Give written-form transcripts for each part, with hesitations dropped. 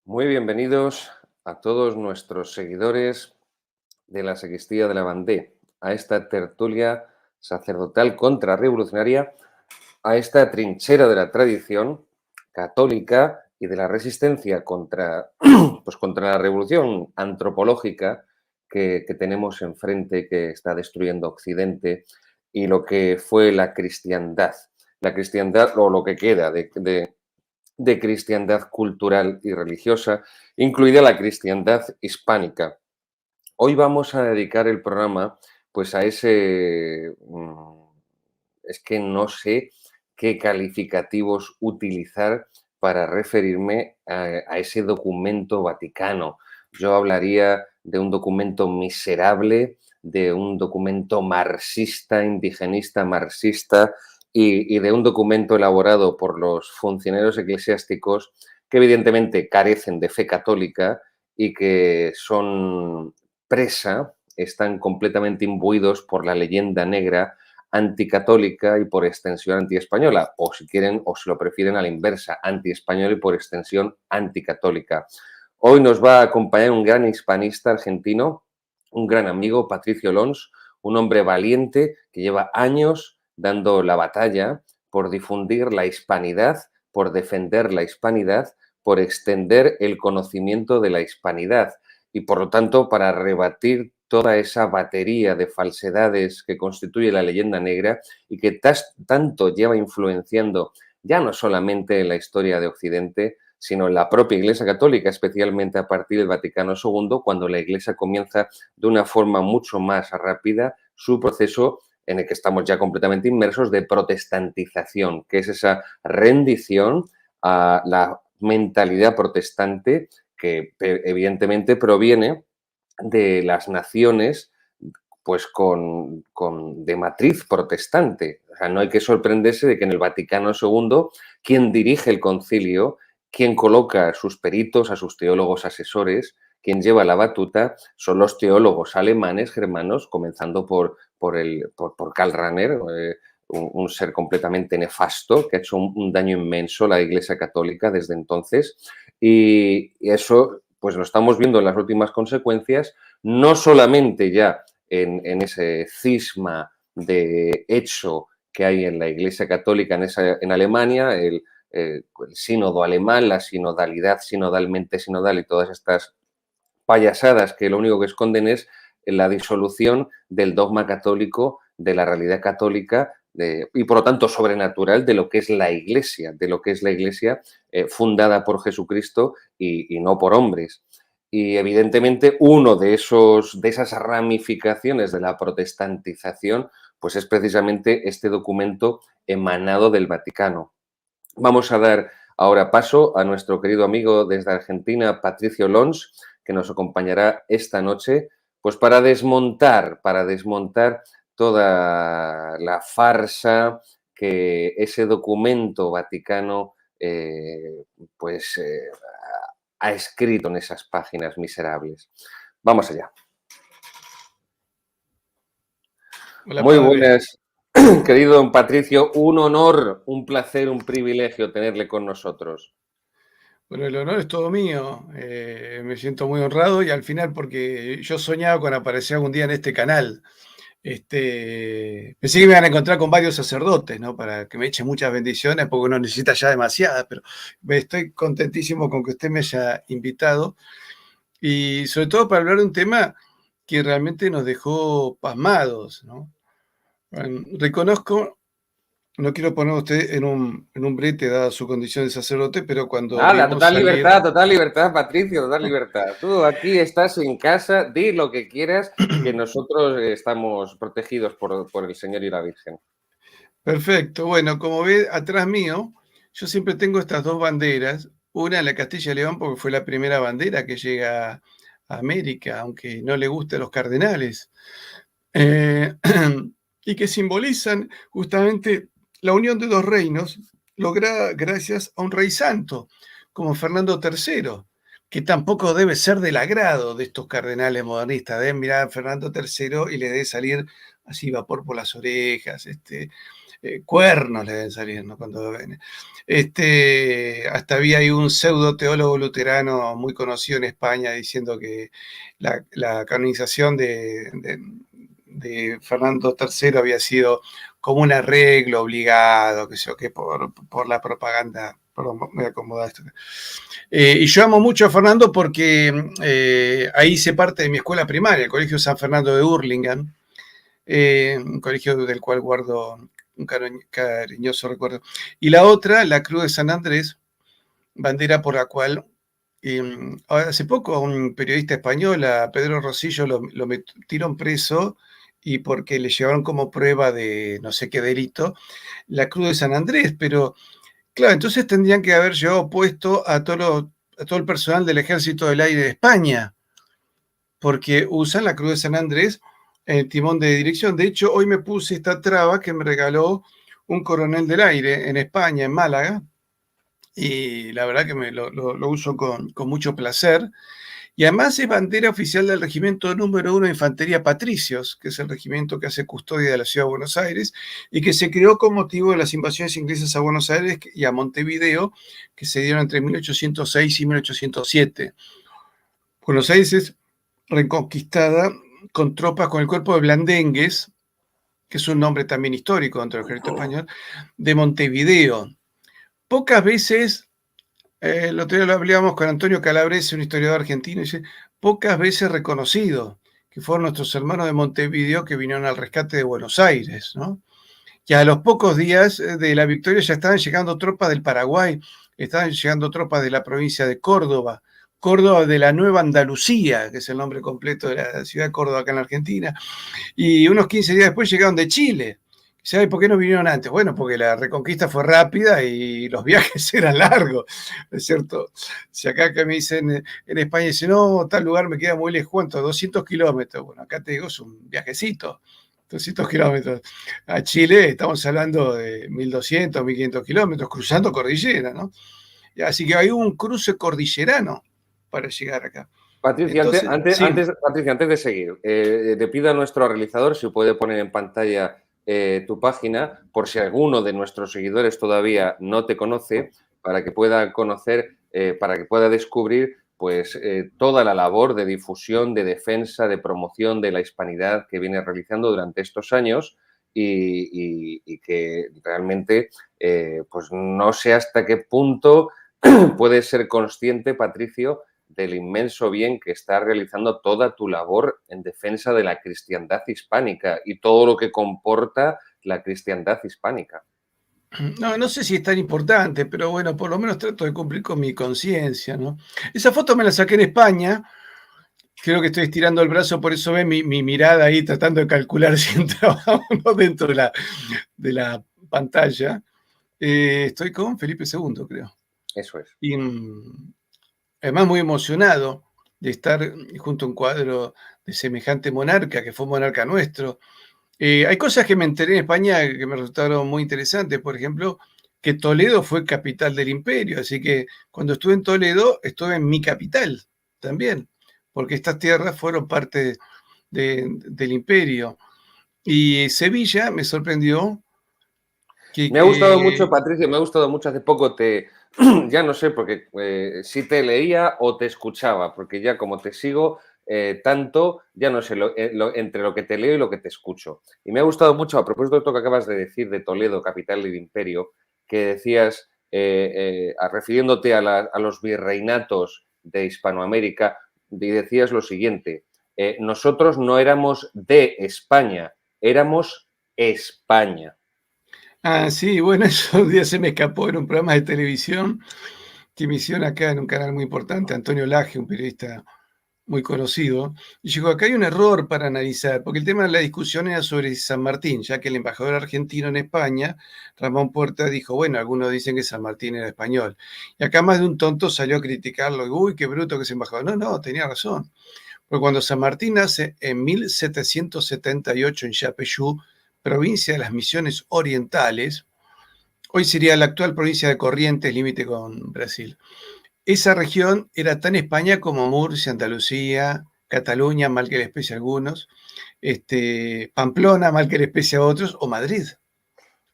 Muy bienvenidos a todos nuestros seguidores de la Sacristía de la Bandé, a esta tertulia sacerdotal contrarrevolucionaria, a esta trinchera de la tradición católica y de la resistencia contra, contra la revolución antropológica que tenemos enfrente, que está destruyendo Occidente y lo que fue la cristiandad. La cristiandad, o lo que queda de cristiandad cultural y religiosa, incluida la cristiandad hispánica. Hoy vamos a dedicar el programa pues a ese... es que no sé qué calificativos utilizar para referirme a ese documento vaticano. Yo hablaría de un documento miserable, de un documento marxista, indigenista marxista, y de un documento elaborado por los funcionarios eclesiásticos que evidentemente carecen de fe católica y que son presa, están completamente imbuidos por la leyenda negra anticatólica y por extensión antiespañola, o si quieren o si lo prefieren a la inversa, antiespañola y por extensión anticatólica. Hoy nos va a acompañar un gran hispanista argentino, un gran amigo, Patricio Lons, un hombre valiente que lleva años dando la batalla por difundir la hispanidad, por defender la hispanidad, por extender el conocimiento de la hispanidad y, por lo tanto, para rebatir toda esa batería de falsedades que constituye la leyenda negra y que tanto lleva influenciando ya no solamente en la historia de Occidente, sino en la propia Iglesia Católica, especialmente a partir del Vaticano II, cuando la Iglesia comienza de una forma mucho más rápida su proceso en el que estamos ya completamente inmersos de protestantización, que es esa rendición a la mentalidad protestante que evidentemente proviene de las naciones pues de matriz protestante. O sea, no hay que sorprenderse de que en el Vaticano II, quien dirige el concilio, quien coloca a sus peritos, a sus teólogos asesores, quien lleva la batuta, son los teólogos alemanes, germanos, comenzando por Karl Rahner, un ser completamente nefasto que ha hecho un daño inmenso a la Iglesia Católica desde entonces. Y eso pues lo estamos viendo en las últimas consecuencias, no solamente ya en ese cisma de hecho que hay en la Iglesia Católica en Alemania, el sínodo alemán, la sinodalidad, sinodalmente sinodal y todas estas payasadas que lo único que esconden es la disolución del dogma católico, de la realidad católica y por lo tanto sobrenatural de lo que es la Iglesia, fundada por Jesucristo y no por hombres. Y evidentemente uno de esas ramificaciones de la protestantización pues es precisamente este documento emanado del Vaticano. Vamos a dar ahora paso a nuestro querido amigo desde Argentina, Patricio Lons, que nos acompañará esta noche, pues para desmontar toda la farsa que ese documento vaticano ha escrito en esas páginas miserables. Vamos allá. Hola, Muy padre. buenas, querido don Patricio. Un honor, un placer, un privilegio tenerle con nosotros. Bueno, el honor es todo mío. Me siento muy honrado y al final porque yo soñaba con aparecer algún día en este canal. Pensé que me iban a encontrar con varios sacerdotes, ¿no? Para que me echen muchas bendiciones, porque uno necesita ya demasiadas, pero estoy contentísimo con que usted me haya invitado y sobre todo para hablar de un tema que realmente nos dejó pasmados, ¿no? Bueno, reconozco. No quiero poner a usted en un brete dada su condición de sacerdote, pero cuando Nada, vimos salir... total libertad, Patricio, total libertad. Tú aquí estás en casa, di lo que quieras, que nosotros estamos protegidos por el Señor y la Virgen. Perfecto. Bueno, como ve atrás mío, yo siempre tengo estas dos banderas. Una en la Castilla y León, porque fue la primera bandera que llega a América, aunque no le guste a los cardenales, eh, y que simbolizan justamente la unión de dos reinos, lograda gracias a un rey santo, como Fernando III, que tampoco debe ser del agrado de estos cardenales modernistas. Deben mirar a Fernando III y le debe salir así vapor por las orejas, cuernos le deben salir, ¿no? Cuando ven. Hasta había ahí un pseudo teólogo luterano muy conocido en España diciendo que la canonización de Fernando III había sido como un arreglo obligado, que sé yo, que por la propaganda. Perdón, me voy a acomodar esto. Y yo amo mucho a Fernando porque ahí hice parte de mi escuela primaria, el Colegio San Fernando de Hurlingham, un colegio del cual guardo un cariñoso recuerdo. Y la otra, la Cruz de San Andrés, bandera por la cual hace poco a un periodista español, a Pedro Rosillo, lo metieron preso y porque le llevaron como prueba de no sé qué delito la Cruz de San Andrés, pero claro, entonces tendrían que haber llevado puesto a todo el personal del Ejército del Aire de España, porque usan la Cruz de San Andrés en el timón de dirección. De hecho, hoy me puse esta traba que me regaló un coronel del aire en España, en Málaga, y la verdad que lo uso con mucho placer. Y además es bandera oficial del Regimiento número 1 de Infantería Patricios, que es el regimiento que hace custodia de la ciudad de Buenos Aires y que se creó con motivo de las invasiones inglesas a Buenos Aires y a Montevideo, que se dieron entre 1806 y 1807. Buenos Aires es reconquistada con tropas, con el cuerpo de blandengues, que es un nombre también histórico dentro del ejército español, de Montevideo. Pocas veces, el otro día lo hablábamos con Antonio Calabrese, un historiador argentino, y dice, pocas veces reconocido, que fueron nuestros hermanos de Montevideo que vinieron al rescate de Buenos Aires, ¿no? Y a los pocos días de la victoria ya estaban llegando tropas del Paraguay, estaban llegando tropas de la provincia de Córdoba, Córdoba de la Nueva Andalucía, que es el nombre completo de la ciudad de Córdoba acá en la Argentina, y unos 15 días después llegaron de Chile. ¿Sabes por qué no vinieron antes? Bueno, porque la reconquista fue rápida y los viajes eran largos, ¿no es cierto? Si acá que me dicen en España, dicen, no, tal lugar me queda muy lejos, ¿cuánto? 200 kilómetros. Bueno, acá te digo, es un viajecito, 200 kilómetros. A Chile estamos hablando de 1200, 1500 kilómetros, cruzando cordillera, ¿no? Así que hay un cruce cordillerano para llegar acá. Patricia, Entonces, sí. Patricia, antes de seguir, le pido a nuestro realizador si puede poner en pantalla tu página, por si alguno de nuestros seguidores todavía no te conoce, para que pueda conocer, para que pueda descubrir pues toda la labor de difusión, de defensa, de promoción de la hispanidad que viene realizando durante estos años y que realmente pues no sé hasta qué punto puedes ser consciente, Patricio, del inmenso bien que está realizando toda tu labor en defensa de la cristiandad hispánica y todo lo que comporta la cristiandad hispánica. No, no sé si es tan importante, pero bueno, por lo menos trato de cumplir con mi conciencia, ¿no? Esa foto me la saqué en España, creo que estoy estirando el brazo, por eso ve mi mirada ahí tratando de calcular si entraba o no dentro de la pantalla. Estoy con Felipe II, creo. Eso es. Y además muy emocionado de estar junto a un cuadro de semejante monarca, que fue un monarca nuestro. Hay cosas que me enteré en España que me resultaron muy interesantes. Por ejemplo, que Toledo fue capital del imperio. Así que cuando estuve en Toledo, estuve en mi capital también, porque estas tierras fueron parte del imperio. Y Sevilla me sorprendió Me ha gustado mucho, Patricio, me ha gustado mucho. Hace poco ya no sé, porque si te leía o te escuchaba, porque ya como te sigo tanto, ya no sé, entre lo que te leo y lo que te escucho. Y me ha gustado mucho, a propósito de esto que acabas de decir de Toledo, capital del imperio, que decías, refiriéndote a los virreinatos de Hispanoamérica, y decías lo siguiente, nosotros no éramos de España, éramos España. Ah, sí, bueno, eso un día se me escapó en un programa de televisión que me hicieron acá en un canal muy importante, Antonio Laje, un periodista muy conocido, y llegó, acá hay un error para analizar, porque el tema de la discusión era sobre San Martín, ya que el embajador argentino en España, Ramón Puerta, dijo, bueno, algunos dicen que San Martín era español, y acá más de un tonto salió a criticarlo, y, uy, qué bruto que es embajador. No, no, tenía razón, porque cuando San Martín nace en 1778 en Yapeyú, provincia de las Misiones Orientales, hoy sería la actual provincia de Corrientes, límite con Brasil. Esa región era tan España como Murcia, Andalucía, Cataluña, mal que le especie a algunos, Pamplona, mal que le especie a otros, o Madrid.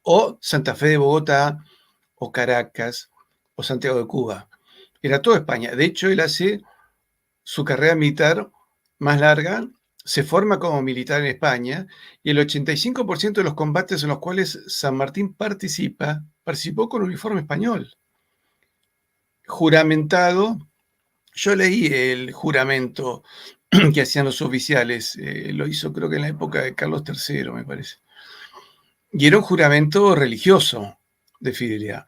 o Santa Fe de Bogotá, o Caracas, o Santiago de Cuba. Era toda España. De hecho, él hace su carrera militar más larga, se forma como militar en España, y el 85% de los combates en los cuales San Martín participó con uniforme español. Juramentado, yo leí el juramento que hacían los oficiales, lo hizo creo que en la época de Carlos III, me parece. Y era un juramento religioso de fidelidad.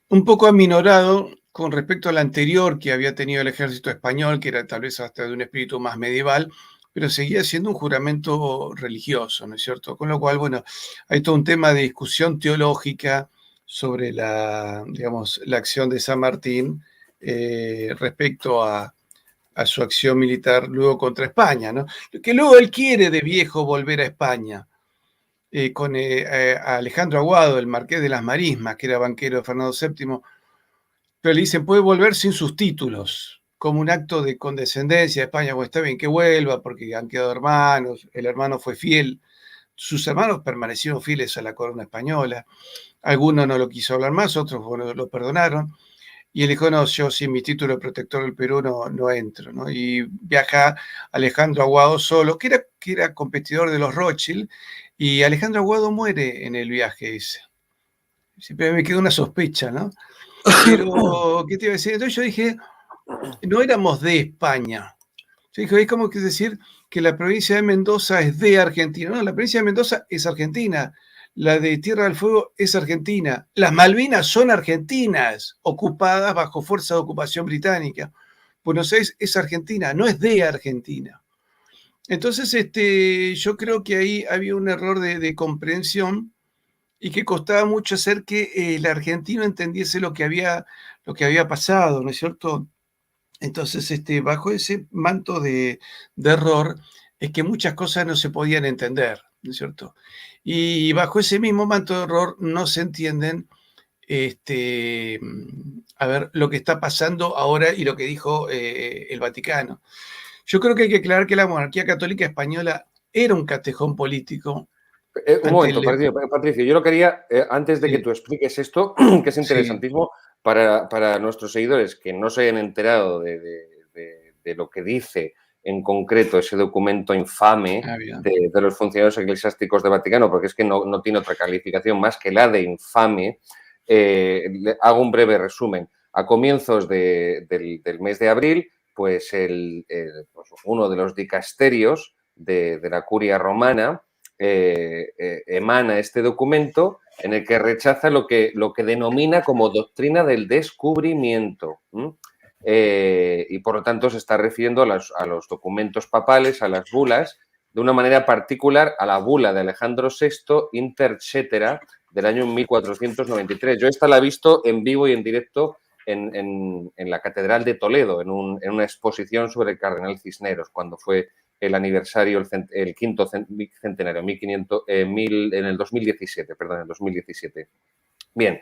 Un poco aminorado con respecto al anterior que había tenido el ejército español, que era tal vez hasta de un espíritu más medieval, pero seguía siendo un juramento religioso, ¿no es cierto? Con lo cual, bueno, hay todo un tema de discusión teológica sobre digamos, la acción de San Martín respecto a su acción militar luego contra España, ¿no? Que luego él quiere de viejo volver a España, con a Alejandro Aguado, el marqués de las Marismas, que era banquero de Fernando VII, pero le dicen, puede volver sin sus títulos, como un acto de condescendencia de España. Bueno, está bien que vuelva porque han quedado hermanos, el hermano fue fiel, sus hermanos permanecieron fieles a la corona española, algunos no lo quiso hablar más, otros bueno, lo perdonaron, y él dijo, no, yo sin mi título de protector del Perú no entro, ¿no? Y viaja Alejandro Aguado solo, que era competidor de los Rothschild, y Alejandro Aguado muere en el viaje ese. Siempre me quedó una sospecha, ¿no? Pero, ¿qué te iba a decir? Entonces yo dije, no éramos de España. Yo dije, es como que decir que la provincia de Mendoza es de Argentina. No, la provincia de Mendoza es Argentina. La de Tierra del Fuego es Argentina. Las Malvinas son argentinas, ocupadas bajo fuerza de ocupación británica. Buenos Aires es Argentina, no es de Argentina. Entonces, yo creo que ahí había un error de comprensión y que costaba mucho hacer que el argentino entendiese lo que había pasado, ¿no es cierto? Entonces, bajo ese manto de error, es que muchas cosas no se podían entender, ¿no es cierto? Y bajo ese mismo manto de error no se entienden, a ver, lo que está pasando ahora y lo que dijo el Vaticano. Yo creo que hay que aclarar que la monarquía católica española era un catejón político Un ante momento, el... Patricio. Yo lo quería, antes de que Sí, tú expliques esto, que es sí, interesantísimo para nuestros seguidores que no se hayan enterado de lo que dice en concreto ese documento infame bien. de los funcionarios eclesiásticos de Vaticano, porque es que no tiene otra calificación más que la de infame. Hago un breve resumen. A comienzos del mes de abril, pues, pues uno de los dicasterios de la curia romana emana este documento en el que rechaza lo que denomina como doctrina del descubrimiento. Y por lo tanto se está refiriendo a los documentos papales, a las bulas, de una manera particular a la bula de Alejandro VI, Inter Cetera, del año 1493. Yo esta la he visto en vivo y en directo en la Catedral de Toledo, en una exposición sobre el cardenal Cisneros, cuando fue el aniversario, el quinto centenario, en el 2017, perdón, en el 2017. Bien,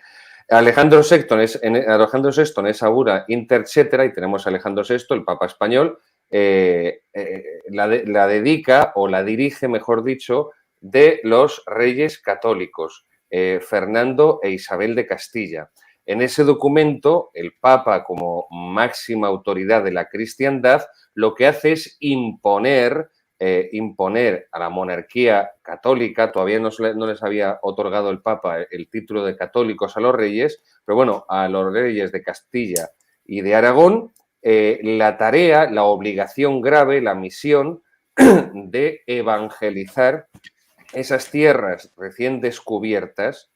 Alejandro VI en esa bula Inter Cetera, y tenemos a Alejandro VI, el Papa español, la dedica o la dirige, mejor dicho, de los reyes católicos, Fernando e Isabel de Castilla. En ese documento, el Papa, como máxima autoridad de la cristiandad, lo que hace es imponer a la monarquía católica, todavía no les había otorgado el Papa el título de católicos a los reyes, pero bueno, a los reyes de Castilla y de Aragón, la tarea, la obligación grave, la misión de evangelizar esas tierras recién descubiertas.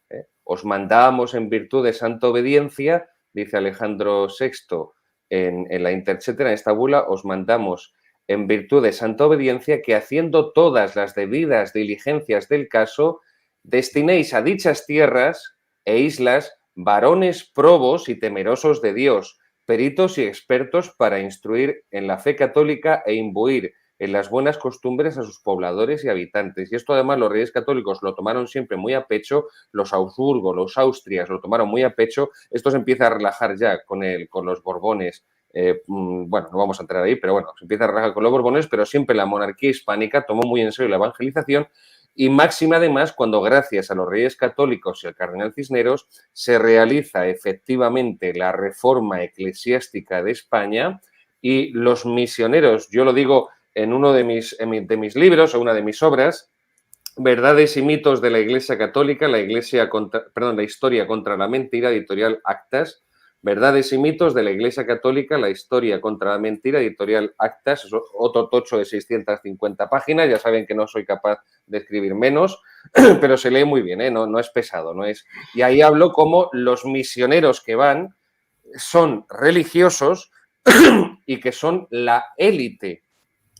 Os mandábamos en virtud de santa obediencia, dice Alejandro VI en la Intercetera, en esta bula, os mandamos en virtud de santa obediencia que, haciendo todas las debidas diligencias del caso, destinéis a dichas tierras e islas varones probos y temerosos de Dios, peritos y expertos para instruir en la fe católica e imbuir en las buenas costumbres a sus pobladores y habitantes. Y esto además los reyes católicos lo tomaron siempre muy a pecho, los Augsburgo, los Austrias lo tomaron muy a pecho. Esto se empieza a relajar ya con los Borbones. Bueno, no vamos a entrar ahí, pero bueno, se empieza a relajar con los Borbones, pero siempre la monarquía hispánica tomó muy en serio la evangelización y máxima además cuando gracias a los Reyes Católicos y al Cardenal Cisneros se realiza efectivamente la reforma eclesiástica de España y los misioneros, yo lo digo en uno de mis libros o una de mis obras, Verdades y mitos de la Iglesia Católica, la historia contra la mentira, editorial Actas. Verdades y mitos de la Iglesia Católica, la historia contra la mentira, editorial Actas. Es otro tocho de 650 páginas. Ya saben que no soy capaz de escribir menos, pero se lee muy bien, ¿eh? No es pesado, no es. Y ahí hablo como los misioneros que van son religiosos y que son la élite.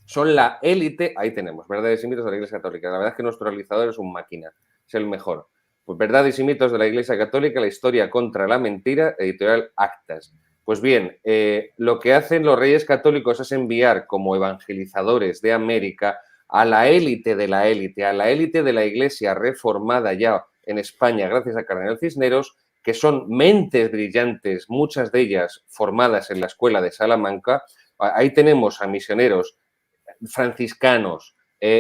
Son la élite, ahí tenemos, Verdades y mitos de la Iglesia Católica. La verdad es que nuestro realizador es un máquina, es el mejor. Pues Verdades y mitos de la Iglesia Católica, la historia contra la mentira, editorial Actas. Pues bien, lo que hacen los Reyes Católicos es enviar como evangelizadores de América a la élite de la élite, a la élite de la Iglesia reformada ya en España gracias a Cardenal Cisneros, que son mentes brillantes, muchas de ellas formadas en la Escuela de Salamanca. Ahí tenemos a misioneros franciscanos,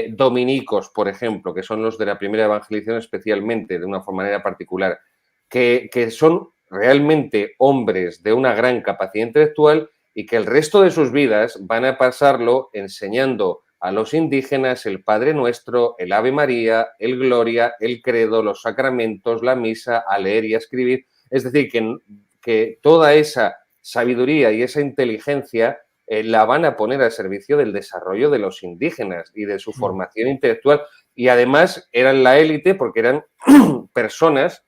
dominicos, por ejemplo, que son los de la primera evangelización especialmente, de una manera particular, que son realmente hombres de una gran capacidad intelectual y que el resto de sus vidas van a pasarlo enseñando a los indígenas el Padre Nuestro, el Ave María, el Gloria, el Credo, los sacramentos, la misa, a leer y a escribir. Es decir, que toda esa sabiduría y esa inteligencia la van a poner al servicio del desarrollo de los indígenas y de su formación intelectual. Y además eran la élite porque eran personas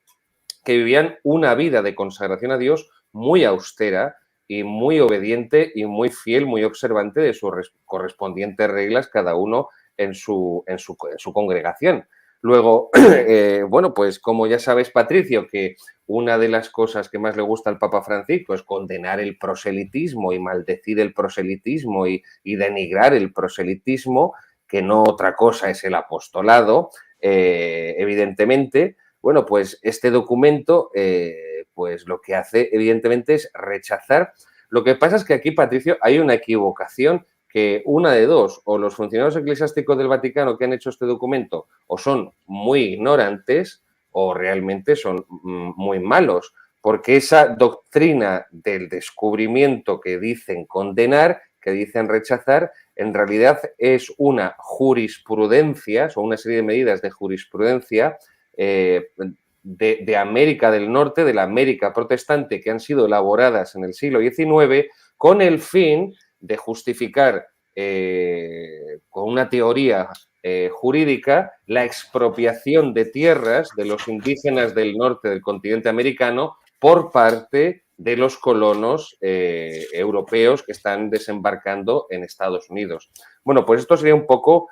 que vivían una vida de consagración a Dios muy austera y muy obediente y muy fiel, muy observante de sus correspondientes reglas, cada uno en su congregación. Luego, bueno, pues como ya sabes, Patricio, que una de las cosas que más le gusta al Papa Francisco es condenar el proselitismo y maldecir el proselitismo y denigrar el proselitismo, que no otra cosa es el apostolado, evidentemente. Bueno, pues este documento, pues lo que hace, evidentemente, es rechazar. Lo que pasa es que aquí, Patricio, hay una equivocación que una de dos, o los funcionarios eclesiásticos del Vaticano que han hecho este documento o son muy ignorantes o realmente son muy malos, porque esa doctrina del descubrimiento que dicen condenar, que dicen rechazar, en realidad es una jurisprudencia, son una serie de medidas de jurisprudencia de América del Norte, de la América protestante, que han sido elaboradas en el siglo XIX con el fin de justificar con una teoría jurídica la expropiación de tierras de los indígenas del norte del continente americano por parte de los colonos europeos que están desembarcando en Estados Unidos. Bueno, pues esto sería un poco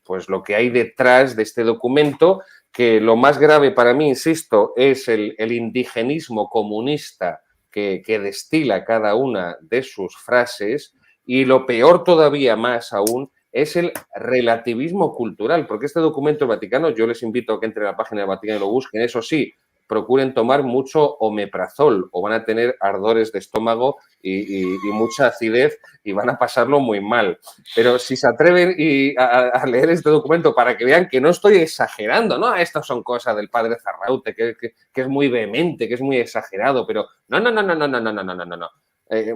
pues lo que hay detrás de este documento, que lo más grave para mí, insisto, es el indigenismo comunista que destila cada una de sus frases, y lo peor todavía más aún es el relativismo cultural, porque este documento del Vaticano, yo les invito a que entren a la página del Vaticano y lo busquen, eso sí, procuren tomar mucho omeprazol o van a tener ardores de estómago y mucha acidez y van a pasarlo muy mal. Pero si se atreven a leer este documento para que vean que no estoy exagerando, ¿no? Estas son cosas del padre Zarraute, que es muy vehemente, que es muy exagerado, pero no.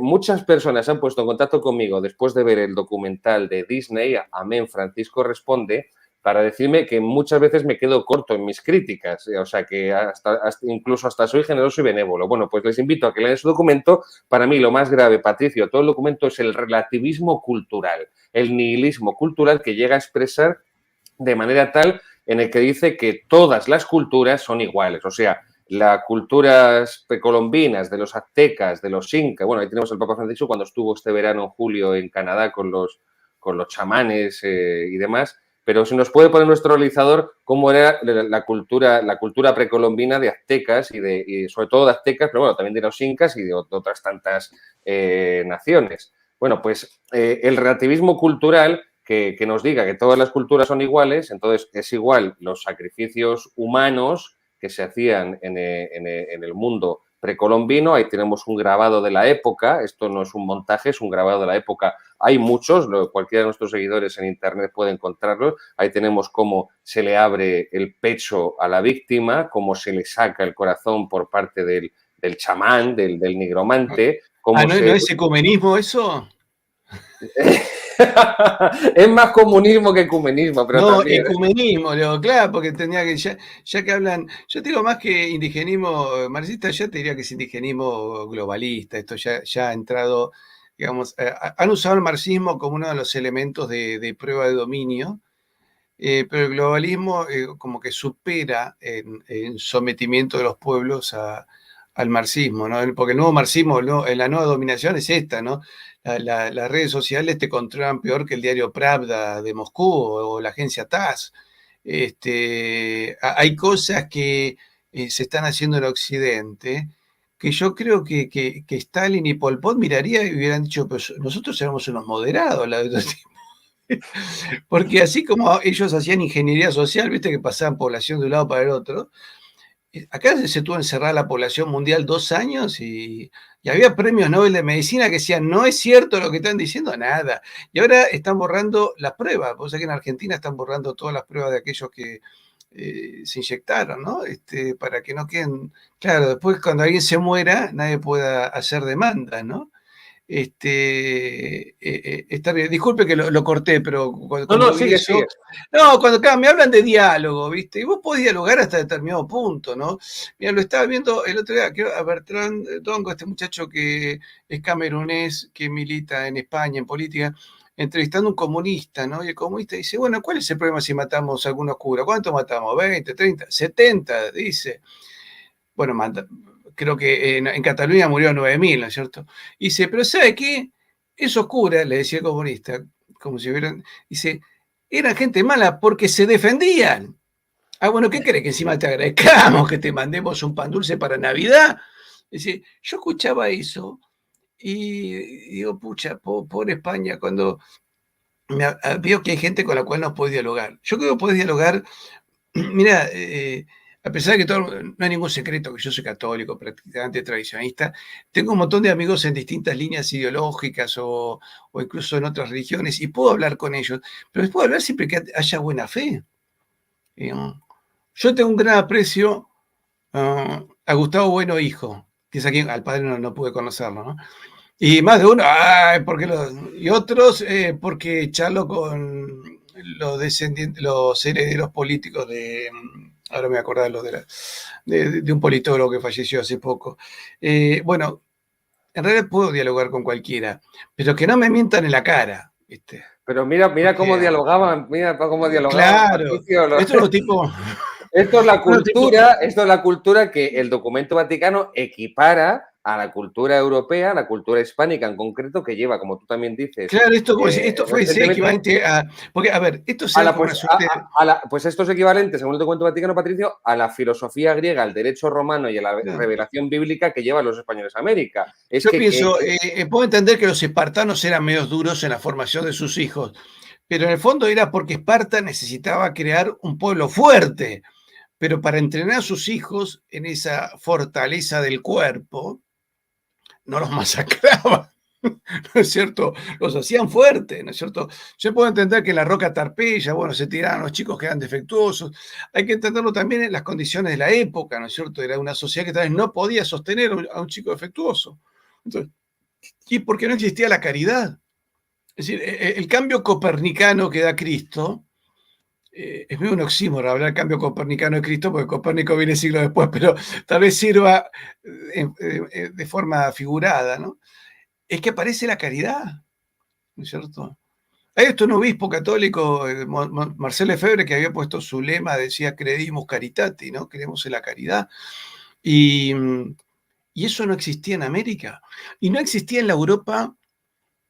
Muchas personas se han puesto en contacto conmigo después de ver el documental de Disney, Amén, Francisco Responde, para decirme que muchas veces me quedo corto en mis críticas, o sea que incluso hasta soy generoso y benévolo. Bueno, pues les invito a que lean ese documento. Para mí lo más grave, Patricio, todo el documento es el relativismo cultural, el nihilismo cultural que llega a expresar de manera tal en el que dice que todas las culturas son iguales, o sea, las culturas precolombinas, de los aztecas, de los incas. Bueno, ahí tenemos al Papa Francisco cuando estuvo este verano en julio en Canadá con los chamanes y demás. Pero si nos puede poner nuestro realizador cómo era la cultura precolombina de aztecas y sobre todo de aztecas, pero bueno, también de los incas y de otras tantas naciones. Bueno, pues el relativismo cultural que nos diga que todas las culturas son iguales, entonces es igual los sacrificios humanos que se hacían en el mundo precolombino. Ahí tenemos un grabado de la época, esto no es un montaje, es un grabado de la época. Hay muchos, cualquiera de nuestros seguidores en internet puede encontrarlos. Ahí tenemos cómo se le abre el pecho a la víctima, cómo se le saca el corazón por parte del chamán, del nigromante. Cómo ¿no es ecumenismo eso? Es más comunismo que ecumenismo, pero no, también. ecumenismo, claro, porque tenía que, ya que hablan, yo te digo más que indigenismo marxista, ya te diría que es indigenismo globalista, esto ya ha entrado, digamos, han usado el marxismo como uno de los elementos de prueba de dominio, pero el globalismo como que supera en sometimiento de los pueblos al marxismo, ¿no? Porque el nuevo marxismo, la nueva dominación es esta, ¿no? Las redes sociales te controlan peor que el diario Pravda de Moscú o la agencia TASS. Hay cosas que se están haciendo en Occidente que yo creo que Stalin y Pol Pot mirarían y hubieran dicho, pues nosotros éramos unos moderados, la verdad. Porque así como ellos hacían ingeniería social, viste que pasaban población de un lado para el otro, acá se tuvo encerrada la población mundial 2 años y había premios Nobel de Medicina que decían, no es cierto lo que están diciendo, nada. Y ahora están borrando las pruebas. Vos sabés que en Argentina están borrando todas las pruebas de aquellos que se inyectaron, ¿no? Para que no queden... Claro, después cuando alguien se muera, nadie pueda hacer demanda, ¿no? Está bien. Disculpe que lo corté, pero cuando No, vi sigue, eso, sigue. no, cuando me hablan de diálogo, ¿viste? Y vos podés dialogar hasta determinado punto, ¿no? Mira, lo estaba viendo el otro día, a Bertrand Dongo, este muchacho que es camerunés, que milita en España en política, entrevistando a un comunista, ¿no? Y el comunista dice, bueno, ¿cuál es el problema si matamos a algunos curas? ¿Cuántos matamos? ¿20, 30, 70? Dice. Bueno, creo que en Cataluña murió 9.000, ¿no es cierto? Y dice, pero ¿sabe qué? Esos curas, le decía el comunista, como si hubieran, dice, eran gente mala porque se defendían. Ah, bueno, ¿qué crees? Que encima te agradezcamos que te mandemos un pan dulce para Navidad. Dice, yo escuchaba eso y digo, pucha, pobre España, cuando veo que hay gente con la cual no puedes dialogar. Yo creo que puedes dialogar, mira, a pesar de que no hay ningún secreto que yo soy católico, practicante tradicionalista, tengo un montón de amigos en distintas líneas ideológicas o incluso en otras religiones y puedo hablar con ellos, pero les puedo hablar siempre que haya buena fe. Yo tengo un gran aprecio a Gustavo Bueno Hijo, que es aquí, al padre no pude conocerlo, ¿no? Y más de uno, y otros porque charlo con los descendientes, los herederos políticos ahora me acordaba de un politólogo que falleció hace poco. Bueno, en realidad puedo dialogar con cualquiera, pero que no me mientan en la cara, ¿viste? Pero mira cómo dialogaban, Claro, Patricio. esto es lo tipo... Esto es la cultura que el documento Vaticano equipara a la cultura europea, a la cultura hispánica en concreto, que lleva, como tú también dices. Claro, esto fue equivalente a... Porque, a ver, esto será como una suerte... Pues esto es equivalente, según el documento Vaticano, Patricio, a la filosofía griega, al derecho romano y a la revelación bíblica que llevan los españoles a América. Yo pienso, puedo entender que los espartanos eran medio duros en la formación de sus hijos, pero en el fondo era porque Esparta necesitaba crear un pueblo fuerte, pero para entrenar a sus hijos en esa fortaleza del cuerpo, no los masacraban, ¿no es cierto? Los hacían fuertes, ¿no es cierto? Yo puedo entender que en la roca Tarpeya, bueno, se tiraban los chicos que eran defectuosos. Hay que entenderlo también en las condiciones de la época, ¿no es cierto? Era una sociedad que tal vez no podía sostener a un chico defectuoso. Entonces, y porque no existía la caridad. Es decir, el cambio copernicano que da Cristo, es medio un oxímoron hablar del cambio copernicano de Cristo, porque Copérnico viene siglos después, pero tal vez sirva de forma figurada, ¿no? Es que aparece la caridad, ¿no es cierto? Hay esto un obispo católico, Marcelo Lefebvre, que había puesto su lema, decía credimus caritati, ¿no? Creemos en la caridad. Y eso no existía en América. Y no existía en la Europa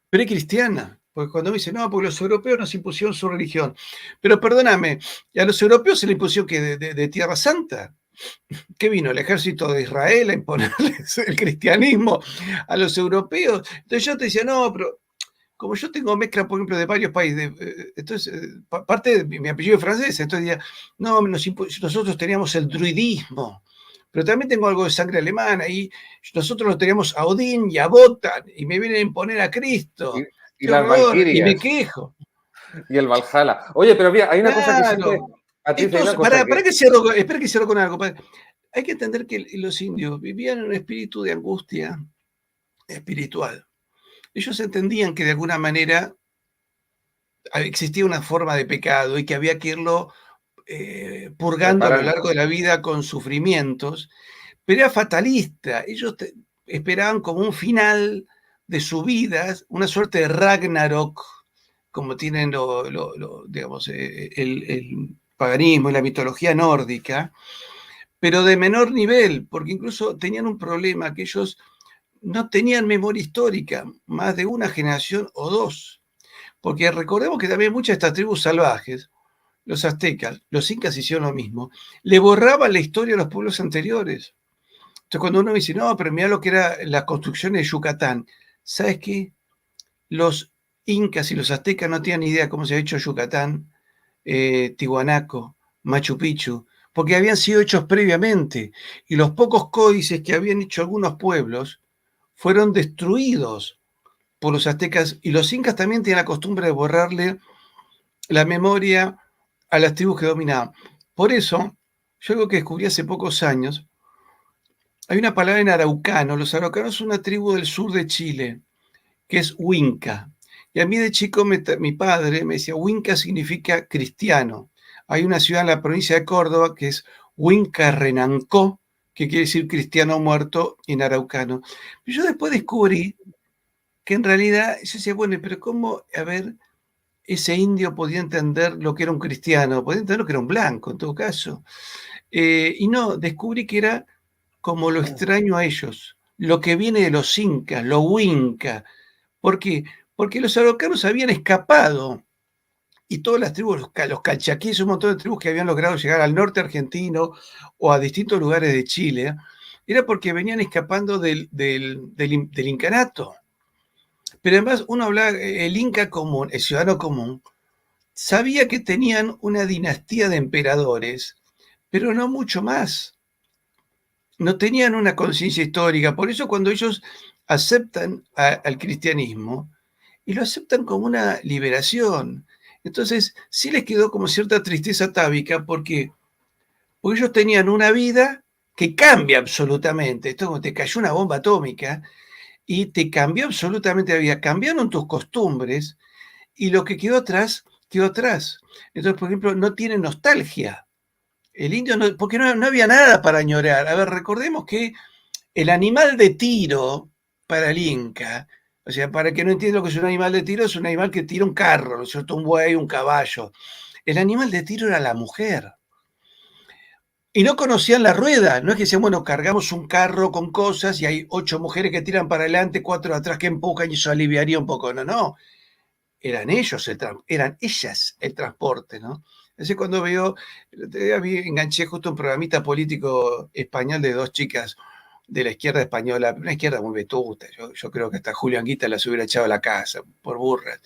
precristiana. Porque cuando me dicen, no, porque los europeos nos impusieron su religión. Pero perdóname, a los europeos se les impusieron que de Tierra Santa. ¿Qué vino? El ejército de Israel a imponerles el cristianismo a los europeos. Entonces yo te decía, no, pero como yo tengo mezcla, por ejemplo, de varios países, entonces, parte de mi apellido es francés, entonces diría, no, nosotros teníamos el druidismo, pero también tengo algo de sangre alemana, y nosotros lo teníamos a Odín y a Wotan, y me vienen a imponer a Cristo. Y ¡Qué las horror! Y me valquirias quejo. y el Valhalla. Oye, pero mira, hay una cosa que siempre, Claro. Patricia, hay una Entonces, cosa para que... que cierro, espera que cierro con algo. Hay que entender que los indios vivían en un espíritu de angustia espiritual. Ellos entendían que de alguna manera existía una forma de pecado y que había que irlo purgando a lo Reparando. largo de la vida con sufrimientos, pero era fatalista. Ellos esperaban como un final de su vida, una suerte de Ragnarok, como tienen digamos, el paganismo y la mitología nórdica, pero de menor nivel, porque incluso tenían un problema, que ellos no tenían memoria histórica, más de una generación o dos. Porque recordemos que también muchas de estas tribus salvajes, los aztecas, los incas hicieron lo mismo, le borraban la historia a los pueblos anteriores. Entonces cuando uno dice, no, pero mira lo que era la construcción de Yucatán, ¿sabes qué? Los incas y los aztecas no tenían idea cómo se ha hecho Yucatán, Tiwanaco, Machu Picchu, porque habían sido hechos previamente, y los pocos códices que habían hecho algunos pueblos fueron destruidos por los aztecas, y los incas también tienen la costumbre de borrarle la memoria a las tribus que dominaban. Por eso, yo algo que descubrí hace pocos años, hay una palabra en araucano. Los araucanos son una tribu del sur de Chile, que es Huinca. Y a mí de chico mi padre me decía, Huinca significa cristiano. Hay una ciudad en la provincia de Córdoba que es Huincarrenancó, que quiere decir cristiano muerto en araucano. Pero yo después descubrí que en realidad, yo decía, bueno, pero ¿cómo, a ver, ese indio podía entender lo que era un cristiano? Podía entender lo que era un blanco, en todo caso. Y no, descubrí que era como lo extraño a ellos, lo que viene de los incas, lo huinca. ¿Por qué? Porque los araucanos habían escapado, y todas las tribus, los calchaquíes, un montón de tribus que habían logrado llegar al norte argentino o a distintos lugares de Chile, era porque venían escapando del incanato. Pero además uno hablaba, el inca común, el ciudadano común, sabía que tenían una dinastía de emperadores, pero no mucho más. No tenían una conciencia histórica. Por eso cuando ellos aceptan al cristianismo, y lo aceptan como una liberación, entonces sí les quedó como cierta tristeza atávica, porque ellos tenían una vida que cambia absolutamente. Esto es como te cayó una bomba atómica y te cambió absolutamente la vida. Cambiaron tus costumbres y lo que quedó atrás, quedó atrás. Entonces, por ejemplo, no tiene nostalgia. El indio, no, porque no había nada para añorar. A ver, recordemos que el animal de tiro para el Inca, o sea, para que no entienda lo que es un animal de tiro, es un animal que tira un carro, ¿no es cierto? Un buey, un caballo. El animal de tiro era la mujer. Y no conocían la rueda, no es que decían, bueno, cargamos un carro con cosas y hay 8 mujeres que tiran para adelante, 4 atrás que empujan y eso aliviaría un poco. No, no, eran ellos, eran ellas el transporte, ¿no? Así cuando veo, enganché justo un programita político español de 2 chicas de la izquierda española, una izquierda muy vetusta, yo creo que hasta Julio Anguita las hubiera echado a la casa, por burras.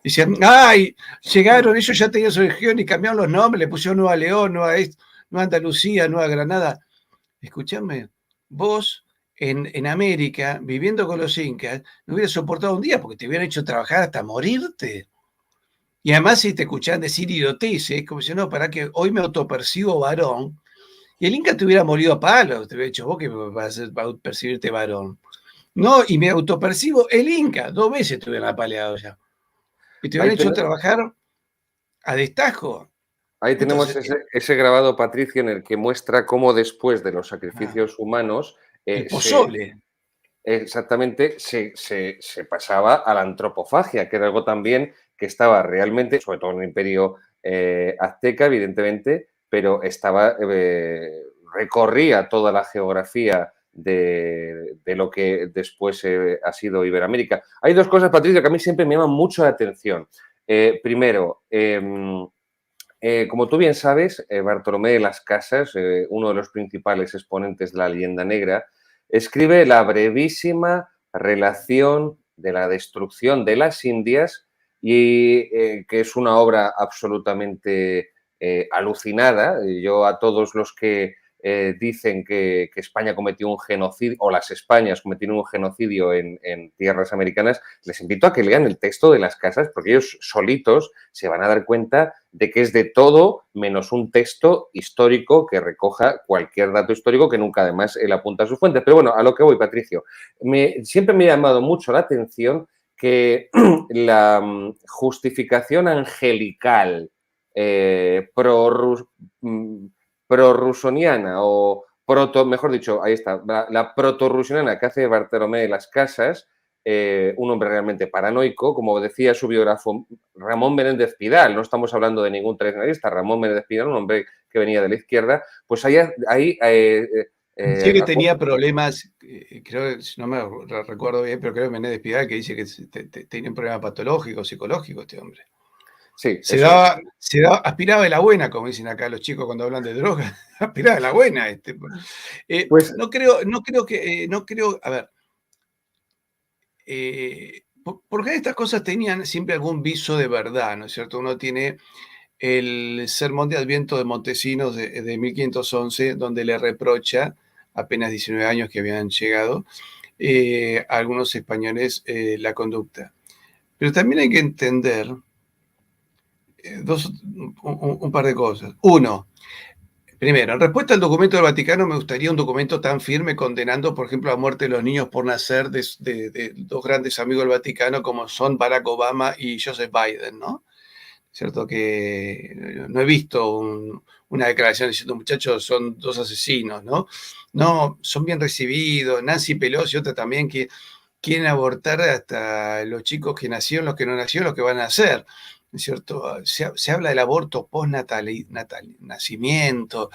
Decían, ¡ay! Llegaron, ellos ya tenían su región y cambiaron los nombres, le pusieron Nueva León, Nueva Andalucía, Nueva Granada. Escuchame, vos en América, viviendo con los incas, no hubieras soportado un día porque te hubieran hecho trabajar hasta morirte. Y además si te escuchaban decir idioteces, como si no, para que hoy me autopercibo varón, y el Inca te hubiera molido a palos, te hubiera dicho vos que vas a percibirte varón. No, y me autopercibo el Inca, 2 veces te hubieran apaleado ya. Y te Ahí, hubieran hecho trabajar a destajo. ahí tenemos Entonces, ese grabado, Patricio, en el que muestra cómo después de los ah, sacrificios humanos el pozole. exactamente se pasaba a la antropofagia, que era algo también que estaba realmente, sobre todo en el imperio azteca, evidentemente, pero recorría toda la geografía de lo que después ha sido Iberoamérica. Hay 2 cosas, Patricio, que a mí siempre me llaman mucho la atención. Primero, como tú bien sabes, Bartolomé de las Casas, uno de los principales exponentes de la leyenda negra, escribe la brevísima relación de la destrucción de las Indias y que es una obra absolutamente alucinada. Yo a todos los que dicen que España cometió un genocidio, o las Españas cometieron un genocidio en tierras americanas, les invito a que lean el texto de Las Casas, porque ellos solitos se van a dar cuenta de que es de todo menos un texto histórico que recoja cualquier dato histórico, que nunca además él apunta a sus fuentes. Pero bueno, a lo que voy, Patricio. Siempre me ha llamado mucho la atención que la justificación angelical prorusoniana o mejor dicho, ahí está, la protorrusiana que hace Bartolomé de las Casas, un hombre realmente paranoico, como decía su biógrafo Ramón Menéndez Pidal, no estamos hablando de ningún tradicionalista, Ramón Menéndez Pidal, un hombre que venía de la izquierda, pues ahí sí que tenía problemas, creo, no me lo recuerdo bien, pero creo que Menéndez Pidal que dice que tenía un problema patológico, psicológico este hombre. Sí, se daba, aspiraba de la buena, como dicen acá los chicos cuando hablan de droga, aspiraba de la buena. pues no creo, a ver, porque estas cosas tenían siempre algún viso de verdad, ¿no es cierto? Uno tiene el Sermón de Adviento de Montesinos de 1511, donde le reprocha, apenas 19 años que habían llegado, a algunos españoles la conducta. Pero también hay que entender un par de cosas. Uno, primero, en respuesta al documento del Vaticano, me gustaría un documento tan firme condenando, por ejemplo, la muerte de los niños por nacer de dos grandes amigos del Vaticano como son Barack Obama y Joseph Biden, ¿no? ¿Cierto? Que no he visto una declaración diciendo, muchachos, son dos asesinos, ¿no? No, son bien recibidos. Nancy Pelosi, otra también, que quieren abortar hasta los chicos que nacieron, los que no nacieron, los que van a nacer. ¿No es cierto? Se habla del aborto postnatal, nacimiento.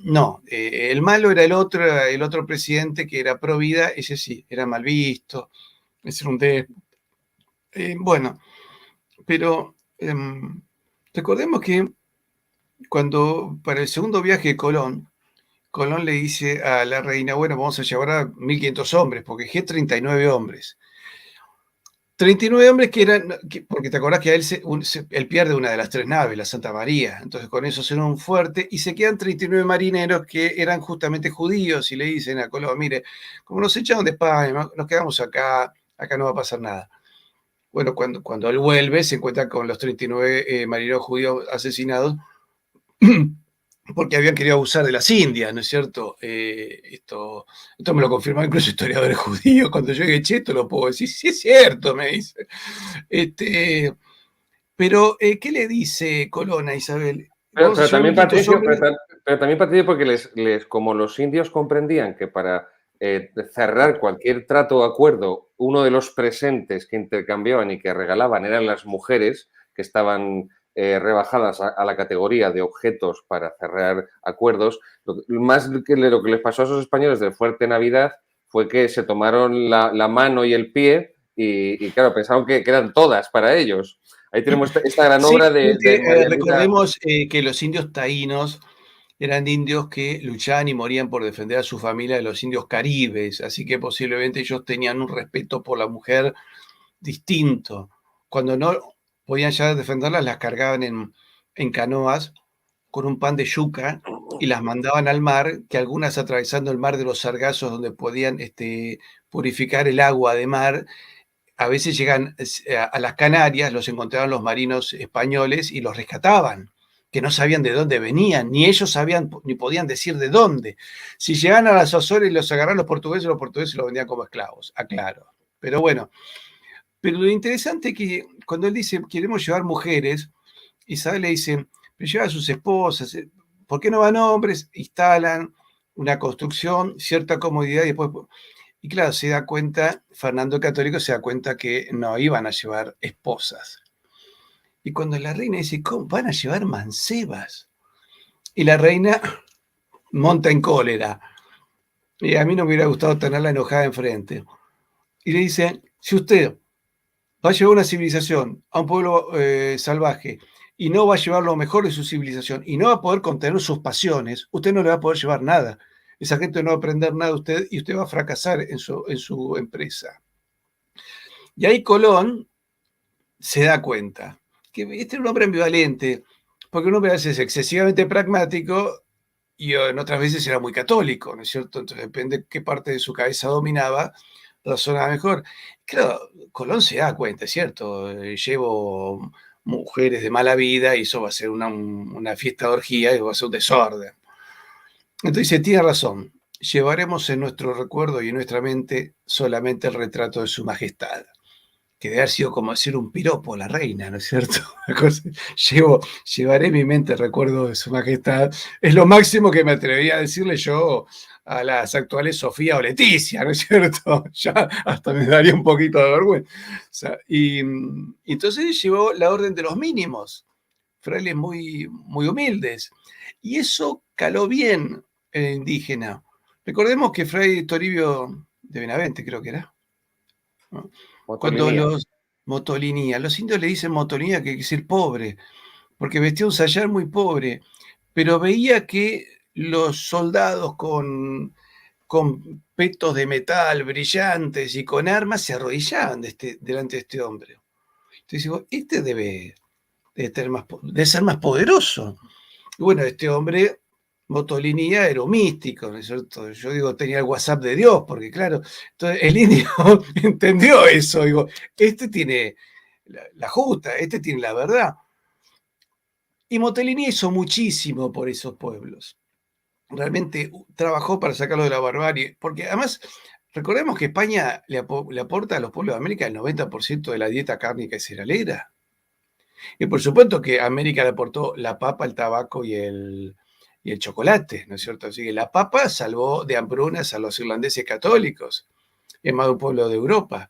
No, el malo era el otro presidente que era pro vida, ese sí, era mal visto, ese era un bueno, pero recordemos que cuando para el segundo viaje de Colón le dice a la reina, bueno, vamos a llevar a 1.500 hombres, porque dejé 39 hombres. 39 hombres que eran, porque te acordás que a él pierde una de las 3 naves, la Santa María, entonces con eso se un fuerte, y se quedan 39 marineros que eran justamente judíos, y le dicen a Colón, mire, como nos echaron de España, nos quedamos acá no va a pasar nada. Bueno, cuando él vuelve, se encuentra con los 39 marineros judíos asesinados, porque habían querido abusar de las Indias, ¿no es cierto? Esto me lo confirmó incluso historiadores judíos. Cuando yo llegué, che, esto lo puedo decir. Sí, es cierto, me dice. Pero, ¿qué le dice Colón a Isabel? Pero también, Patricio, pero también, Patricio, porque como los indios comprendían que para cerrar cualquier trato o acuerdo, uno de los presentes que intercambiaban y que regalaban eran las mujeres que estaban rebajadas a la categoría de objetos para cerrar acuerdos. Más que lo que les pasó a esos españoles de Fuerte Navidad fue que se tomaron la mano y el pie y claro, pensaron que eran todas para ellos. Ahí tenemos esta gran obra de recordemos que los indios taínos eran indios que luchaban y morían por defender a su familia de los indios caribes, así que posiblemente ellos tenían un respeto por la mujer distinto. Cuando no podían ya defenderlas, las cargaban en canoas con un pan de yuca y las mandaban al mar, que algunas atravesando el mar de los sargazos donde podían purificar el agua de mar, a veces llegan a las Canarias, los encontraban los marinos españoles y los rescataban, que no sabían de dónde venían, ni ellos sabían, ni podían decir de dónde. Si llegaban a las Azores y los agarraron los portugueses los vendían como esclavos, aclaro. Pero bueno, pero lo interesante es que cuando él dice, queremos llevar mujeres, Isabel le dice, pero lleva a sus esposas, ¿por qué no van hombres? Instalan una construcción, cierta comodidad y después... Y claro, se da cuenta, Fernando el Católico se da cuenta que no iban a llevar esposas. Y cuando la reina dice, ¿cómo van a llevar mancebas? Y la reina monta en cólera. Y a mí no me hubiera gustado tenerla enojada enfrente. Y le dice, si usted va a llevar una civilización a un pueblo salvaje y no va a llevar lo mejor de su civilización y no va a poder contener sus pasiones, usted no le va a poder llevar nada. Esa gente no va a aprender nada de usted y usted va a fracasar en su empresa. Y ahí Colón se da cuenta que este era un hombre ambivalente, porque un hombre a veces es excesivamente pragmático y en otras veces era muy católico, ¿no es cierto? Entonces depende qué parte de su cabeza dominaba, razonaba mejor. Claro, Colón se da cuenta, es cierto, llevo mujeres de mala vida y eso va a ser una fiesta de orgía y va a ser un desorden. Entonces dice, tiene razón, llevaremos en nuestro recuerdo y en nuestra mente solamente el retrato de su majestad, que debe haber sido como decir un piropo a la reina, ¿no es cierto? Llevaré en mi mente el recuerdo de su majestad. Es lo máximo que me atrevería a decirle yo a las actuales Sofía o Leticia, ¿no es cierto? Ya hasta me daría un poquito de vergüenza. O sea, y entonces llevó la orden de los mínimos, frailes muy, muy humildes. Y eso caló bien en el indígena. Recordemos que Fray Toribio de Benavente, creo que era, ¿no? Cuando Motolinía. los motolinía, los indios le dicen motolinía, que quiere decir pobre, porque vestía un sayar muy pobre, pero veía que los soldados con petos de metal brillantes y con armas se arrodillaban delante de este hombre. Entonces digo, este debe ser más poderoso. Y bueno, este hombre, Motolinía, era un místico, ¿no es cierto? Yo digo, tenía el WhatsApp de Dios, porque claro, entonces el indio entendió eso, digo, este tiene la justa, este tiene la verdad. Y Motolinía hizo muchísimo por esos pueblos. Realmente trabajó para sacarlo de la barbarie, porque además, recordemos que España le aporta a los pueblos de América el 90% de la dieta cárnica y cerealera. Y por supuesto que América le aportó la papa, el tabaco y el chocolate, ¿no es cierto? Así que la papa salvó de hambrunas a los irlandeses católicos, es más de un pueblo de Europa.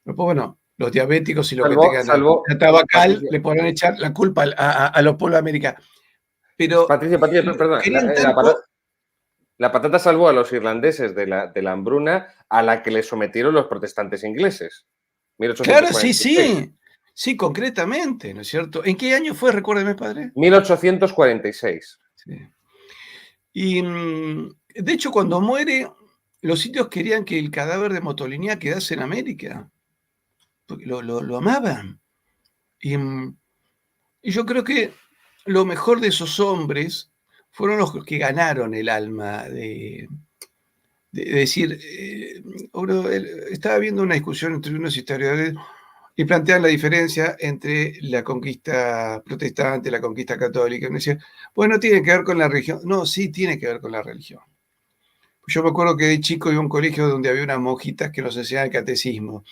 Después, bueno, los diabéticos y los que Salvo, tengan salvo, la tabacal Patricia, le podrán echar la culpa a los pueblos de América. Pero Patricia, perdona, querían tanto. la patata salvó a los irlandeses de la hambruna a la que le sometieron los protestantes ingleses, Claro, sí, 1846. sí. Sí, concretamente, ¿no es cierto? ¿En qué año fue? Recuérdeme, padre. 1846. Sí. Y de hecho, cuando muere, los indios querían que el cadáver de Motolinía quedase en América, porque lo amaban. Y, y yo creo que lo mejor de esos hombres fueron los que ganaron el alma de decir, estaba viendo una discusión entre unos historiadores y plantean la diferencia entre la conquista protestante y la conquista católica. Y me decían, bueno, tiene que ver con la religión. No, sí, tiene que ver con la religión. Yo me acuerdo que de chico iba a un colegio donde había unas monjitas que nos enseñaban el catecismo.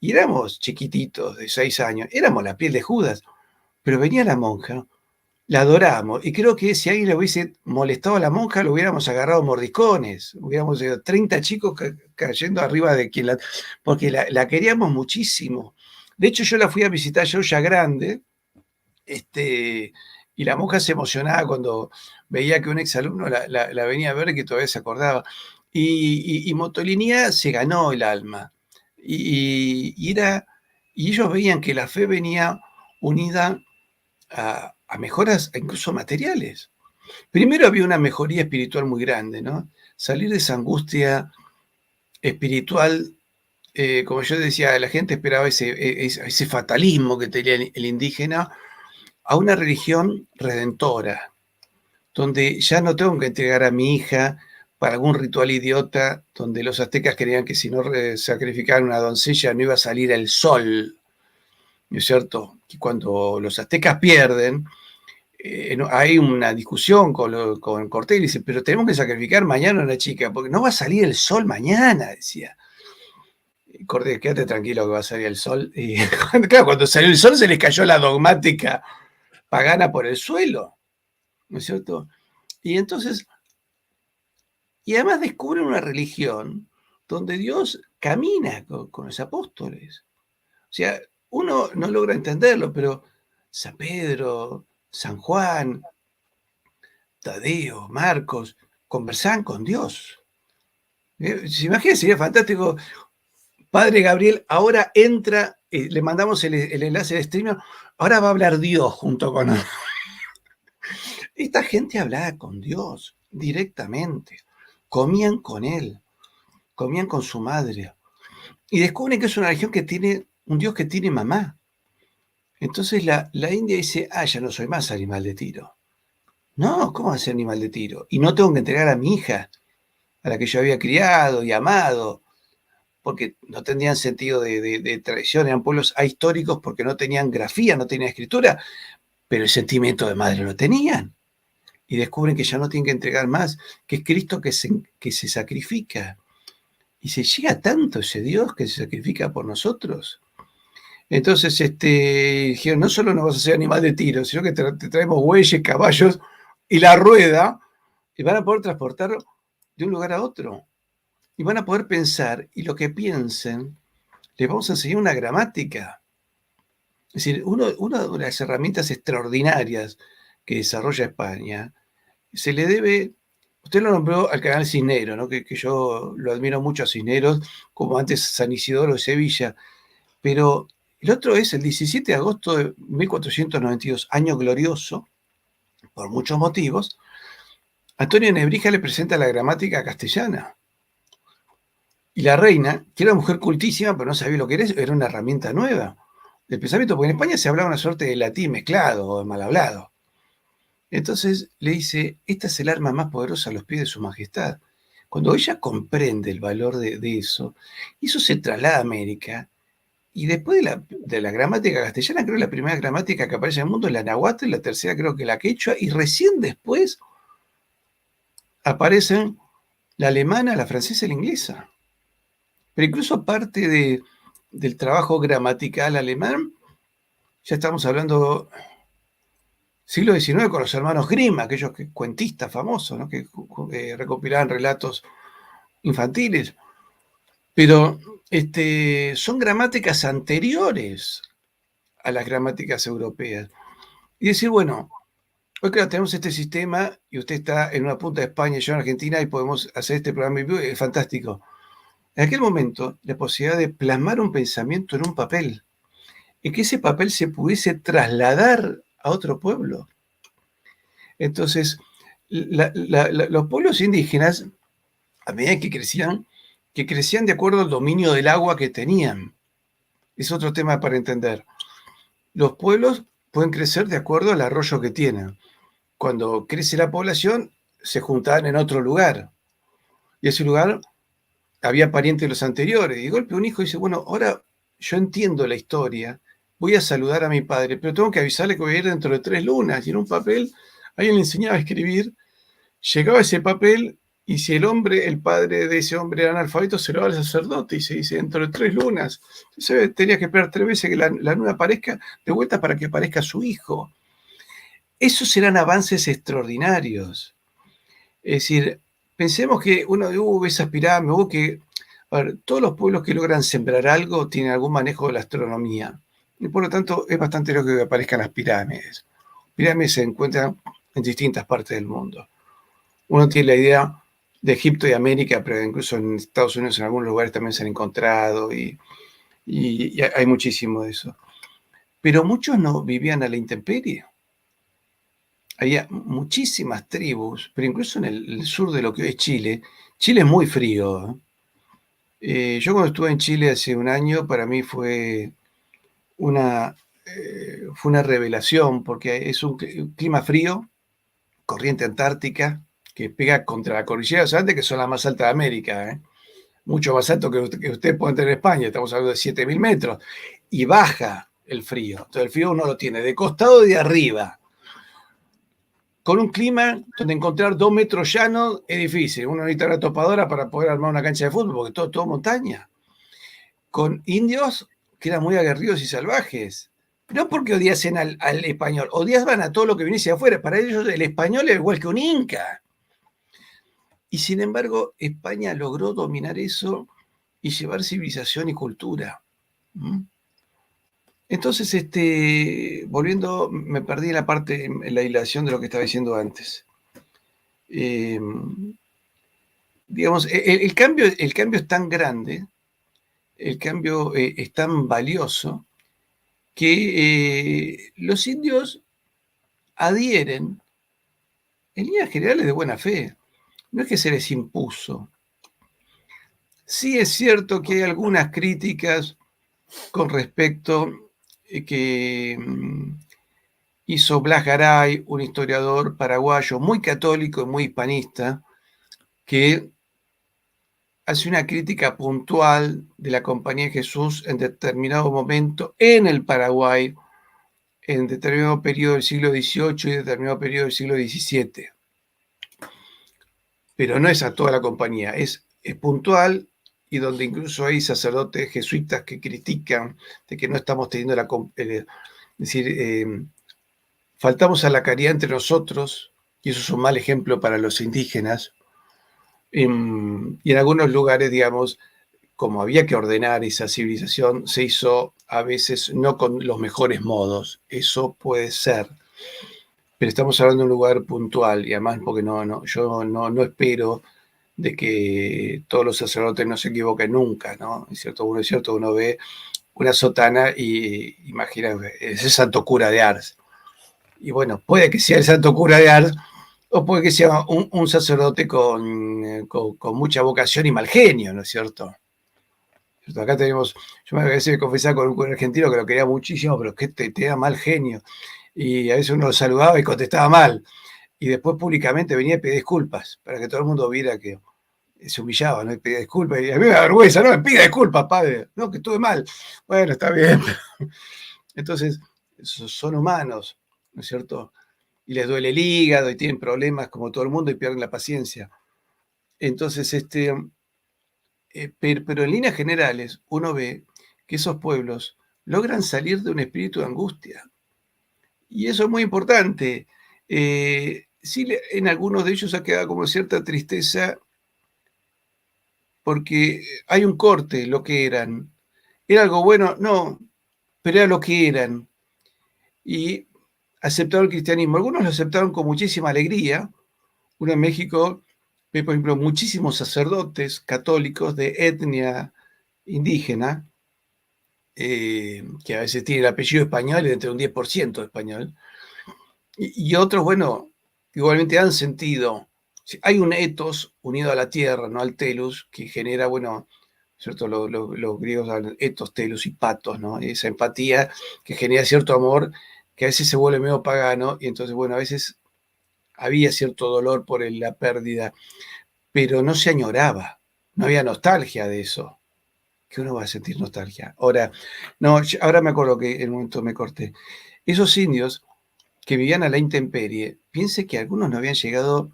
Y éramos chiquititos, de 6 años, éramos la piel de Judas, pero venía la monja, la adorábamos, y creo que si alguien le hubiese molestado a la monja, lo hubiéramos agarrado mordiscones, hubiéramos sido 30 chicos cayendo arriba de quien porque la queríamos muchísimo. De hecho, yo la fui a visitar yo ya grande, y la monja se emocionaba cuando veía que un exalumno la venía a ver, que todavía se acordaba. Y Motolinía se ganó el alma. Y ellos veían que la fe venía unida a mejoras incluso materiales. Primero había una mejoría espiritual muy grande, ¿no? Salir de esa angustia espiritual, como yo decía, la gente esperaba ese fatalismo que tenía el indígena, a una religión redentora, donde ya no tengo que entregar a mi hija para algún ritual idiota, donde los aztecas creían que si no sacrificaban una doncella no iba a salir el sol, ¿no es cierto? Y cuando los aztecas pierden, hay una discusión con Cortés y dice, pero tenemos que sacrificar mañana a una chica, porque no va a salir el sol mañana, decía. Cortés, quédate tranquilo que va a salir el sol. Y claro, cuando salió el sol se les cayó la dogmática pagana por el suelo, ¿no es cierto? Y entonces, y además descubren una religión donde Dios camina con los apóstoles. O sea, uno no logra entenderlo, pero San Pedro, San Juan, Tadeo, Marcos, conversaban con Dios. ¿Se imagina? Sería fantástico. Padre Gabriel, ahora entra, le mandamos el enlace de streamer, ahora va a hablar Dios junto con nosotros. Esta gente hablaba con Dios directamente, comían con él, comían con su madre. y descubren que es una religión que tiene un Dios que tiene mamá. Entonces la India dice, ya no soy más animal de tiro. No, ¿cómo va a ser animal de tiro? Y no tengo que entregar a mi hija, a la que yo había criado y amado, porque no tenían sentido de tradición, eran pueblos ahistóricos porque no tenían grafía, no tenían escritura, pero el sentimiento de madre lo tenían. Y descubren que ya no tienen que entregar más, que es Cristo que se sacrifica. Y se llega tanto ese Dios que se sacrifica por nosotros. Entonces, dijeron, no solo nos vas a hacer animal de tiro, sino que te traemos bueyes, caballos y la rueda, y van a poder transportarlo de un lugar a otro. Y van a poder pensar, y lo que piensen, les vamos a enseñar una gramática. Es decir, una de las herramientas extraordinarias que desarrolla España se le debe, usted lo nombró al canal Cisneros, ¿no? que yo lo admiro mucho a Cisneros, como antes San Isidoro de Sevilla, pero el otro es el 17 de agosto de 1492, año glorioso, por muchos motivos. Antonio Nebrija le presenta la gramática castellana. Y la reina, que era una mujer cultísima, pero no sabía lo que era una herramienta nueva del pensamiento, porque en España se hablaba una suerte de latín mezclado o mal hablado. Entonces le dice, esta es el arma más poderosa a los pies de su majestad. Cuando ella comprende el valor de eso se traslada a América, y después de la gramática castellana, creo que la primera gramática que aparece en el mundo es la náhuatl, y la tercera creo que la quechua, y recién después aparecen la alemana, la francesa y la inglesa. Pero incluso aparte del trabajo gramatical alemán, ya estamos hablando siglo XIX con los hermanos Grimm, aquellos cuentistas famosos, ¿no? que recopilaban relatos infantiles. Pero son gramáticas anteriores a las gramáticas europeas. Y decir, bueno, hoy claro, tenemos este sistema y usted está en una punta de España y yo en Argentina y podemos hacer este programa en vivo, es fantástico. En aquel momento, la posibilidad de plasmar un pensamiento en un papel y que ese papel se pudiese trasladar a otro pueblo. Entonces, los pueblos indígenas, a medida que crecían de acuerdo al dominio del agua que tenían. Es otro tema para entender. Los pueblos pueden crecer de acuerdo al arroyo que tienen. Cuando crece la población, se juntaban en otro lugar. Y ese lugar había parientes de los anteriores. Y de golpe un hijo dice, bueno, ahora yo entiendo la historia, voy a saludar a mi padre, pero tengo que avisarle que voy a ir dentro de 3 lunas. Y en un papel, alguien le enseñaba a escribir, llegaba ese papel, y si el padre de ese hombre era analfabeto, se lo da al sacerdote y se dice, dentro de 3 lunas. Entonces tenía que esperar 3 veces que la luna aparezca de vuelta para que aparezca su hijo. Esos serán avances extraordinarios. Es decir, pensemos que esas pirámides, todos los pueblos que logran sembrar algo tienen algún manejo de la astronomía. Y por lo tanto, es bastante lógico que aparezcan las pirámides. Pirámides se encuentran en distintas partes del mundo. Uno tiene la idea de Egipto y América, pero incluso en Estados Unidos en algunos lugares también se han encontrado y hay muchísimo de eso. Pero muchos no vivían a la intemperie. Había muchísimas tribus, pero incluso en el sur de lo que hoy es Chile. Chile es muy frío. Yo cuando estuve en Chile hace un año, para mí fue una revelación, porque es un clima frío, corriente antártica, que pega contra la cordillera de los Andes, que son las más altas de América, mucho más alto que usted puede tener en España, estamos hablando de 7.000 metros, y baja el frío. Entonces el frío uno lo tiene de costado y de arriba. Con un clima donde encontrar 2 metros llanos es difícil. Uno necesita una topadora para poder armar una cancha de fútbol, porque todo montaña. Con indios que eran muy aguerridos y salvajes. No porque odiasen al español, odiaban a todo lo que viniese de afuera. Para ellos el español era igual que un inca. Y sin embargo, España logró dominar eso y llevar civilización y cultura. Entonces, volviendo, me perdí la parte, en la hilación de lo que estaba diciendo antes. Digamos, el cambio es tan grande, el cambio es tan valioso, que los indios adhieren en líneas generales de buena fe. No es que se les impuso. Sí es cierto que hay algunas críticas con respecto que hizo Blas Garay, un historiador paraguayo muy católico y muy hispanista, que hace una crítica puntual de la Compañía de Jesús en determinado momento en el Paraguay, en determinado periodo del siglo XVIII y determinado periodo del siglo XVII. Pero no es a toda la compañía, es puntual, y donde incluso hay sacerdotes jesuitas que critican de que no estamos teniendo es decir, faltamos a la caridad entre nosotros, y eso es un mal ejemplo para los indígenas. Y en algunos lugares, digamos, como había que ordenar esa civilización, se hizo a veces no con los mejores modos. Eso puede ser. Pero estamos hablando de un lugar puntual, y además porque yo no espero de que todos los sacerdotes no se equivoquen nunca, ¿no? Es cierto, uno ve una sotana y imagina, es el santo cura de Ars. Y bueno, puede que sea el santo cura de Ars, o puede que sea un sacerdote con mucha vocación y mal genio, ¿no es cierto? Acá tenemos, yo me veces me confesaba con un argentino que lo quería muchísimo, pero que te da mal genio. Y a veces uno lo saludaba y contestaba mal. Y después públicamente venía y pedía disculpas, para que todo el mundo viera que se humillaba, ¿no? Y pedía disculpas. Y a mí me da vergüenza, no me pida disculpas, padre. No, que estuve mal. Bueno, está bien. Entonces, son humanos, ¿no es cierto? Y les duele el hígado y tienen problemas como todo el mundo y pierden la paciencia. Entonces, pero en líneas generales uno ve que esos pueblos logran salir de un espíritu de angustia. Y eso es muy importante. Sí, en algunos de ellos ha quedado como cierta tristeza porque hay un corte, lo que eran. ¿Era algo bueno? No, pero era lo que eran. Y aceptaron el cristianismo. Algunos lo aceptaron con muchísima alegría. Uno en México ve, por ejemplo, muchísimos sacerdotes católicos de etnia indígena, que a veces tienen el apellido español y entre un 10% español. Y otros, bueno, igualmente han sentido. Hay un ethos unido a la tierra, no al telos, que genera, bueno, ¿cierto? Los griegos hablan ethos, telos y patos, ¿no? Esa empatía que genera cierto amor que a veces se vuelve medio pagano, y entonces, bueno, a veces había cierto dolor por la pérdida, pero no se añoraba, no había nostalgia de eso. Que uno va a sentir nostalgia. Ahora, no, ahora me acuerdo que en un momento me corté. Esos indios que vivían a la intemperie, piense que algunos no habían llegado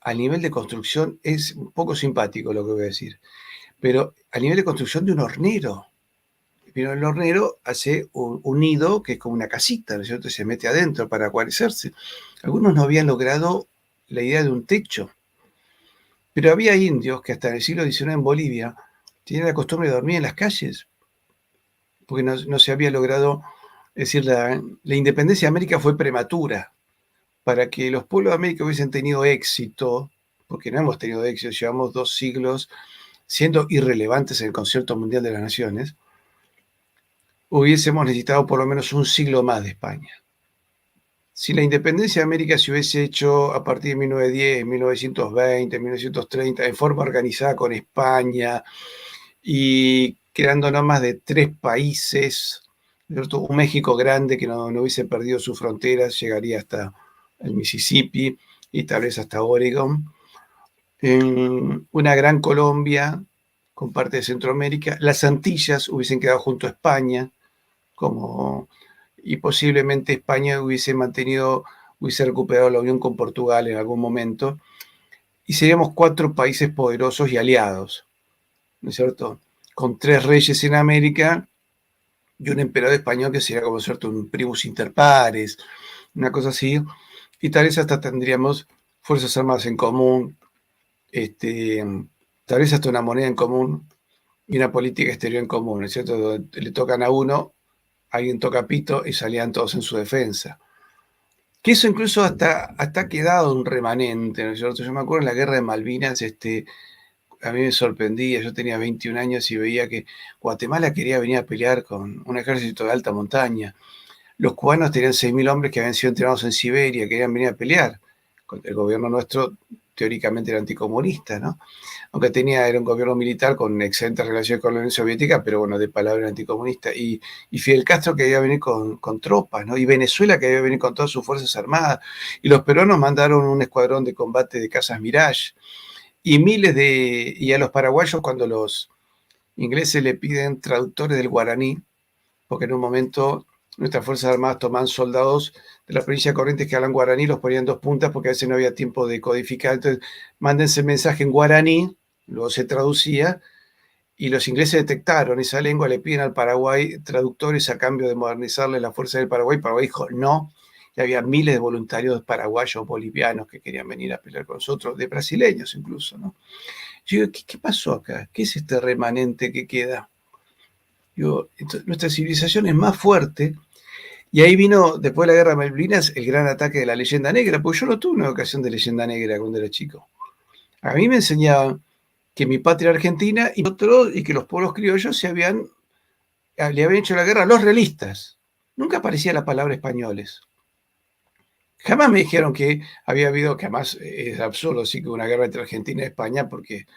al nivel de construcción, es un poco simpático lo que voy a decir, pero a nivel de construcción de un hornero. Pero el hornero hace un nido que es como una casita, ¿no es cierto? Y se mete adentro para guarecerse. Algunos no habían logrado la idea de un techo, pero había indios que hasta en el siglo XIX en Bolivia tenían la costumbre de dormir en las calles, porque no se había logrado, es decir, la independencia de América fue prematura. Para que los pueblos de América hubiesen tenido éxito, porque no hemos tenido éxito, llevamos 2 siglos siendo irrelevantes en el Concierto Mundial de las Naciones, hubiésemos necesitado por lo menos un siglo más de España. Si la independencia de América se hubiese hecho a partir de 1910, 1920, 1930, en forma organizada con España y creando no más de 3 países, ¿cierto? Un México grande que no hubiese perdido sus fronteras, llegaría hasta el Mississippi y tal vez hasta Oregon. En una gran Colombia con parte de Centroamérica, las Antillas hubiesen quedado junto a España, y posiblemente España hubiese recuperado la unión con Portugal en algún momento, y seríamos 4 países poderosos y aliados, ¿no es cierto? Con 3 reyes en América y un emperador español que sería como cierto un primus inter pares, una cosa así, y tal vez hasta tendríamos fuerzas armadas en común, tal vez hasta una moneda en común y una política exterior en común, ¿no es cierto? Le tocan a uno, alguien toca pito y salían todos en su defensa. Que eso incluso hasta ha quedado un remanente, ¿no es cierto? Yo me acuerdo en la guerra de Malvinas, a mí me sorprendía, yo tenía 21 años y veía que Guatemala quería venir a pelear con un ejército de alta montaña. Los cubanos tenían 6.000 hombres que habían sido entrenados en Siberia, querían venir a pelear. El gobierno nuestro teóricamente era anticomunista, ¿no? Aunque era un gobierno militar con excelentes relaciones con la Unión Soviética, pero bueno, de palabra era anticomunista. Y Fidel Castro que iba a venir con tropas, ¿no? Y Venezuela que iba a venir con todas sus fuerzas armadas. Y los peruanos mandaron un escuadrón de combate de cazas Mirage. Y a los paraguayos, cuando los ingleses le piden traductores del guaraní, porque en un momento nuestras Fuerzas Armadas tomaban soldados de la provincia de Corrientes que hablan guaraní, los ponían 2 puntas porque a veces no había tiempo de codificar. Entonces, mándense el mensaje en guaraní, luego se traducía, y los ingleses detectaron esa lengua, le piden al Paraguay traductores a cambio de modernizarle la fuerza del Paraguay. Paraguay dijo no, y había miles de voluntarios paraguayos, bolivianos que querían venir a pelear con nosotros, de brasileños incluso, ¿no? Yo digo, ¿qué pasó acá? ¿Qué es este remanente que queda? Digo, nuestra civilización es más fuerte. Y ahí vino, después de la guerra de Malvinas, el gran ataque de la leyenda negra, porque yo no tuve una educación de leyenda negra cuando era chico. A mí me enseñaban que mi patria era Argentina y que los pueblos criollos le habían hecho la guerra a los realistas. Nunca aparecía la palabra españoles. Jamás me dijeron que había habido, que además es absurdo, sí, que una guerra entre Argentina y España, porque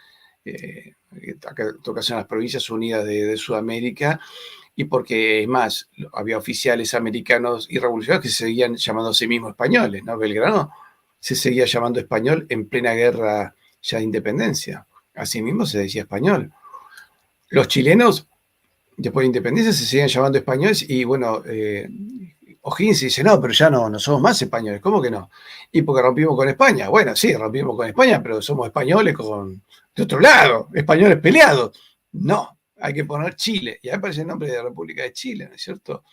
acá toca ser las Provincias Unidas de Sudamérica, y porque, es más, había oficiales americanos y revolucionarios que se seguían llamando a sí mismos españoles, ¿no? Belgrano se seguía llamando español en plena guerra ya de independencia. Así mismo se decía español. Los chilenos, después de independencia, se seguían llamando españoles y, bueno, O'Higgins dice, no, pero ya no somos más españoles. ¿Cómo que no? Y porque rompimos con España. Bueno, sí, rompimos con España, pero somos españoles de otro lado, españoles peleados. No, hay que poner Chile. Y ahí aparece el nombre de la República de Chile, ¿no es cierto?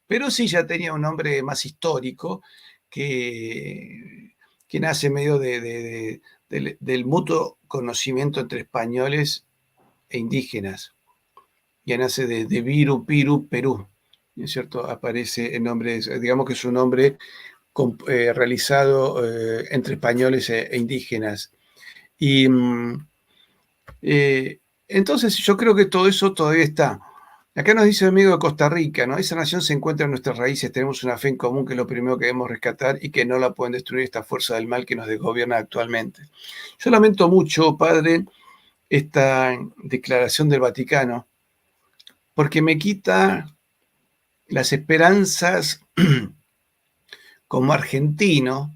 Pero sí ya tenía un nombre más histórico que nace medio del mutuo conocimiento entre españoles e indígenas. Ya nace de Viru, Piru, Perú. ¿No es cierto? Aparece el nombre, digamos que es un nombre realizado entre españoles e indígenas. Y entonces yo creo que todo eso todavía está. Acá nos dice el amigo de Costa Rica, ¿no? Esa nación se encuentra en nuestras raíces, tenemos una fe en común que es lo primero que debemos rescatar y que no la pueden destruir esta fuerza del mal que nos desgobierna actualmente. Yo lamento mucho, padre, esta declaración del Vaticano, porque me quita las esperanzas como argentino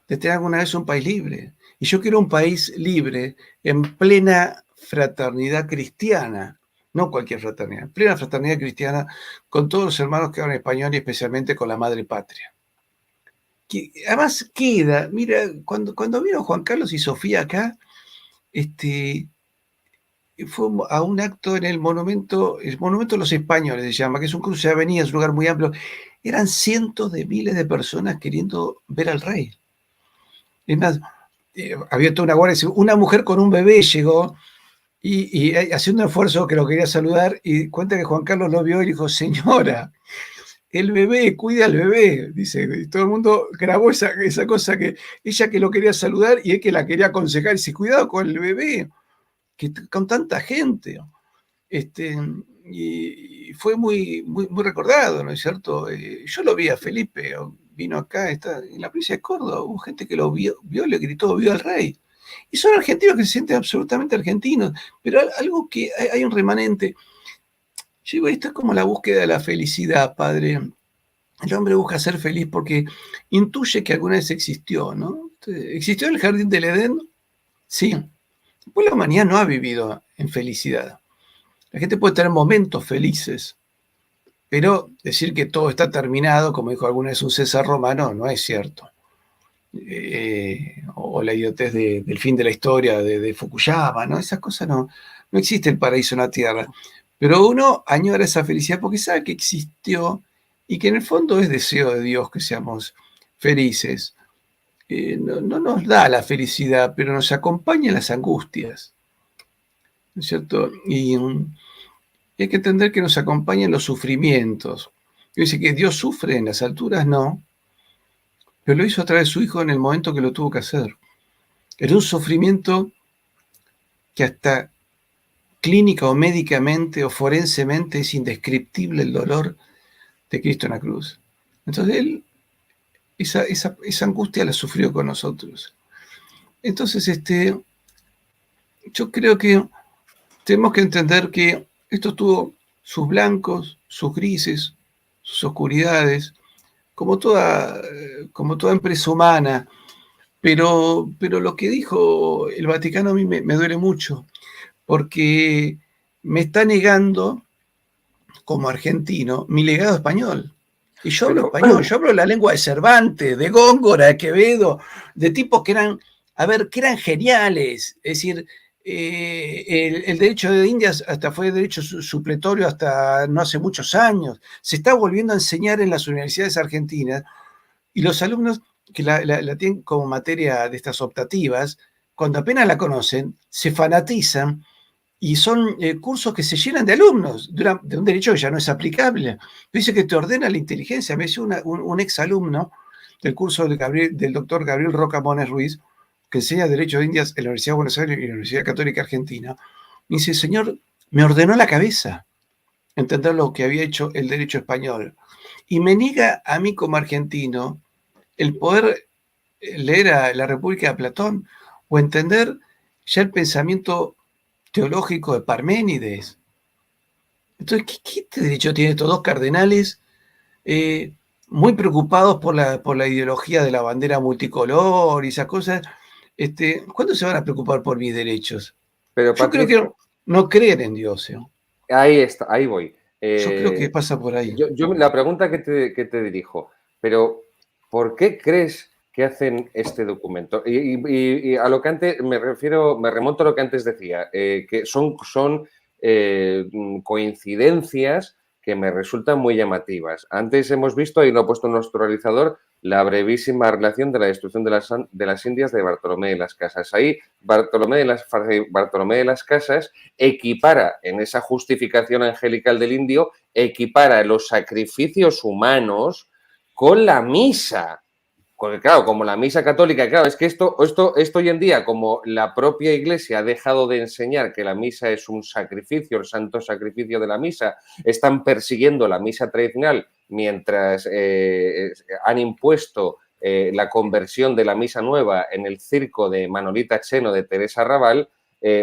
de tener alguna vez un país libre. Y yo quiero un país libre en plena fraternidad cristiana, no cualquier fraternidad, plena fraternidad cristiana con todos los hermanos que hablan español y especialmente con la madre patria. Que además queda, mira, cuando vino Juan Carlos y Sofía acá, fue a un acto en el monumento de los españoles se llama, que es un cruce de avenidas, un lugar muy amplio. Eran cientos de miles de personas queriendo ver al rey. Es más, había toda una guardia, una mujer con un bebé llegó y haciendo un esfuerzo que lo quería saludar y cuenta que Juan Carlos lo vio y dijo, señora, el bebé, cuida al bebé, dice, y todo el mundo grabó esa cosa que ella que lo quería saludar y él que la quería aconsejar, y dice, cuidado con el bebé, que con tanta gente. Y fue muy, muy, muy recordado, ¿no es cierto? Yo lo vi a Felipe, vino acá, está en la provincia de Córdoba, hubo gente que lo vio, le gritó, vio al rey. Y son argentinos que se sienten absolutamente argentinos, pero algo que hay un remanente. Yo digo, esto es como la búsqueda de la felicidad, padre. El hombre busca ser feliz porque intuye que alguna vez existió, ¿no? ¿Existió el jardín del Edén? Sí. Después la humanidad no ha vivido en felicidad. La gente puede tener momentos felices, pero decir que todo está terminado, como dijo alguna vez un César Romano, no es cierto. O la idiotez del fin de la historia de Fukuyama, ¿no? Esas cosas no existe el paraíso en la tierra. Pero uno añora esa felicidad porque sabe que existió y que en el fondo es deseo de Dios que seamos felices. No nos da la felicidad, pero nos acompaña en las angustias, ¿no es cierto? Y hay que entender que nos acompañan los sufrimientos. Dice que Dios sufre en las alturas, no, pero lo hizo a través de su Hijo en el momento que lo tuvo que hacer. Era un sufrimiento que hasta clínica o médicamente o forensemente es indescriptible el dolor de Cristo en la cruz. Entonces Él esa angustia la sufrió con nosotros. Entonces, yo creo que tenemos que entender que esto tuvo sus blancos, sus grises, sus oscuridades, como toda empresa humana, pero lo que dijo el Vaticano a mí me duele mucho, porque me está negando, como argentino, mi legado español. Y yo hablo Pero, español, yo hablo la lengua de Cervantes, de Góngora, de Quevedo, de tipos que eran, a ver, que eran geniales. Es decir, el derecho de Indias hasta fue derecho supletorio hasta no hace muchos años. Se está volviendo a enseñar en las universidades argentinas y los alumnos que la tienen como materia de estas optativas, cuando apenas la conocen, se fanatizan y son cursos que se llenan de alumnos de un derecho que ya no es aplicable. Dice que te ordena la inteligencia. Me dice un ex alumno del curso del doctor Gabriel Roca Mones Ruiz, que enseña Derecho de Indias en la Universidad de Buenos Aires y en la Universidad Católica Argentina. Me dice, señor, me ordenó la cabeza entender lo que había hecho el derecho español. Y me niega a mí como argentino el poder leer a la República de Platón o entender ya el pensamiento teológico de Parménides. Entonces, ¿qué derecho tienen estos dos cardenales eh, muy preocupados por la ideología de la bandera multicolor y esas cosas? ¿Cuándo se van a preocupar por mis derechos? pero Yo creo que Patricio, no creen en Dios. ahí está, ahí voy. Yo creo que pasa por ahí. La pregunta que te dirijo, pero ¿por qué crees que hacen este documento? Y a lo que antes me refiero, me remonto a lo que antes decía, que son coincidencias que me resultan muy llamativas. Antes hemos visto, y lo he puesto en nuestro realizador, la brevísima relación de la destrucción de las Indias de Bartolomé de las Casas. Ahí Bartolomé de las Casas equipara en esa justificación angelical del indio, equipara los sacrificios humanos con la misa. Porque claro, como la misa católica, claro, es que esto hoy en día, como la propia Iglesia ha dejado de enseñar que la misa es un sacrificio, el santo sacrificio de la misa, están persiguiendo la misa tradicional mientras han impuesto la conversión de la misa nueva en el circo de Manolita Cheno de Teresa Raval,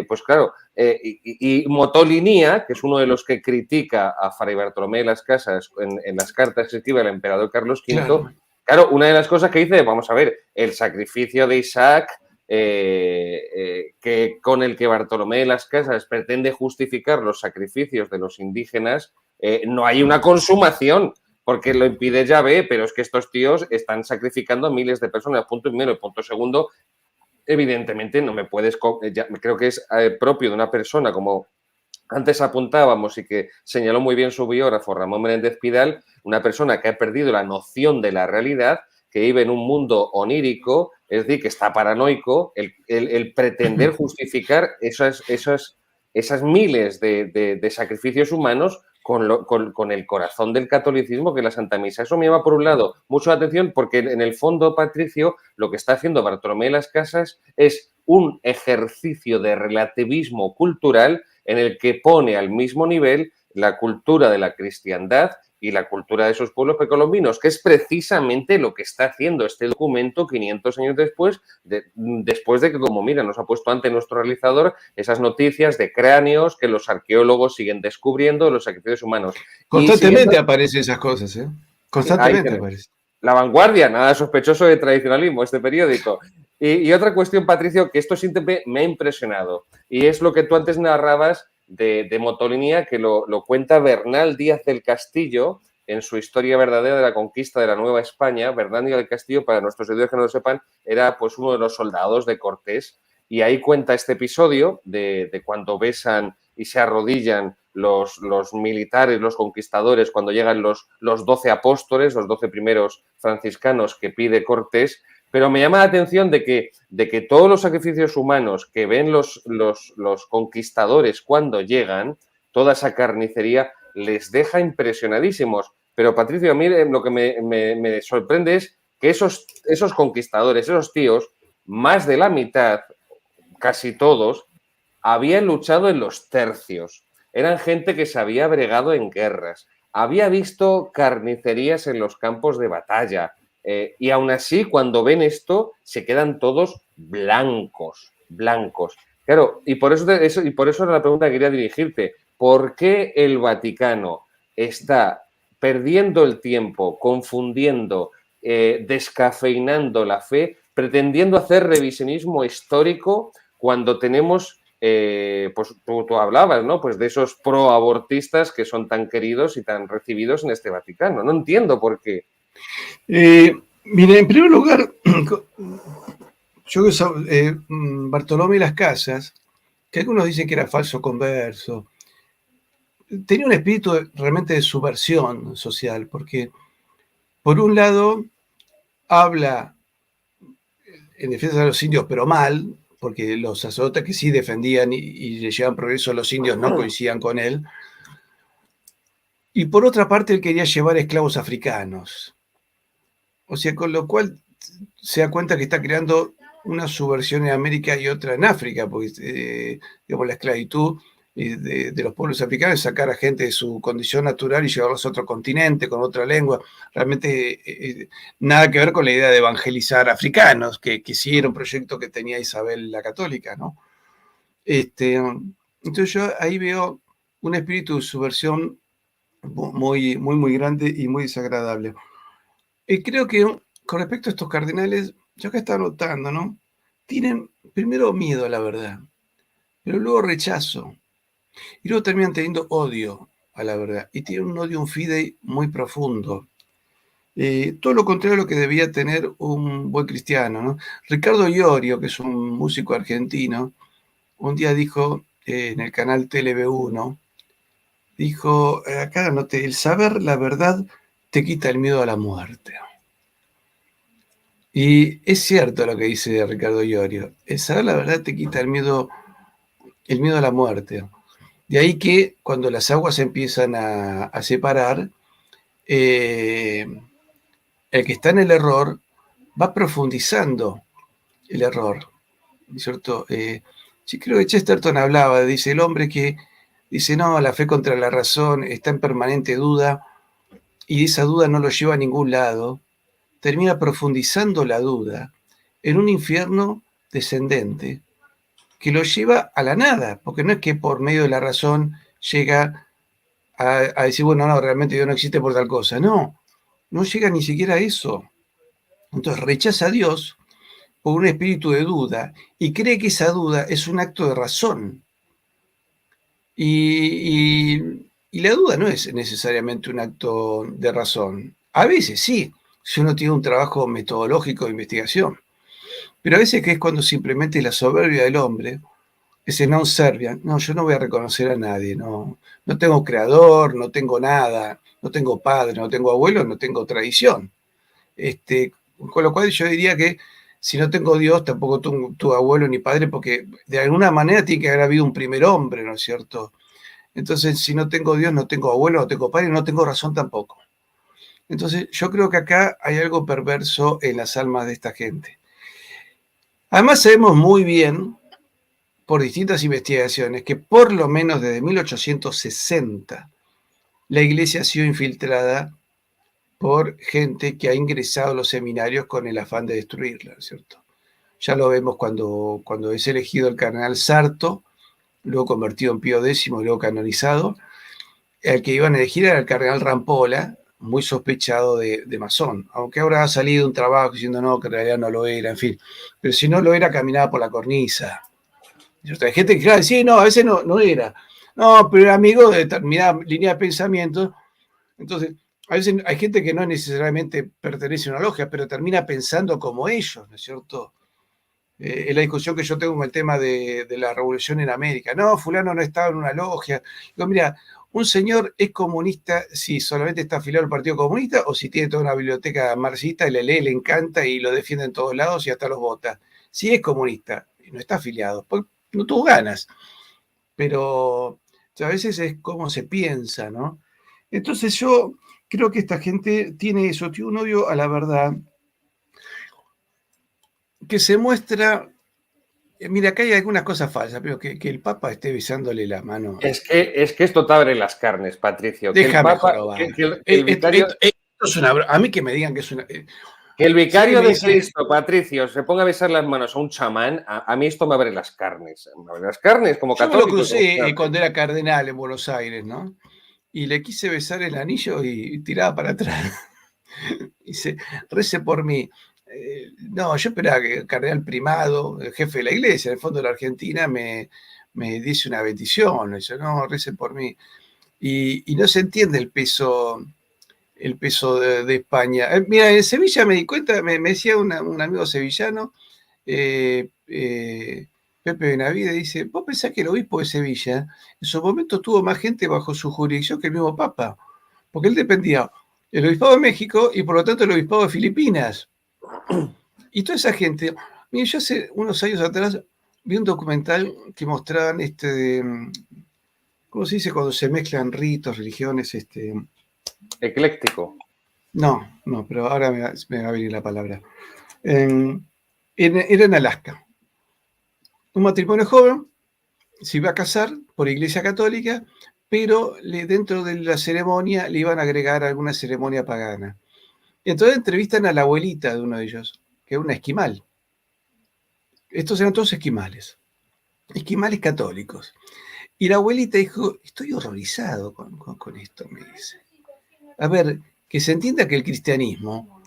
pues claro, y Motolinía, que es uno de los que critica a Fray Bartolomé de las Casas en las cartas que escribe el emperador Carlos V. Claro. Claro, una de las cosas que dice, vamos a ver, el sacrificio de Isaac, que con el que Bartolomé de las Casas pretende justificar los sacrificios de los indígenas, no hay una consumación, porque lo impide Yahvé, pero es que estos tíos están sacrificando a miles de personas. Punto primero. Y punto segundo, evidentemente no me puedes, creo que es propio de una persona como antes apuntábamos y que señaló muy bien su biógrafo Ramón Menéndez Pidal, una persona que ha perdido la noción de la realidad, que vive en un mundo onírico, es decir, que está paranoico, el pretender justificar esas miles de sacrificios humanos con el corazón del catolicismo, que es la Santa Misa. Eso me llama, por un lado, mucho la atención porque en el fondo, Patricio, lo que está haciendo Bartolomé de las Casas es un ejercicio de relativismo cultural en el que pone al mismo nivel la cultura de la cristiandad y la cultura de esos pueblos precolombinos, que es precisamente lo que está haciendo este documento 500 años después, después de que, como mira, nos ha puesto ante nuestro realizador esas noticias de cráneos que los arqueólogos siguen descubriendo de los sacrificios humanos. Constantemente aparecen esas cosas, ¿eh? Ahí Constantemente tenemos. aparece. La Vanguardia, nada sospechoso de tradicionalismo, este periódico. Y otra cuestión, Patricio, que esto siempre me ha impresionado, y es lo que tú antes narrabas de Motolinía, que lo cuenta Bernal Díaz del Castillo en su historia verdadera de la conquista de la Nueva España. Bernal Díaz del Castillo, para nuestros seguidores que no lo sepan, era pues uno de los soldados de Cortés, y ahí cuenta este episodio de cuando besan y se arrodillan los militares, los conquistadores, cuando llegan los 12 apóstoles, los 12 primeros franciscanos que pide Cortés. Pero me llama la atención de que todos los sacrificios humanos que ven los conquistadores cuando llegan, toda esa carnicería, les deja impresionadísimos. Pero Patricio, a mí lo que me sorprende es que esos conquistadores, esos tíos, más de la mitad, casi todos, habían luchado en los tercios. Eran gente que se había bregado en guerras, había visto carnicerías en los campos de batalla, Y aún así, cuando ven esto, se quedan todos blancos, blancos. Claro, y por eso era la pregunta que quería dirigirte. ¿Por qué el Vaticano está perdiendo el tiempo, confundiendo, descafeinando la fe, pretendiendo hacer revisionismo histórico cuando tenemos, pues tú hablabas, ¿no? Pues de esos proabortistas que son tan queridos y tan recibidos en este Vaticano? No entiendo por qué. Mire, en primer lugar, yo Bartolomé Las Casas, que algunos dicen que era falso converso, tenía un espíritu realmente de subversión social, porque por un lado habla en defensa de los indios, pero mal, porque los sacerdotes que sí defendían y le llevaban progreso a los indios no coincidían con él. Y por otra parte, él quería llevar esclavos africanos. O sea, con lo cual se da cuenta que está creando una subversión en América y otra en África, porque digamos, la esclavitud de los pueblos africanos es sacar a gente de su condición natural y llevarlos a otro continente, con otra lengua. Realmente nada que ver con la idea de evangelizar africanos, que sí era un proyecto que tenía Isabel la Católica, ¿no? Entonces yo ahí veo un espíritu de subversión muy, muy, muy grande y muy desagradable. Y creo que con respecto a estos cardenales, yo acá estaba notando, ¿no? Tienen primero miedo a la verdad, pero luego rechazo. Y luego terminan teniendo odio a la verdad. Y tienen un odio, un fidei muy profundo. Todo lo contrario a lo que debía tener un buen cristiano, ¿no? Ricardo Iorio, que es un músico argentino, un día dijo en el canal TLV1, dijo, acá anoté, el saber la verdad te quita el miedo a la muerte. Y es cierto lo que dice Ricardo Iorio. El saber la verdad te quita el miedo a la muerte. De ahí que cuando las aguas empiezan a separar, el que está en el error va profundizando el error. ¿Cierto? Yo creo que Chesterton hablaba, dice, el hombre que dice, no, la fe contra la razón está en permanente duda y esa duda no lo lleva a ningún lado, termina profundizando la duda en un infierno descendente que lo lleva a la nada, porque no es que por medio de la razón llega a decir, bueno, no, realmente Dios no existe por tal cosa. No, no llega ni siquiera a eso. Entonces rechaza a Dios por un espíritu de duda y cree que esa duda es un acto de razón. Y la duda no es necesariamente un acto de razón. A veces sí, si uno tiene un trabajo metodológico de investigación. Pero a veces que es cuando simplemente la soberbia del hombre, ese non serviam, no, yo no voy a reconocer a nadie, no tengo creador, no tengo nada, no tengo padre, no tengo abuelo, no tengo tradición. Con lo cual yo diría que si no tengo Dios, tampoco tu abuelo ni padre, porque de alguna manera tiene que haber habido un primer hombre, ¿no es cierto? Entonces, si no tengo Dios, no tengo abuelo, no tengo padre, no tengo razón tampoco. Entonces, yo creo que acá hay algo perverso en las almas de esta gente. Además, sabemos muy bien, por distintas investigaciones, que por lo menos desde 1860 la iglesia ha sido infiltrada por gente que ha ingresado a los seminarios con el afán de destruirla, ¿no es cierto? Ya lo vemos cuando es elegido el cardenal Sarto, luego convertido en Pío X, luego canonizado. El que iban a elegir era el cardenal Rampolla, muy sospechado de masón, aunque ahora ha salido un trabajo diciendo no, que en realidad no lo era, en fin. Pero si no lo era, caminaba por la cornisa. Hay gente que claro, sí, no, a veces no era. No, pero era amigo de determinada línea de pensamiento. Entonces, a veces hay gente que no necesariamente pertenece a una logia, pero termina pensando como ellos, ¿no es cierto? Es la discusión que yo tengo con el tema de la revolución en América. No, fulano no estaba en una logia. Digo, mira, un señor es comunista si solamente está afiliado al Partido Comunista o si tiene toda una biblioteca marxista y le lee, le encanta y lo defiende en todos lados y hasta los vota. Si es comunista y no está afiliado, pues no tuvo ganas. Pero a veces es como se piensa, ¿no? Entonces yo creo que esta gente tiene eso, tiene un odio a la verdad que se muestra. Mira, acá hay algunas cosas falsas, pero que el Papa esté besándole la mano. Es que esto te abre las carnes, Patricio. Déjame Que el Papa, jorobar. el vicario... Esto es una, a mí que me digan que es una... Que el Sí, vicario me de dice, Cristo, Patricio, se ponga a besar las manos a un chamán, a mí esto me abre las carnes. Me abre las carnes como yo me lo católico, como crucé sabe. cuando era cardenal en Buenos Aires, ¿no? Y le quise besar el anillo y tiraba para atrás. Dice, rece por mí. No, yo esperaba que el cardenal primado, el jefe de la iglesia, del fondo de la Argentina, me dice una bendición. Dice, no, rece por mí. Y no se entiende el peso de España. Mira, en Sevilla me di cuenta, me decía un amigo sevillano, Pepe Benavide, dice, vos pensás que el obispo de Sevilla en su momento tuvo más gente bajo su jurisdicción que el mismo Papa, porque él dependía del obispado de México y por lo tanto del obispado de Filipinas. Y toda esa gente, mire, yo hace unos años atrás vi un documental que mostraban ¿cómo se dice cuando se mezclan ritos, religiones? Ecléctico. No, pero ahora me va a venir la palabra. Era en Alaska. Un matrimonio joven se iba a casar por iglesia católica, pero dentro de la ceremonia le iban a agregar alguna ceremonia pagana. Y entonces entrevistan a la abuelita de uno de ellos, que era una esquimal. Estos eran todos esquimales católicos. Y la abuelita dijo, estoy horrorizado con esto, me dice. A ver, que se entienda que el cristianismo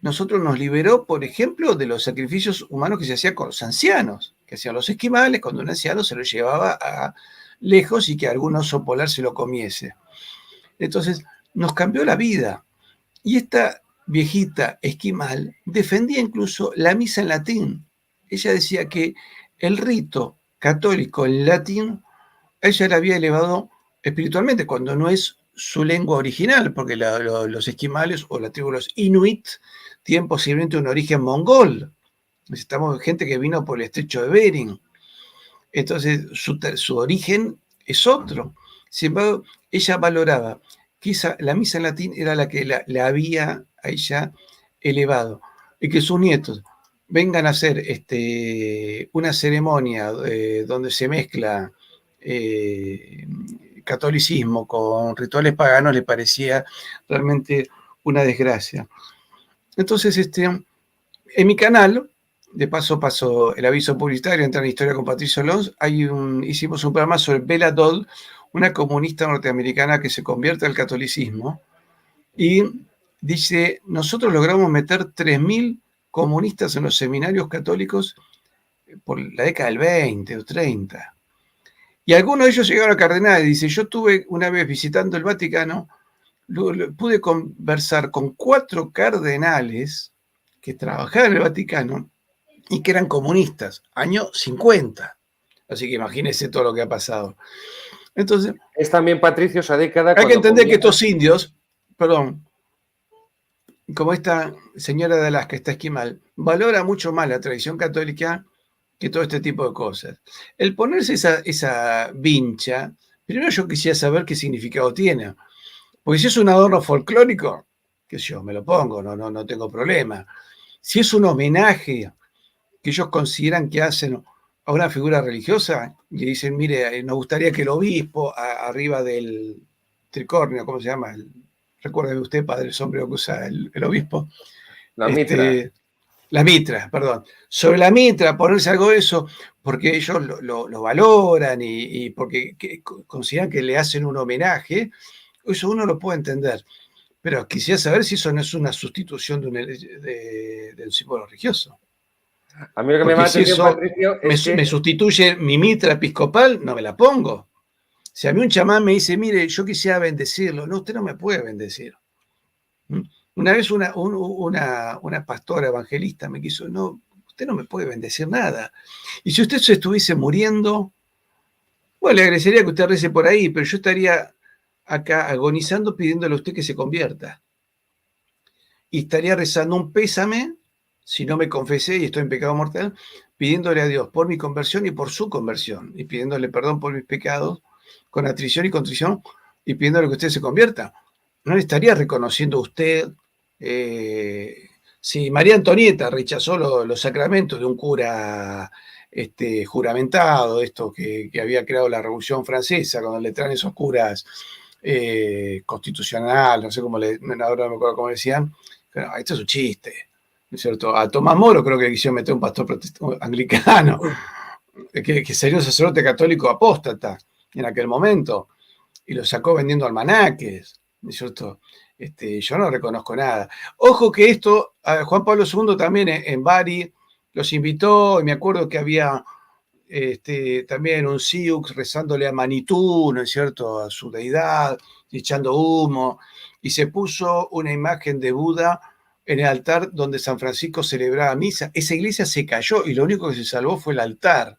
nosotros nos liberó, por ejemplo, de los sacrificios humanos que se hacían con los ancianos, que hacían los esquimales cuando un anciano se lo llevaba a lejos y que algún oso polar se lo comiese. Entonces, nos cambió la vida. Y esta viejita esquimal defendía incluso la misa en latín. Ella decía que el rito católico en latín, ella la había elevado espiritualmente, cuando no es su lengua original, porque los esquimales o la tribu de los inuit tienen posiblemente un origen mongol. Necesitamos gente que vino por el estrecho de Bering. Entonces, su origen es otro. Sin embargo, ella valoraba que la misa en latín era la que la había a ella elevado. Y que sus nietos vengan a hacer una ceremonia donde se mezcla catolicismo con rituales paganos le parecía realmente una desgracia. Entonces, en mi canal, de paso el aviso publicitario, entra en Historia con Patricio Lons, hicimos un programa sobre Bella Dodd, una comunista norteamericana que se convierte al catolicismo, y dice, nosotros logramos meter 3.000 comunistas en los seminarios católicos por la década del 20 o 30. Y algunos de ellos llegaron a cardenales. Dice, yo estuve una vez visitando el Vaticano, pude conversar con 4 cardenales que trabajaban en el Vaticano y que eran comunistas, año 50. Así que imagínense todo lo que ha pasado. Entonces, Es también, Patricio, esa década hay que cuando entender que comienza... estos indios, perdón, como esta señora de Alaska, esta esquimal, valora mucho más la tradición católica que todo este tipo de cosas. El ponerse esa vincha, primero yo quisiera saber qué significado tiene. Porque si es un adorno folclórico, que yo me lo pongo, no tengo problema. Si es un homenaje que ellos consideran que hacen a una figura religiosa y dicen, mire, nos gustaría que el obispo arriba del tricornio, ¿cómo se llama? Recuérdeme usted, padre, el sombrero que usa el obispo. La mitra. La mitra, perdón. Sobre la mitra, ponerse algo de eso, porque ellos lo valoran y porque consideran que le hacen un homenaje, eso uno lo puede entender. Pero quisiera saber si eso no es una sustitución de un símbolo religioso. A mí lo que me llama Porque la si atención, eso Patricio, me, es me que sustituye mi mitra episcopal, no me la pongo. Si a mí un chamán me dice, mire, yo quisiera bendecirlo, no, usted no me puede bendecir. ¿Mm? Una vez una pastora evangelista me quiso, no, usted no me puede bendecir nada. Y si usted se estuviese muriendo, bueno, le agradecería que usted rece por ahí, pero yo estaría acá agonizando pidiéndole a usted que se convierta. Y estaría rezando un pésame, si no me confesé y estoy en pecado mortal, pidiéndole a Dios por mi conversión y por su conversión, y pidiéndole perdón por mis pecados, con atrición y contrición, y pidiéndole que usted se convierta. No le estaría reconociendo a usted, si María Antonieta rechazó los sacramentos de un cura juramentado, esto que había creado la Revolución Francesa, cuando le traen esos curas constitucional, no sé cómo ahora no me acuerdo cómo decían, pero esto es un chiste, ¿no es cierto? A Tomás Moro creo que quisieron meter un pastor anglicano, que sería un sacerdote católico apóstata en aquel momento, y lo sacó vendiendo almanaques, ¿no es cierto? Yo no reconozco nada. Ojo que esto, Juan Pablo II también en Bari los invitó, y me acuerdo que había también un Siux rezándole a Manitú, ¿no es cierto?, a su deidad, y echando humo, y se puso una imagen de Buda en el altar donde San Francisco celebraba misa. Esa iglesia se cayó y lo único que se salvó fue el altar,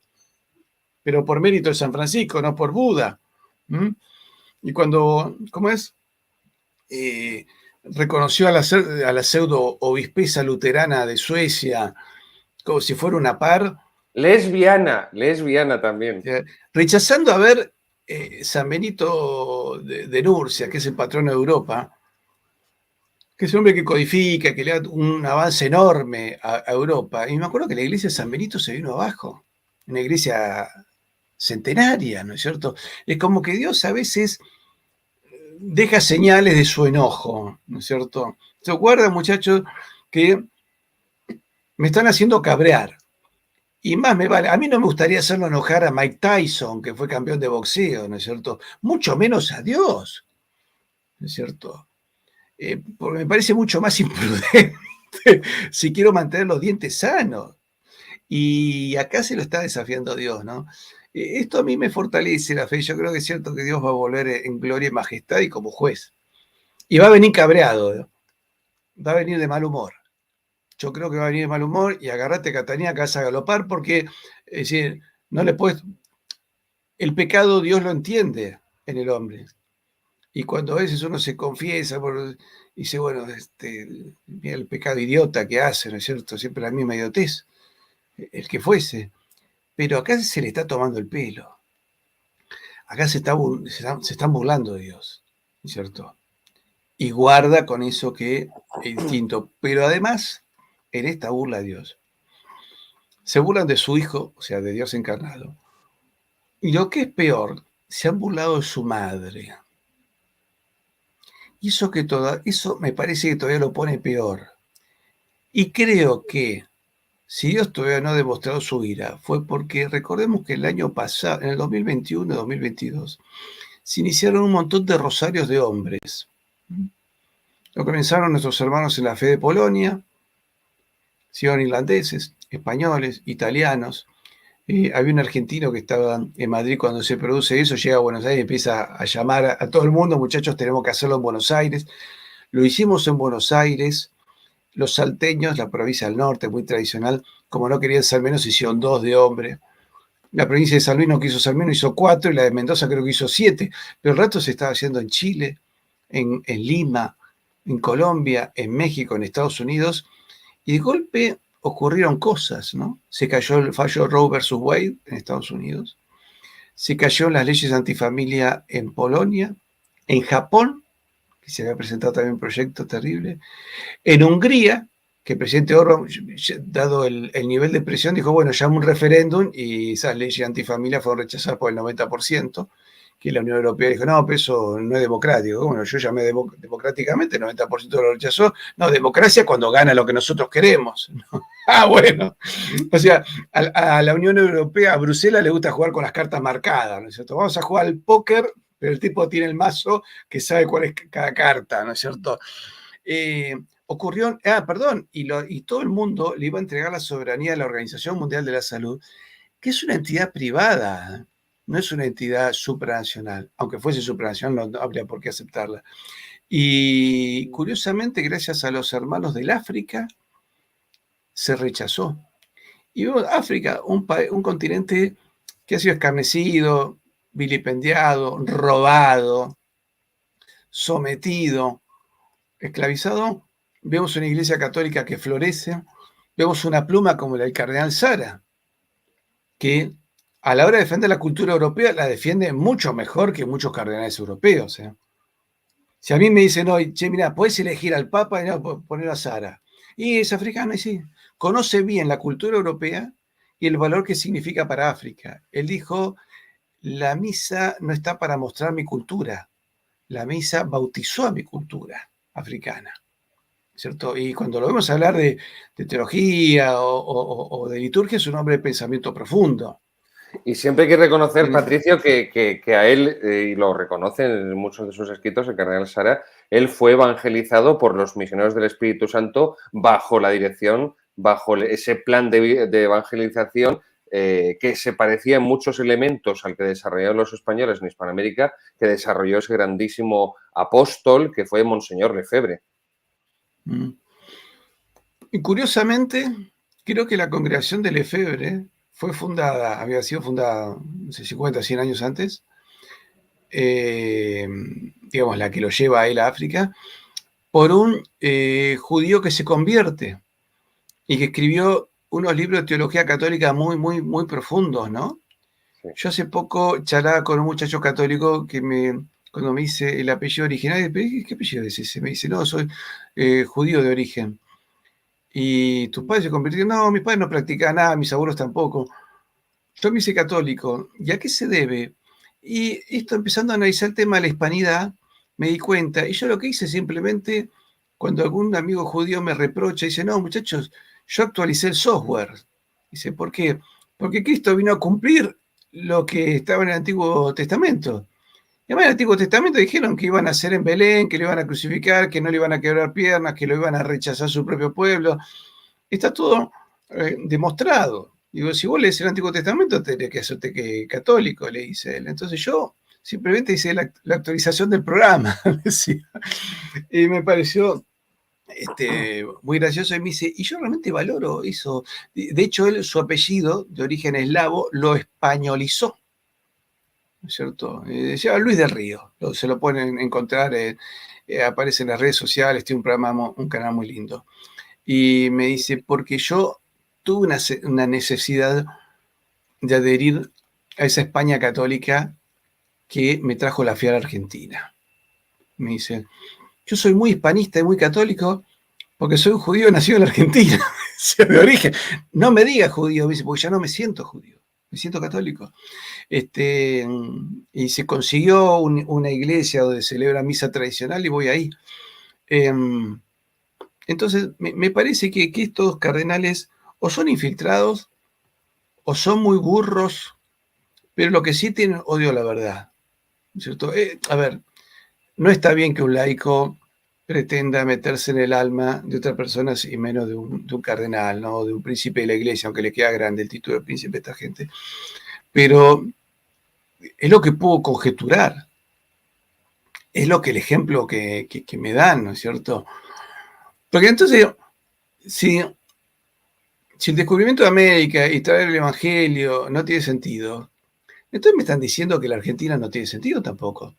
pero por mérito de San Francisco, no por Buda. ¿Mm? Y cuando, ¿cómo es? Reconoció a la pseudo obispesa luterana de Suecia como si fuera una par. Lesbiana también. Rechazando a ver San Benito de Nurcia, que es el patrono de Europa, que es un hombre que codifica, que le da un avance enorme a Europa. Y me acuerdo que la iglesia de San Benito se vino abajo, una iglesia centenaria, ¿no es cierto? Es como que Dios a veces deja señales de su enojo, ¿no es cierto? ¿Se acuerdan, muchachos, que me están haciendo cabrear? Y más me vale, a mí no me gustaría hacerlo enojar a Mike Tyson, que fue campeón de boxeo, ¿no es cierto? Mucho menos a Dios, ¿no es cierto? Porque me parece mucho más imprudente si quiero mantener los dientes sanos. Y acá se lo está desafiando Dios, ¿no? Esto a mí me fortalece la fe. Yo creo que es cierto que Dios va a volver en gloria y majestad y como juez. Y va a venir cabreado, ¿no? Va a venir de mal humor. Yo creo que va a venir de mal humor y agarrate, Catalina, que vas a galopar porque, es decir, no le puedes... El pecado Dios lo entiende en el hombre. Y cuando a veces uno se confiesa, dice, bueno, mira el pecado idiota que hace, ¿no es cierto? Siempre la misma idiotez, el que fuese. Pero acá se le está tomando el pelo. Acá se están burlando de Dios, ¿no es cierto? Y guarda con eso que es distinto. Pero además, en esta burla de Dios, se burlan de su Hijo, o sea, de Dios encarnado. Y lo que es peor, se han burlado de su madre. Y eso me parece que todavía lo pone peor. Y creo que si Dios todavía no ha demostrado su ira, fue porque recordemos que el año pasado, en el 2021 y 2022, se iniciaron un montón de rosarios de hombres. Lo comenzaron nuestros hermanos en la fe de Polonia, siguieron irlandeses, españoles, italianos. Había un argentino que estaba en Madrid cuando se produce eso, llega a Buenos Aires y empieza a llamar a todo el mundo, muchachos, tenemos que hacerlo en Buenos Aires. Lo hicimos en Buenos Aires. Los salteños, la provincia del norte, muy tradicional, como no querían ser menos, hicieron 2 de hombre. La provincia de San Luis no quiso ser menos, hizo 4, y la de Mendoza creo que hizo 7. Pero el resto se estaba haciendo en Chile, en Lima, en Colombia, en México, en Estados Unidos. Y de golpe ocurrieron cosas, ¿no? Se cayó el fallo Roe versus Wade en Estados Unidos. Se cayó las leyes antifamilia en Polonia. En Japón, que se había presentado también un proyecto terrible. En Hungría, que el presidente Orbán, dado el nivel de presión, dijo, bueno, llama un referéndum y esas leyes antifamilia fueron rechazadas por el 90%, que la Unión Europea dijo, no, pero eso no es democrático. Bueno, yo llamé democráticamente, el 90% lo rechazó. No, democracia cuando gana lo que nosotros queremos. Ah, bueno. O sea, a la Unión Europea, a Bruselas le gusta jugar con las cartas marcadas, ¿no es cierto? Vamos a jugar al póker, pero el tipo tiene el mazo que sabe cuál es cada carta, ¿no es cierto? Ocurrió, y todo el mundo le iba a entregar la soberanía a la Organización Mundial de la Salud, que es una entidad privada, no es una entidad supranacional, aunque fuese supranacional no habría por qué aceptarla. Y curiosamente, gracias a los hermanos del África, se rechazó. Y vemos África, un continente que ha sido escarnecido, vilipendiado, robado, sometido, esclavizado. Vemos una iglesia católica que florece, vemos una pluma como la del cardenal Sara, que a la hora de defender la cultura europea la defiende mucho mejor que muchos cardenales europeos. Si a mí me dicen hoy, che, mira, puedes elegir al Papa y no poner a Sara. Y es africano y sí, conoce bien la cultura europea y el valor que significa para África. Él dijo, la misa no está para mostrar mi cultura, la misa bautizó a mi cultura africana, ¿cierto? Y cuando lo vemos hablar de teología o de liturgia, es un hombre de pensamiento profundo. Y siempre hay que reconocer, Tiene- Patricio, que a él, y lo reconoce en muchos de sus escritos, el cardenal Sara, él fue evangelizado por los misioneros del Espíritu Santo bajo la dirección, bajo ese plan de evangelización que se parecía en muchos elementos al que desarrollaron los españoles en Hispanoamérica, que desarrolló ese grandísimo apóstol que fue Monseñor Lefebvre. Mm. Y curiosamente, creo que la congregación de Lefebvre había sido fundada, no sé, 50, 100 años antes, digamos, la que lo lleva a él a África, por un judío que se convierte y que escribió unos libros de teología católica muy, muy, muy profundos, ¿no? Sí. Yo hace poco charlaba con un muchacho católico cuando me dice el apellido original, ¿qué apellido es ese? Me dice, no, soy judío de origen. ¿Y tus padres se convirtieron? No, mis padres no practicaban nada, mis abuelos tampoco. Yo me hice católico. ¿Y a qué se debe? Y esto, empezando a analizar el tema de la hispanidad, me di cuenta. Y yo lo que hice simplemente, cuando algún amigo judío me reprocha, dice, no, muchachos, yo actualicé el software. Dice, ¿por qué? Porque Cristo vino a cumplir lo que estaba en el Antiguo Testamento. Y además en el Antiguo Testamento dijeron que iban a hacer en Belén, que lo iban a crucificar, que no le iban a quebrar piernas, que lo iban a rechazar su propio pueblo. Está todo demostrado. Digo, si vos lees el Antiguo Testamento, tenés que hacerte que católico, le dice él. Entonces yo simplemente hice la actualización del programa, decía. Y me pareció muy gracioso. Y me dice, y yo realmente valoro eso. De hecho, él, su apellido, de origen eslavo, lo españolizó, ¿no es cierto? Se llama Luis del Río. Se lo pueden encontrar, aparece en las redes sociales, tiene un canal muy lindo. Y me dice, porque yo tuve una necesidad de adherir a esa España católica que me trajo la fe a la Argentina. Me dice, yo soy muy hispanista y muy católico porque soy un judío nacido en la Argentina, de origen. No me diga judío, me dice, porque ya no me siento judío, me siento católico. Y se consiguió una iglesia donde celebra misa tradicional y voy ahí. Entonces, me parece que estos cardenales o son infiltrados o son muy burros, pero lo que sí tienen odio a la verdad, ¿cierto? A ver, no está bien que un laico pretenda meterse en el alma de otras personas y menos de un cardenal, ¿no? De un príncipe de la iglesia, aunque le queda grande el título de príncipe a esta gente. Pero es lo que puedo conjeturar, es lo que el ejemplo que me dan, ¿no es cierto? Porque entonces, si el descubrimiento de América y traer el Evangelio no tiene sentido, entonces me están diciendo que la Argentina no tiene sentido tampoco.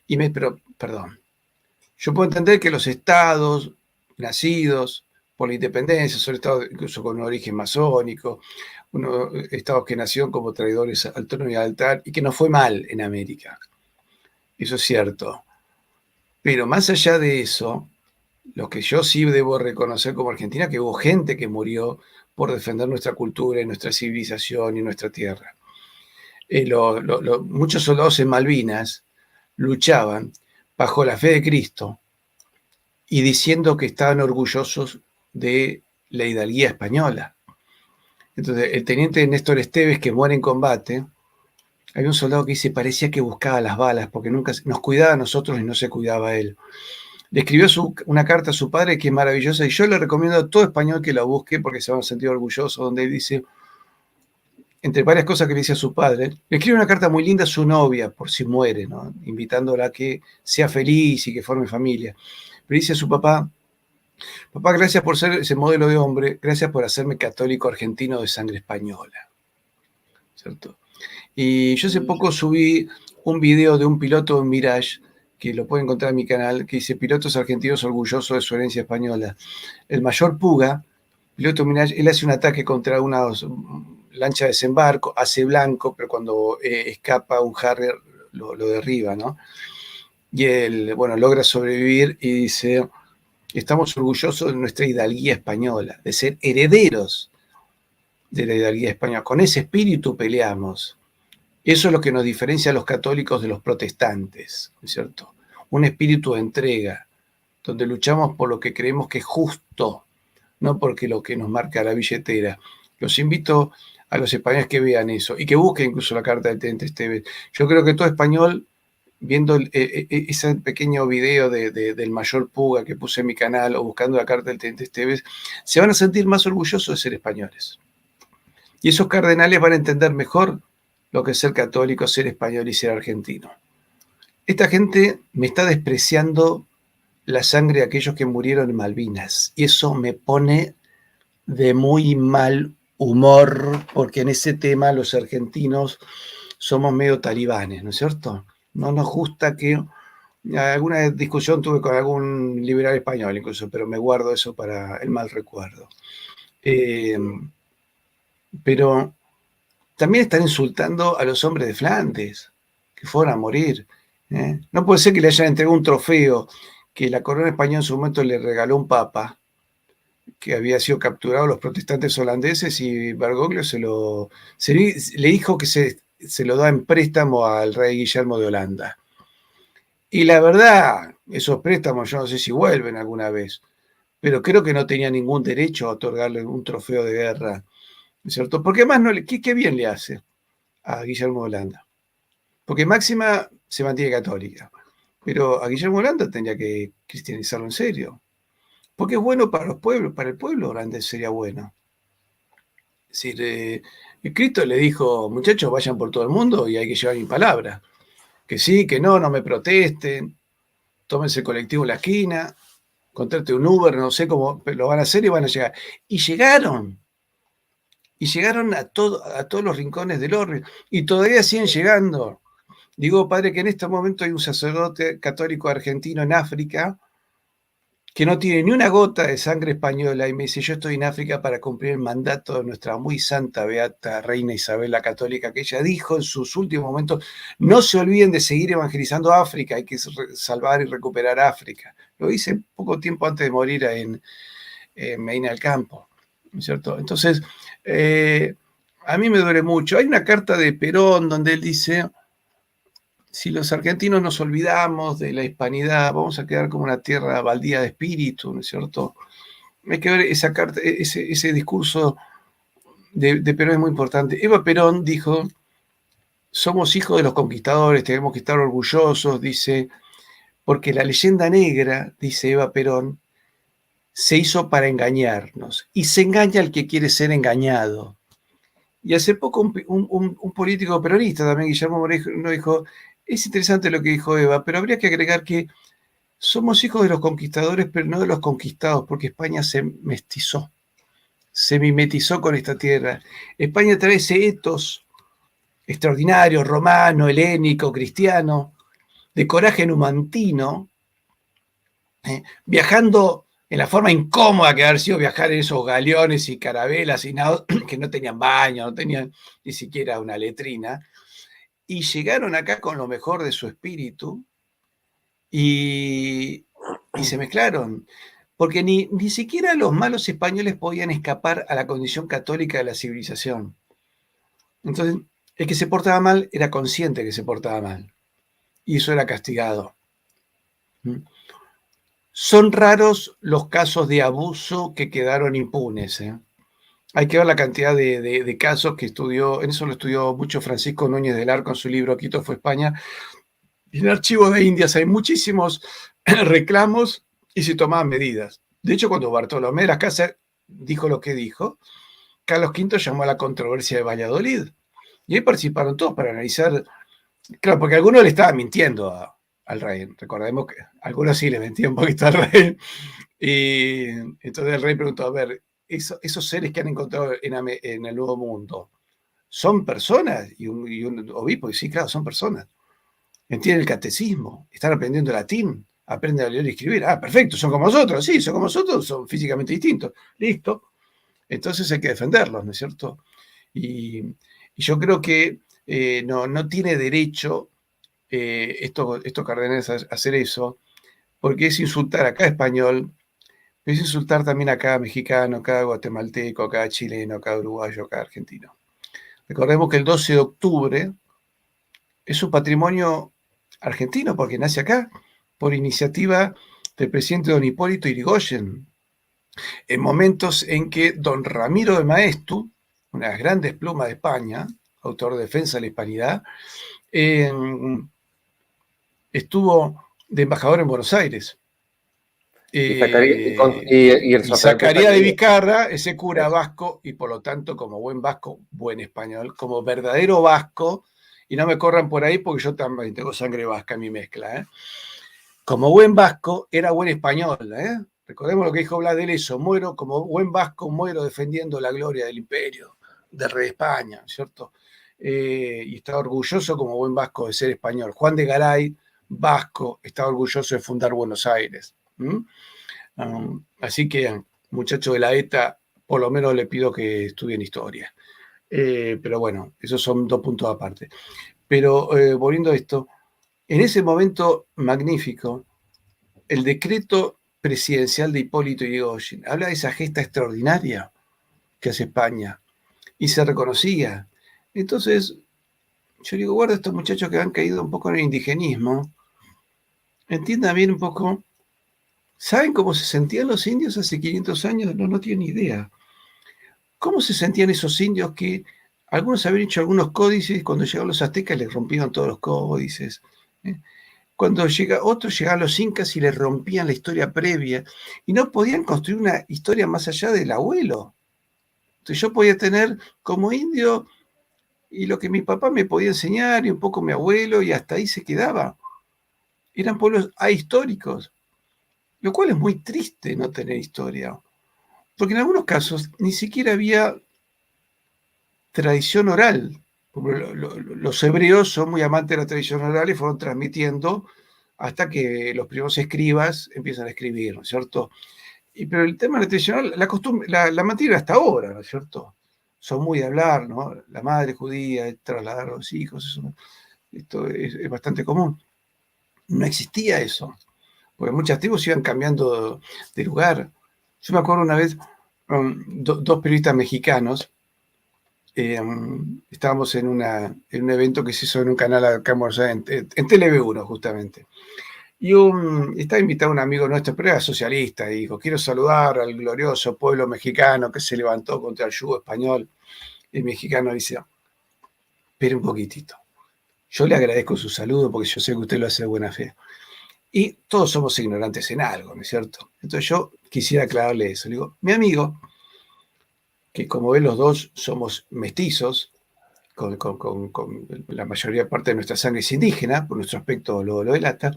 Pero, perdón, yo puedo entender que los estados nacidos por la independencia son estados incluso con un origen masónico, estados que nacieron como traidores al trono y al altar, y que no fue mal en América. Eso es cierto. Pero más allá de eso, lo que yo sí debo reconocer como Argentina, que hubo gente que murió por defender nuestra cultura y nuestra civilización y nuestra tierra. Muchos soldados en Malvinas luchaban bajo la fe de Cristo y diciendo que estaban orgullosos de la hidalguía española. Entonces, el teniente Néstor Esteves, que muere en combate, había un soldado que dice, parecía que buscaba las balas, porque nunca nos cuidaba a nosotros y no se cuidaba a él. Le escribió una carta a su padre que es maravillosa, y yo le recomiendo a todo español que la busque, porque se van a sentir orgullosos, donde dice, entre varias cosas que le dice a su padre, le escribe una carta muy linda a su novia, por si muere, ¿no? Invitándola a que sea feliz y que forme familia. Pero dice a su papá, papá, gracias por ser ese modelo de hombre, gracias por hacerme católico argentino de sangre española, ¿cierto? Y yo hace poco subí un video de un piloto en Mirage, que lo pueden encontrar en mi canal, que dice pilotos argentinos orgullosos de su herencia española. El mayor Puga, piloto Mirage, él hace un ataque contra una lancha de desembarco, hace blanco, pero cuando escapa un Harrier lo derriba, ¿no? Y él, bueno, logra sobrevivir y dice, estamos orgullosos de nuestra hidalguía española, de ser herederos de la hidalguía española. Con ese espíritu peleamos. Eso es lo que nos diferencia a los católicos de los protestantes, ¿no es cierto? un espíritu de entrega, donde luchamos por lo que creemos que es justo, no porque lo que nos marca la billetera. Los invito a los españoles que vean eso y que busquen incluso la carta del Teniente Esteves. Yo creo que todo español, viendo ese pequeño video del mayor Puga que puse en mi canal o buscando la carta del Teniente Esteves, se van a sentir más orgullosos de ser españoles. Y esos cardenales van a entender mejor lo que es ser católico, ser español y ser argentino. Esta gente me está despreciando la sangre de aquellos que murieron en Malvinas. Y eso me pone de muy mal humor, porque en ese tema los argentinos somos medio talibanes, ¿no es cierto? No nos gusta que... Alguna discusión tuve con algún liberal español incluso, pero me guardo eso para el mal recuerdo. Pero también están insultando a los hombres de Flandes, que fueron a morir. No puede ser que le hayan entregado un trofeo que la corona española en su momento le regaló un papa, que había sido capturado a los protestantes holandeses, y Bergoglio le dijo que se lo da en préstamo al rey Guillermo de Holanda. Y la verdad, esos préstamos yo no sé si vuelven alguna vez, pero creo que no tenía ningún derecho a otorgarle un trofeo de guerra, ¿no es cierto? Porque más ¿qué bien le hace a Guillermo de Holanda? Porque Máxima se mantiene católica, pero a Guillermo de Holanda tendría que cristianizarlo en serio. Porque es bueno para los pueblos, para el pueblo grande sería bueno. Es decir, Cristo le dijo, muchachos, vayan por todo el mundo y hay que llevar mi palabra. Que sí, que no me protesten, tómense el colectivo en la esquina, contrate un Uber, no sé cómo lo van a hacer y van a llegar. Y llegaron a todos los rincones del orbe y todavía siguen llegando. Digo, padre, que en este momento hay un sacerdote católico argentino en África que no tiene ni una gota de sangre española y me dice, yo estoy en África para cumplir el mandato de nuestra muy santa, beata reina Isabel la Católica, que ella dijo en sus últimos momentos, no se olviden de seguir evangelizando África, hay que salvar y recuperar África. Lo hice poco tiempo antes de morir en Medina del Campo, ¿no es cierto? Entonces, a mí me duele mucho. Hay una carta de Perón donde él dice, si los argentinos nos olvidamos de la hispanidad, vamos a quedar como una tierra baldía de espíritu, ¿no es cierto? Hay que ver esa carta, ese discurso de Perón es muy importante. Eva Perón dijo, somos hijos de los conquistadores, tenemos que estar orgullosos, dice, porque la leyenda negra, dice Eva Perón, se hizo para engañarnos, y se engaña al que quiere ser engañado. Y hace poco un político peronista, también Guillermo Moreno, dijo, es interesante lo que dijo Eva, pero habría que agregar que somos hijos de los conquistadores, pero no de los conquistados, porque España se mestizó, se mimetizó con esta tierra. España trae ese etos extraordinario, romano, helénico, cristiano, de coraje numantino, viajando en la forma incómoda que haber sido viajar en esos galeones y carabelas y naos que no tenían baño, no tenían ni siquiera una letrina, y llegaron acá con lo mejor de su espíritu y se mezclaron, porque ni siquiera los malos españoles podían escapar a la condición católica de la civilización. Entonces, el que se portaba mal era consciente que se portaba mal, y eso era castigado. Son raros los casos de abuso que quedaron impunes. Hay que ver la cantidad de casos que estudió, en eso lo estudió mucho Francisco Núñez del Arco en su libro Quito fue España. En el archivo de Indias hay muchísimos reclamos y se tomaban medidas. De hecho, cuando Bartolomé de las Casas dijo lo que dijo, Carlos V llamó a la controversia de Valladolid. Y ahí participaron todos para analizar, claro, porque algunos le estaban mintiendo al rey. Recordemos que algunos sí le mentían un poquito al rey. Y entonces el rey preguntó, a ver, esos seres que han encontrado en el Nuevo Mundo, ¿son personas? Y un obispo, y sí, claro, son personas. Entienden el catecismo, están aprendiendo latín, aprenden a leer y escribir. Ah, perfecto, son como nosotros, sí, son como nosotros, son físicamente distintos. Listo. Entonces hay que defenderlos, ¿no es cierto? Y yo creo que no tiene derecho estos cardenales a hacer eso, porque es insultar a cada español, es insultar también a cada mexicano, a cada guatemalteco, a cada chileno, a cada uruguayo, a cada argentino. Recordemos que el 12 de octubre es un patrimonio argentino porque nace acá, por iniciativa del presidente don Hipólito Yrigoyen, en momentos en que don Ramiro de Maeztu, una de las grandes plumas de España, autor de Defensa de la Hispanidad, estuvo de embajador en Buenos Aires. Y el Y sacerdote Zacarías de Zacarías. Vizcarra, ese cura vasco, y por lo tanto, como buen vasco, buen español, como verdadero vasco, y no me corran por ahí porque yo también tengo sangre vasca en mi mezcla, ¿eh? Como buen vasco, era buen español, ¿eh? Recordemos lo que dijo Blas de Lezo: muero como buen vasco, muero defendiendo la gloria del imperio, del rey de España, ¿cierto? Y estaba orgulloso como buen vasco de ser español. Juan de Garay, vasco, estaba orgulloso de fundar Buenos Aires. Así que, muchacho de la ETA, por lo menos le pido que estudien historia. Pero bueno, esos son dos puntos aparte. Pero volviendo a esto, en ese momento magnífico, el decreto presidencial de Hipólito Yrigoyen habla de esa gesta extraordinaria que hace España y se reconocía. Entonces, yo digo, guarda, estos muchachos que han caído un poco en el indigenismo, entiendan bien un poco. ¿Saben cómo se sentían los indios hace 500 años? No tienen idea. ¿Cómo se sentían esos indios que algunos habían hecho algunos códices, cuando llegaron los aztecas les rompieron todos los códices? Cuando otros llegaban los incas y les rompían la historia previa y no podían construir una historia más allá del abuelo. Entonces yo podía tener como indio y lo que mi papá me podía enseñar y un poco mi abuelo, y hasta ahí se quedaba. Eran pueblos ahistóricos, lo cual es muy triste no tener historia, porque en algunos casos ni siquiera había tradición oral. Los hebreos son muy amantes de la tradición oral y fueron transmitiendo hasta que los primeros escribas empiezan a escribir, ¿no es cierto? Pero el tema de la tradición oral, la costumbre, la mantiene hasta ahora, ¿no es cierto? Son muy de hablar, ¿no? La madre judía, trasladar a los hijos, eso, esto es bastante común. No existía eso, porque muchas tribus iban cambiando de lugar. Yo me acuerdo una vez, dos periodistas mexicanos, estábamos en un evento que se hizo en un canal acá en Buenos Aires, en TV1 justamente. Y estaba invitado un amigo nuestro, pero era socialista, y dijo: quiero saludar al glorioso pueblo mexicano que se levantó contra el yugo español. Y el mexicano dice: espere un poquitito, yo le agradezco su saludo porque yo sé que usted lo hace de buena fe. Y todos somos ignorantes en algo, ¿no es cierto? Entonces yo quisiera aclararle eso. Le digo: mi amigo, que como ven los dos somos mestizos, con la mayoría parte de nuestra sangre es indígena, por nuestro aspecto lo delata,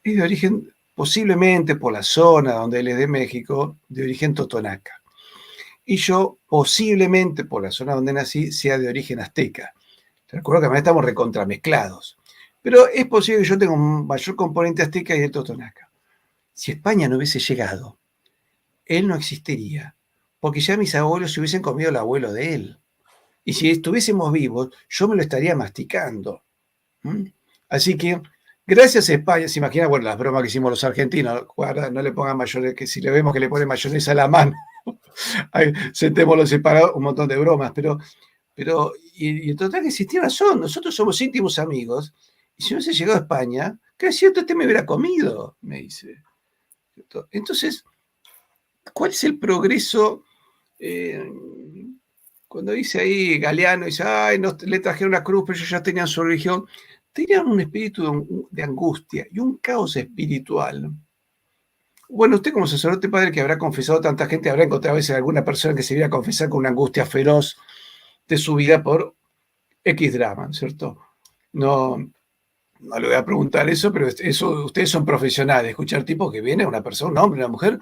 es de origen, posiblemente por la zona donde él es de México, de origen totonaca. Y yo, posiblemente por la zona donde nací, sea de origen azteca. Te recuerdo que además estamos recontramezclados. Pero es posible que yo tenga un mayor componente azteca y de totonaca. Si España no hubiese llegado, él no existiría, porque ya mis abuelos se hubiesen comido el abuelo de él. Y si estuviésemos vivos, yo me lo estaría masticando. Así que, gracias a España, se imagina, bueno, las bromas que hicimos los argentinos, guarda, no le pongan mayonesa, que si le vemos que le pone mayonesa a la mano, sentemos los separados, un montón de bromas, pero y en total que sí, tiene razón, nosotros somos íntimos amigos, y si no hubiese llegado a España, que es cierto, me hubiera comido, me dice. Entonces, ¿cuál es el progreso? Cuando dice ahí Galeano, dice: ay, no, le trajeron una cruz, pero ellos ya tenían su religión. Tenían un espíritu de angustia y un caos espiritual. Bueno, usted como sacerdote padre que habrá confesado a tanta gente, habrá encontrado a veces alguna persona que se viera a confesar con una angustia feroz de su vida por X drama, ¿cierto? No le voy a preguntar eso, pero eso, ustedes son profesionales, escuchar tipos que viene una persona, un hombre, una mujer,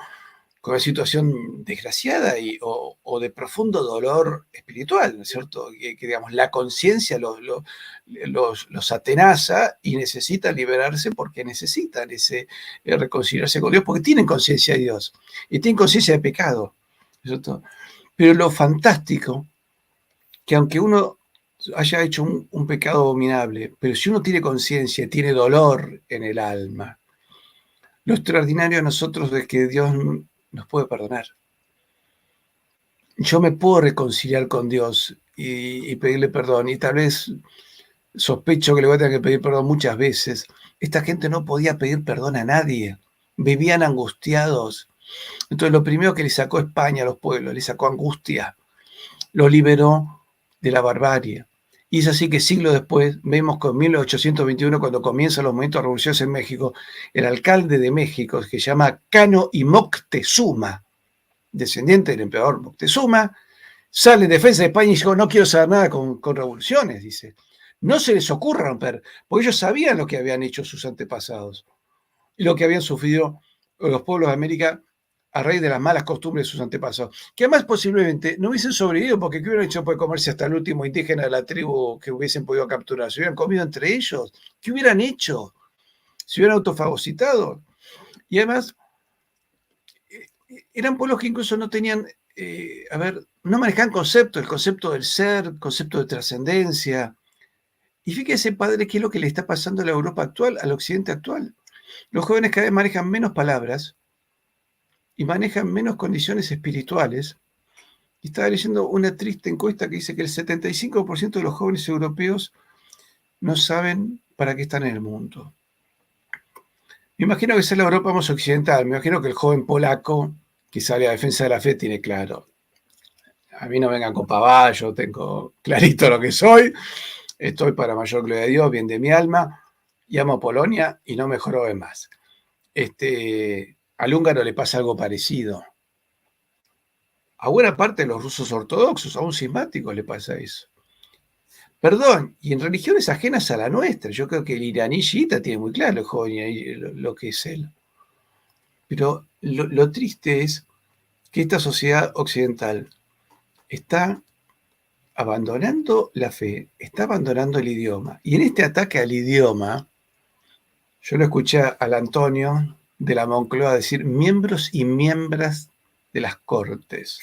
con una situación desgraciada o de profundo dolor espiritual, ¿no es cierto? Que digamos, la conciencia los atenaza y necesitan liberarse porque necesitan reconciliarse con Dios, porque tienen conciencia de Dios y tienen conciencia de pecado, ¿no es cierto? Pero lo fantástico, que aunque uno haya hecho un pecado abominable, pero si uno tiene conciencia, tiene dolor en el alma, lo extraordinario a nosotros es que Dios nos puede perdonar. Yo me puedo reconciliar con Dios y pedirle perdón, y tal vez sospecho que le voy a tener que pedir perdón muchas veces, esta gente no podía pedir perdón a nadie, vivían angustiados. Entonces lo primero que le sacó España a los pueblos, le sacó angustia, lo liberó de la barbarie. Y es así que siglos después vemos que en 1821, cuando comienzan los movimientos revolucionarios en México, el alcalde de México, que se llama Cano y Moctezuma, descendiente del emperador Moctezuma, sale en defensa de España y dice, no quiero saber nada con revoluciones, dice. No se les ocurra romper, porque ellos sabían lo que habían hecho sus antepasados y lo que habían sufrido los pueblos de América a raíz de las malas costumbres de sus antepasados, que además posiblemente no hubiesen sobrevivido porque ¿qué hubieran hecho para comerse hasta el último indígena de la tribu que hubiesen podido capturar? ¿Se hubieran comido entre ellos? ¿Qué hubieran hecho? ¿Se hubieran autofagocitado? Y además, eran pueblos que incluso no tenían, no manejaban conceptos, el concepto del ser, el concepto de trascendencia. Y fíjese, padre, qué es lo que le está pasando a la Europa actual, al occidente actual. Los jóvenes cada vez manejan menos palabras y manejan menos condiciones espirituales. Y estaba leyendo una triste encuesta que dice que el 75% de los jóvenes europeos no saben para qué están en el mundo. Me imagino que es la Europa más occidental. Me imagino que el joven polaco que sale a defensa de la fe tiene claro. A mí no vengan con pavás, yo tengo clarito lo que soy. Estoy para mayor gloria de Dios, bien de mi alma, y amo a Polonia y no me jorobe más. Al húngaro le pasa algo parecido. A buena parte de los rusos ortodoxos, a un cismático le pasa eso. Perdón, y en religiones ajenas a la nuestra, yo creo que el iraní chiita tiene muy claro lo que es él. Pero lo triste es que esta sociedad occidental está abandonando la fe, está abandonando el idioma. Y en este ataque al idioma, yo lo escuché al Antonio de la Moncloa decir miembros y miembras de las cortes.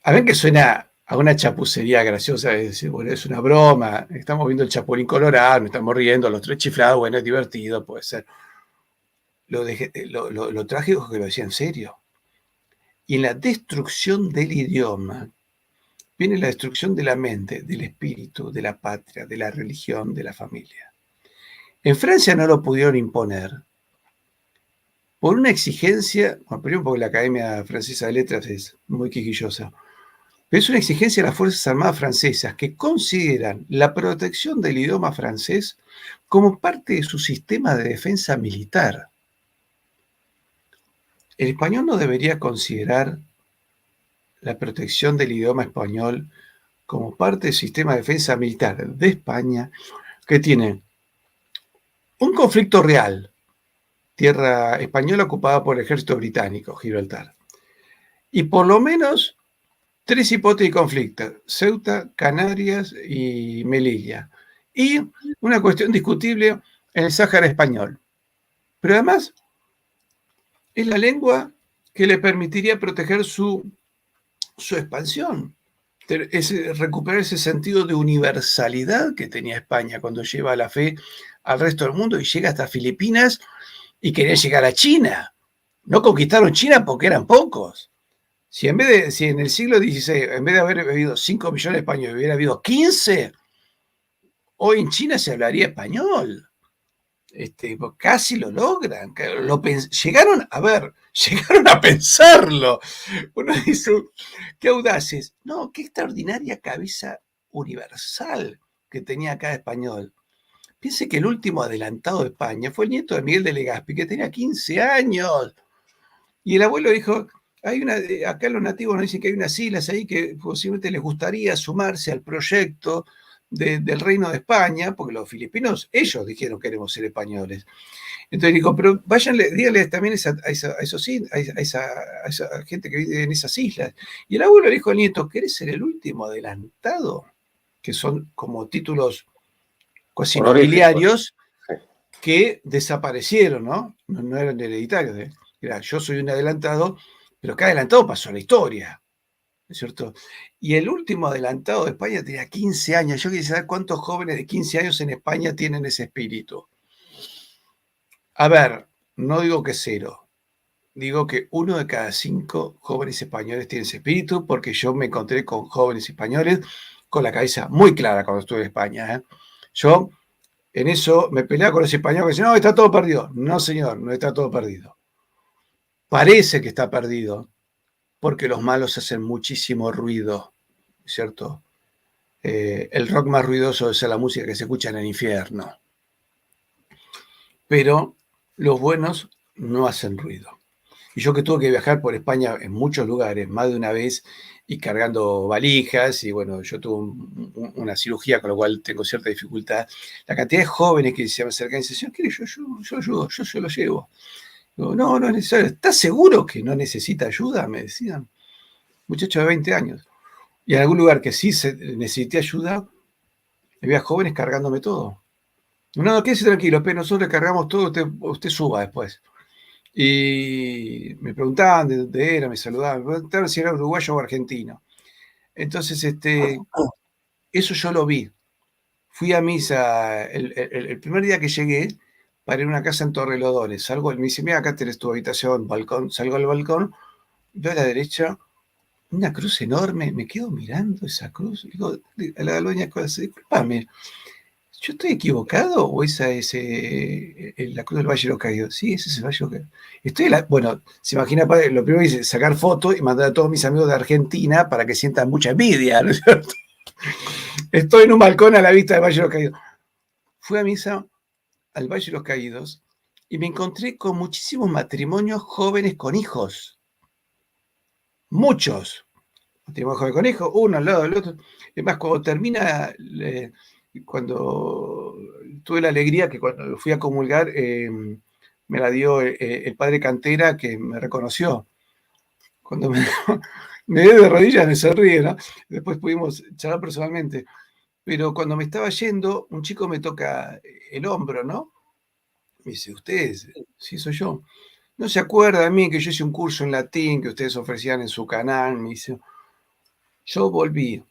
A ver que suena a una chapucería graciosa, es decir, bueno, es una broma, estamos viendo el Chapulín Colorado, nos estamos riendo, los tres chiflados, bueno, es divertido, puede ser. Lo trágico es que lo decía en serio. Y en la destrucción del idioma viene la destrucción de la mente, del espíritu, de la patria, de la religión, de la familia. En Francia no lo pudieron imponer por una exigencia, bueno, primero porque la Academia Francesa de Letras es muy quisquillosa, pero es una exigencia de las Fuerzas Armadas francesas que consideran la protección del idioma francés como parte de su sistema de defensa militar. El español no debería considerar la protección del idioma español como parte del sistema de defensa militar de España, que tiene un conflicto real, tierra española ocupada por el ejército británico, Gibraltar, y por lo menos tres hipótesis de conflicto: Ceuta, Canarias y Melilla. Y una cuestión discutible en el Sáhara español. Pero además es la lengua que le permitiría proteger su expansión. Es recuperar ese sentido de universalidad que tenía España cuando lleva la fe al resto del mundo y llega hasta Filipinas y quería llegar a China. No conquistaron China porque eran pocos. Si en el siglo XVI, en vez de haber habido 5 millones de españoles, hubiera habido 15, hoy en China se hablaría español. Casi lo logran. Llegaron a pensarlo. Uno dice, qué audaces. No, qué extraordinaria cabeza universal que tenía cada español. Piense que el último adelantado de España fue el nieto de Miguel de Legazpi, que tenía 15 años. Y el abuelo dijo, acá los nativos nos dicen que hay unas islas ahí que posiblemente les gustaría sumarse al proyecto del Reino de España, porque los filipinos, ellos dijeron queremos ser españoles. Entonces dijo, pero váyanle, díganle también a esa gente que vive en esas islas. Y el abuelo le dijo al nieto, ¿querés ser el último adelantado? Que son como títulos casi nobiliarios que desaparecieron, ¿no? No eran hereditarios. Era, yo soy un adelantado, pero cada adelantado pasó a la historia, ¿no es cierto? Y el último adelantado de España tenía 15 años. Yo quisiera saber cuántos jóvenes de 15 años en España tienen ese espíritu. A ver, no digo que 0, digo que 1 de cada 5 jóvenes españoles tiene ese espíritu, porque yo me encontré con jóvenes españoles con la cabeza muy clara cuando estuve en España. Yo En eso me peleaba con los españoles que decían, no, está todo perdido. No, señor, no está todo perdido. Parece que está perdido, porque los malos hacen muchísimo ruido, ¿cierto? El rock más ruidoso es la música que se escucha en el infierno. Pero los buenos no hacen ruido. Y yo que tuve que viajar por España en muchos lugares, más de una vez, y cargando valijas, y bueno, yo tuve una cirugía, con lo cual tengo cierta dificultad. La cantidad de jóvenes que se me acercan y dicen, señor, ¿quiere? Yo ayudo, yo se lo llevo. Digo, no, no es necesario. ¿Estás seguro que no necesita ayuda? Me decían. Muchacho de 20 años. Y en algún lugar que sí necesité ayuda, había jóvenes cargándome todo. No, no, quédese tranquilo, pero nosotros le cargamos todo, usted suba después. Y me preguntaban de dónde era, me saludaban, me preguntaban si era uruguayo o argentino. Entonces, eso yo lo vi. Fui a misa el primer día que llegué, paré en una casa en Torrelodones. Salgo, me dice, mira, acá tenés tu habitación, balcón. Salgo al balcón, veo a la derecha una cruz enorme, me quedo mirando esa cruz. Digo a la dueña, disculpame, ¿yo estoy equivocado o esa es la cruz del Valle de los Caídos? Sí, ese es el Valle de los Caídos. Bueno, se imagina, lo primero que hice, sacar fotos y mandar a todos mis amigos de Argentina para que sientan mucha envidia, ¿no es cierto? Estoy en un balcón a la vista del Valle de los Caídos. Fui a misa al Valle de los Caídos y me encontré con muchísimos matrimonios jóvenes con hijos. Muchos. Matrimonios jóvenes con hijos, uno al lado del otro. Es más, cuando termina... cuando tuve la alegría que cuando fui a comulgar me la dio el padre Cantera, que me reconoció. Cuando me dio de rodillas me sonríe, ¿no? Después pudimos charlar personalmente. Pero cuando me estaba yendo, un chico me toca el hombro, ¿no? Me dice, ¿usted? Sí, soy yo. ¿No se acuerda de mí que yo hice un curso en latín que ustedes ofrecían en su canal? Me dice, yo volví,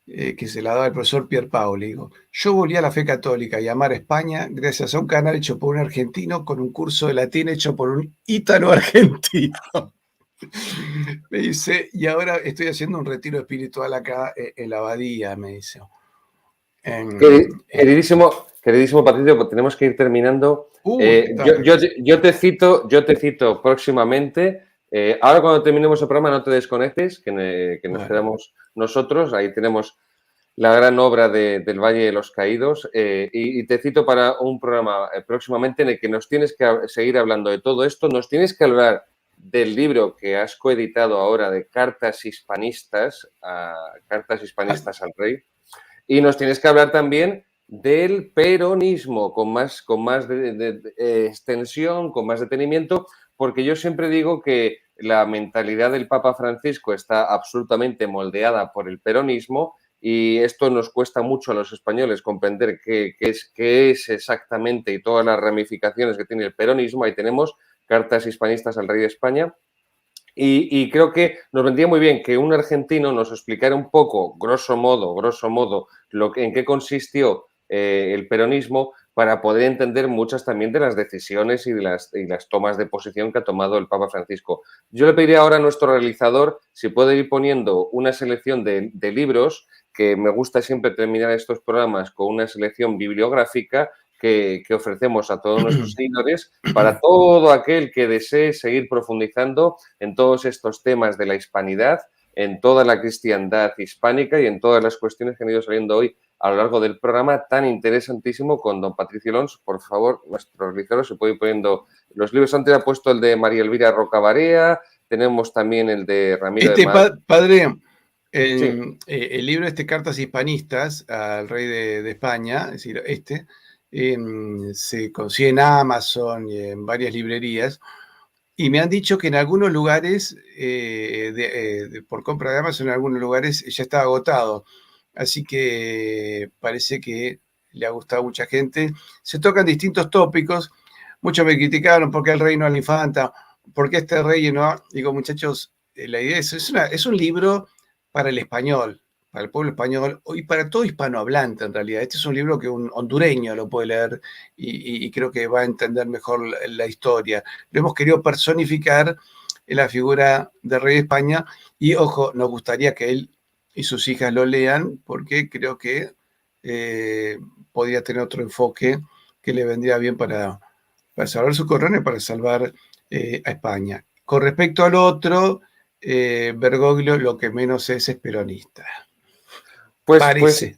que se la daba el profesor Pierpaoli, digo, yo volví a la fe católica y a amar a España gracias a un canal hecho por un argentino con un curso de latín hecho por un ítalo argentino. Me dice, y ahora estoy haciendo un retiro espiritual acá en la abadía, me dice. Queridísimo Patricio, pues tenemos que ir terminando. Yo te cito próximamente. Ahora cuando terminemos el programa no te desconectes, que nos quedamos nosotros. Ahí tenemos la gran obra del Valle de los Caídos. Y te cito para un programa próximamente en el que nos tienes que seguir hablando de todo esto. Nos tienes que hablar del libro que has coeditado ahora de Cartas Hispanistas al Rey. Y nos tienes que hablar también del peronismo con más extensión, con más detenimiento, porque yo siempre digo que la mentalidad del Papa Francisco está absolutamente moldeada por el peronismo y esto nos cuesta mucho a los españoles comprender qué es exactamente y todas las ramificaciones que tiene el peronismo. Ahí tenemos Cartas Hispanistas al Rey de España. Y creo que nos vendría muy bien que un argentino nos explicara un poco, grosso modo, en qué consistió el peronismo para poder entender muchas también de las decisiones y las tomas de posición que ha tomado el Papa Francisco. Yo le pediría ahora a nuestro realizador si puede ir poniendo una selección de libros, que me gusta siempre terminar estos programas con una selección bibliográfica que ofrecemos a todos nuestros seguidores para todo aquel que desee seguir profundizando en todos estos temas de la hispanidad, en toda la cristiandad hispánica y en todas las cuestiones que han ido saliendo hoy a lo largo del programa tan interesantísimo con don Patricio Lons. Por favor, nuestro realizador se puede ir poniendo los libros. Antes ha puesto el de María Elvira Rocabarea, tenemos también el de Ramiro de Padre, el libro Cartas Hispanistas al Rey de España, es decir, se consigue en Amazon y en varias librerías, y me han dicho que en algunos lugares, por compra de Amazon, en algunos lugares ya está agotado. Así que parece que le ha gustado a mucha gente. Se tocan distintos tópicos. Muchos me criticaron por qué el rey no a la infanta, por qué este rey no. Digo, muchachos, la idea es un libro para el español, para el pueblo español y para todo hispanohablante en realidad. Este es un libro que un hondureño lo puede leer y creo que va a entender mejor la historia. Lo hemos querido personificar en la figura del rey de España y, ojo, nos gustaría que él y sus hijas lo lean porque creo que podría tener otro enfoque que le vendría bien para salvar su corona y para salvar a España. Con respecto al otro, Bergoglio lo que menos es peronista. Pues, pues Parece.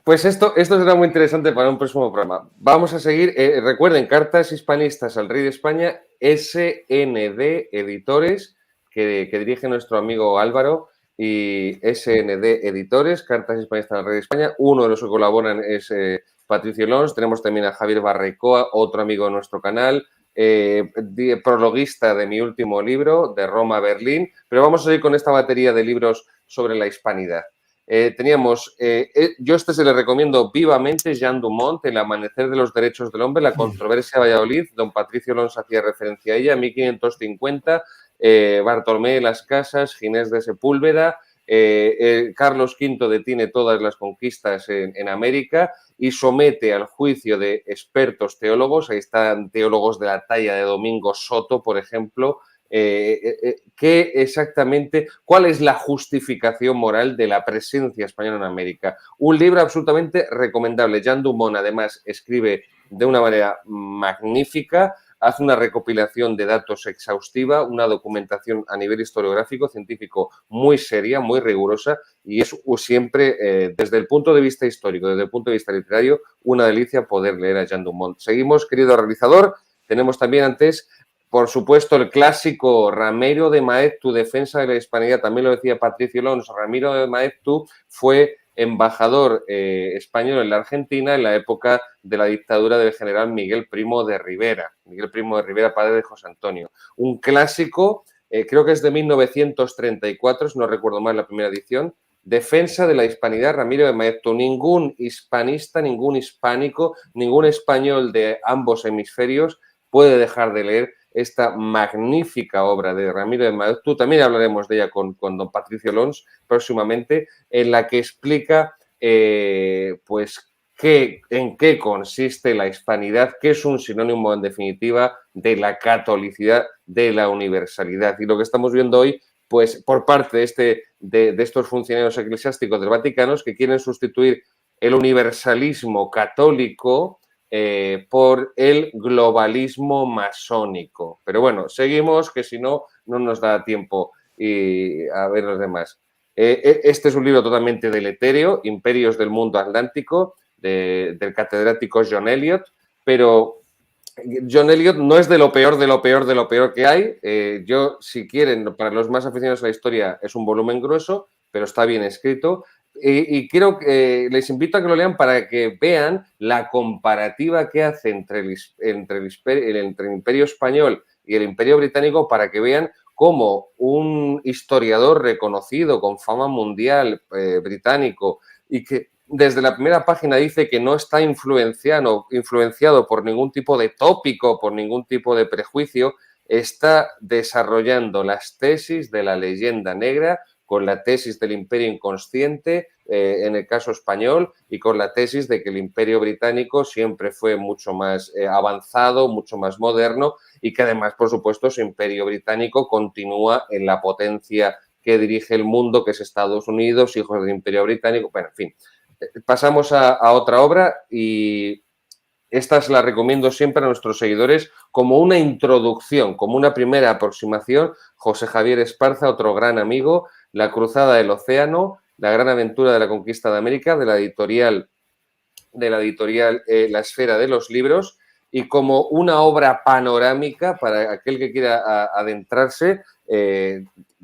Pues esto será muy interesante para un próximo programa. Vamos a seguir. Recuerden, Cartas Hispanistas al Rey de España, SND Editores, que dirige nuestro amigo Álvaro, y SND Editores, Cartas Hispanistas al Rey de España. Uno de los que colaboran es Patricio Lons. Tenemos también a Javier Barreicoa, otro amigo de nuestro canal, prologuista de mi último libro, de Roma a Berlín. Pero vamos a seguir con esta batería de libros sobre la hispanidad. Teníamos, yo se le recomiendo vivamente, Jean Dumont, El amanecer de los derechos del hombre, la controversia de Valladolid, don Patricio Lons hacía referencia a ella, 1550, Bartolomé de las Casas, Ginés de Sepúlveda, Carlos V detiene todas las conquistas en América y somete al juicio de expertos teólogos, ahí están teólogos de la talla de Domingo Soto, por ejemplo, ¿qué exactamente, cuál es la justificación moral de la presencia española en América? Un libro absolutamente recomendable. Jean Dumont, además, escribe de una manera magnífica, hace una recopilación de datos exhaustiva, una documentación a nivel historiográfico, científico muy seria, muy rigurosa, y es siempre, desde el punto de vista histórico, desde el punto de vista literario, una delicia poder leer a Jean Dumont. Seguimos, querido realizador. Tenemos también antes, por supuesto, el clásico Ramiro de Maeztu, Defensa de la Hispanidad, también lo decía Patricio Lons. Ramiro de Maeztu fue embajador español en la Argentina en la época de la dictadura del general Miguel Primo de Rivera. Miguel Primo de Rivera, padre de José Antonio. Un clásico, creo que es de 1934, si no recuerdo mal la primera edición. Defensa de la Hispanidad, Ramiro de Maeztu. Ningún hispanista, ningún hispánico, ningún español de ambos hemisferios puede dejar de leer esta magnífica obra de Ramiro de Maeztu. También hablaremos de ella con don Patricio Lons próximamente, en la que explica pues en qué consiste la hispanidad, qué es un sinónimo en definitiva de la catolicidad, de la universalidad. Y lo que estamos viendo hoy, pues por parte de estos funcionarios eclesiásticos del Vaticano, que quieren sustituir el universalismo católico por el globalismo masónico. Pero bueno, seguimos, que si no, no nos da tiempo a ver los demás. Este es un libro totalmente deletéreo, Imperios del Mundo Atlántico, del catedrático John Eliot, pero John Eliot no es de lo peor, de lo peor, de lo peor que hay. Yo, si quieren, para los más aficionados a la historia, es un volumen grueso, pero está bien escrito. Y quiero les invito a que lo lean para que vean la comparativa que hace entre el Imperio Español y el Imperio Británico, para que vean cómo un historiador reconocido con fama mundial británico y que desde la primera página dice que no está influenciado por ningún tipo de tópico, por ningún tipo de prejuicio, está desarrollando las tesis de la leyenda negra con la tesis del imperio inconsciente, en el caso español, y con la tesis de que el imperio británico siempre fue mucho más avanzado, mucho más moderno, y que además, por supuesto, su imperio británico continúa en la potencia que dirige el mundo, que es Estados Unidos, hijos del imperio británico. Bueno, en fin, pasamos a otra obra y esta se la recomiendo siempre a nuestros seguidores como una introducción, como una primera aproximación. José Javier Esparza, otro gran amigo, La Cruzada del Océano, la gran aventura de la conquista de América, de la editorial La Esfera de los Libros, y como una obra panorámica para aquel que quiera adentrarse,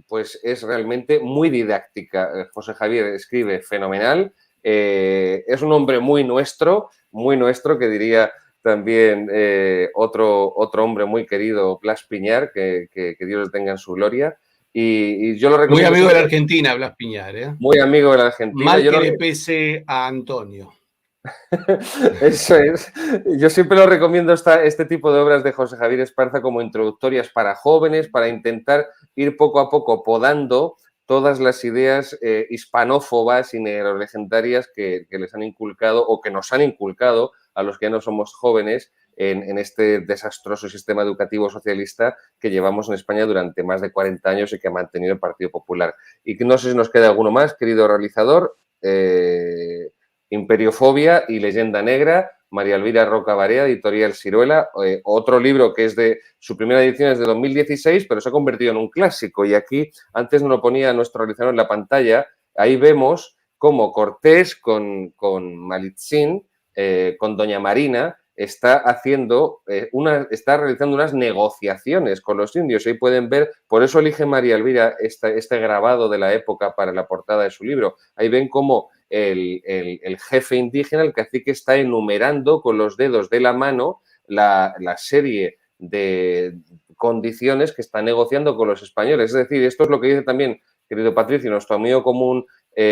pues es realmente muy didáctica. José Javier escribe fenomenal, es un hombre muy nuestro, que diría también otro hombre muy querido, Blas Piñar, que Dios le tenga en su gloria. Y yo lo recomiendo. Muy amigo de la Argentina, Blas Piñar, ¿eh? Muy amigo de la Argentina. Mal que le pese a Antonio. Eso es. Yo siempre lo recomiendo este tipo de obras de José Javier Esparza como introductorias para jóvenes, para intentar ir poco a poco podando todas las ideas hispanófobas y neolegendarias que les han inculcado o que nos han inculcado a los que ya no somos jóvenes en este desastroso sistema educativo socialista que llevamos en España durante más de 40 años y que ha mantenido el Partido Popular. Y que no sé si nos queda alguno más, querido realizador. Imperiofobia y Leyenda Negra, María Elvira Roca Barea, editorial Siruela. Otro libro que es de su primera edición es de 2016, pero se ha convertido en un clásico. Y aquí, antes nos lo ponía nuestro realizador en la pantalla, ahí vemos cómo Cortés con Malitzin, con Doña Marina, está realizando unas negociaciones con los indios. Ahí pueden ver, por eso elige María Elvira este grabado de la época para la portada de su libro. Ahí ven cómo el jefe indígena, el cacique, está enumerando con los dedos de la mano la serie de condiciones que está negociando con los españoles. Es decir, esto es lo que dice también, querido Patricio, nuestro amigo común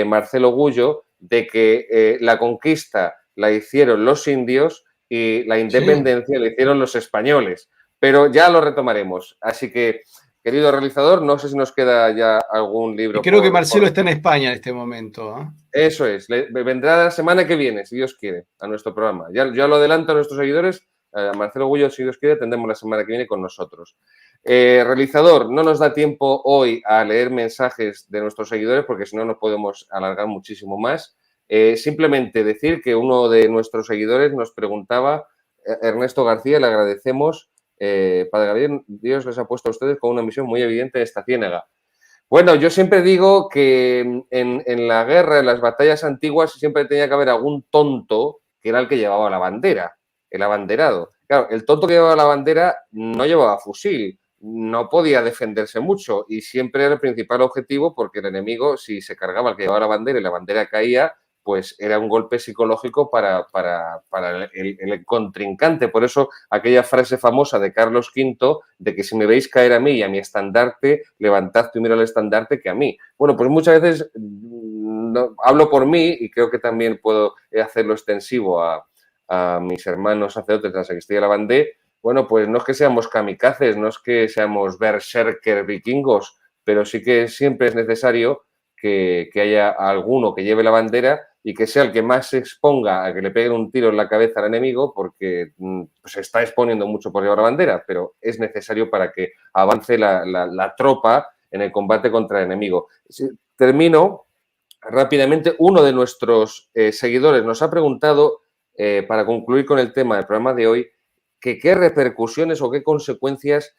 Marcelo Gullo, de que la conquista la hicieron los indios y la independencia la hicieron los españoles. Pero ya lo retomaremos. Así que, querido realizador, no sé si nos queda ya algún libro. Y creo que Marcelo está en España en este momento, ¿eh? Eso es, vendrá la semana que viene, si Dios quiere, a nuestro programa. Ya lo adelanto a nuestros seguidores, a Marcelo Gullo, si Dios quiere, tendremos la semana que viene con nosotros. Realizador, no nos da tiempo hoy a leer mensajes de nuestros seguidores porque si no nos podemos alargar muchísimo más. Simplemente decir que uno de nuestros seguidores nos preguntaba, Ernesto García, le agradecemos, Padre Gabriel, Dios les ha puesto a ustedes con una misión muy evidente en esta ciénaga. Bueno, yo siempre digo que en la guerra, en las batallas antiguas, siempre tenía que haber algún tonto que era el que llevaba la bandera, el abanderado. Claro, el tonto que llevaba la bandera no llevaba fusil, no podía defenderse mucho y siempre era el principal objetivo porque el enemigo, si se cargaba el que llevaba la bandera y la bandera caía, pues era un golpe psicológico para el contrincante. Por eso aquella frase famosa de Carlos V de que si me veis caer a mí y a mi estandarte, levantad primero el estandarte que a mí. Bueno, pues muchas veces hablo por mí y creo que también puedo hacerlo extensivo a mis hermanos sacerdotes de la Sacristía de la Bandé. Bueno, pues no es que seamos kamikazes, no es que seamos berserker vikingos, pero sí que siempre es necesario que haya alguno que lleve la bandera y que sea el que más se exponga a que le peguen un tiro en la cabeza al enemigo porque se está exponiendo mucho por llevar la bandera, pero es necesario para que avance la tropa en el combate contra el enemigo. Termino rápidamente. Uno de nuestros seguidores nos ha preguntado, para concluir con el tema del programa de hoy, que qué repercusiones o qué consecuencias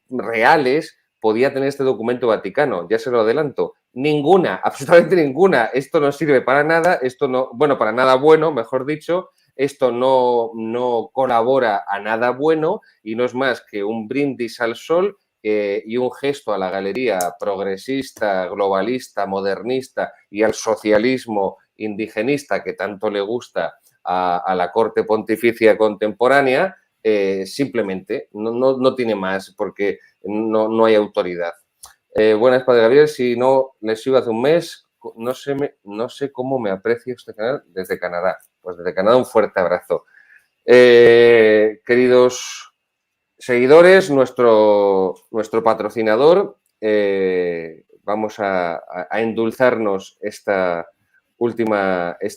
reales podía tener este documento vaticano. Ya se lo adelanto. Ninguna, absolutamente ninguna. Esto no sirve para nada, esto no, bueno, para nada bueno, mejor dicho. Esto no colabora a nada bueno y no es más que un brindis al sol y un gesto a la galería progresista, globalista, modernista y al socialismo indigenista que tanto le gusta a la corte pontificia contemporánea. Simplemente no tiene más porque no hay autoridad. Buenas, Padre Gabriel. Si no les sigo hace un mes, no sé cómo me aprecia este canal desde Canadá. Pues desde Canadá un fuerte abrazo. Queridos seguidores, nuestro patrocinador, vamos a endulzarnos esta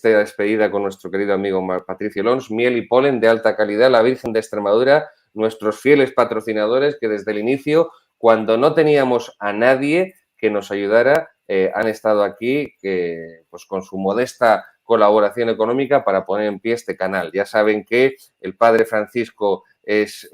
despedida con nuestro querido amigo Patricio Lons, miel y polen de alta calidad, la Virgen de Extremadura, nuestros fieles patrocinadores que desde el inicio, cuando no teníamos a nadie que nos ayudara, han estado aquí pues con su modesta colaboración económica para poner en pie este canal. Ya saben que el Padre Francisco es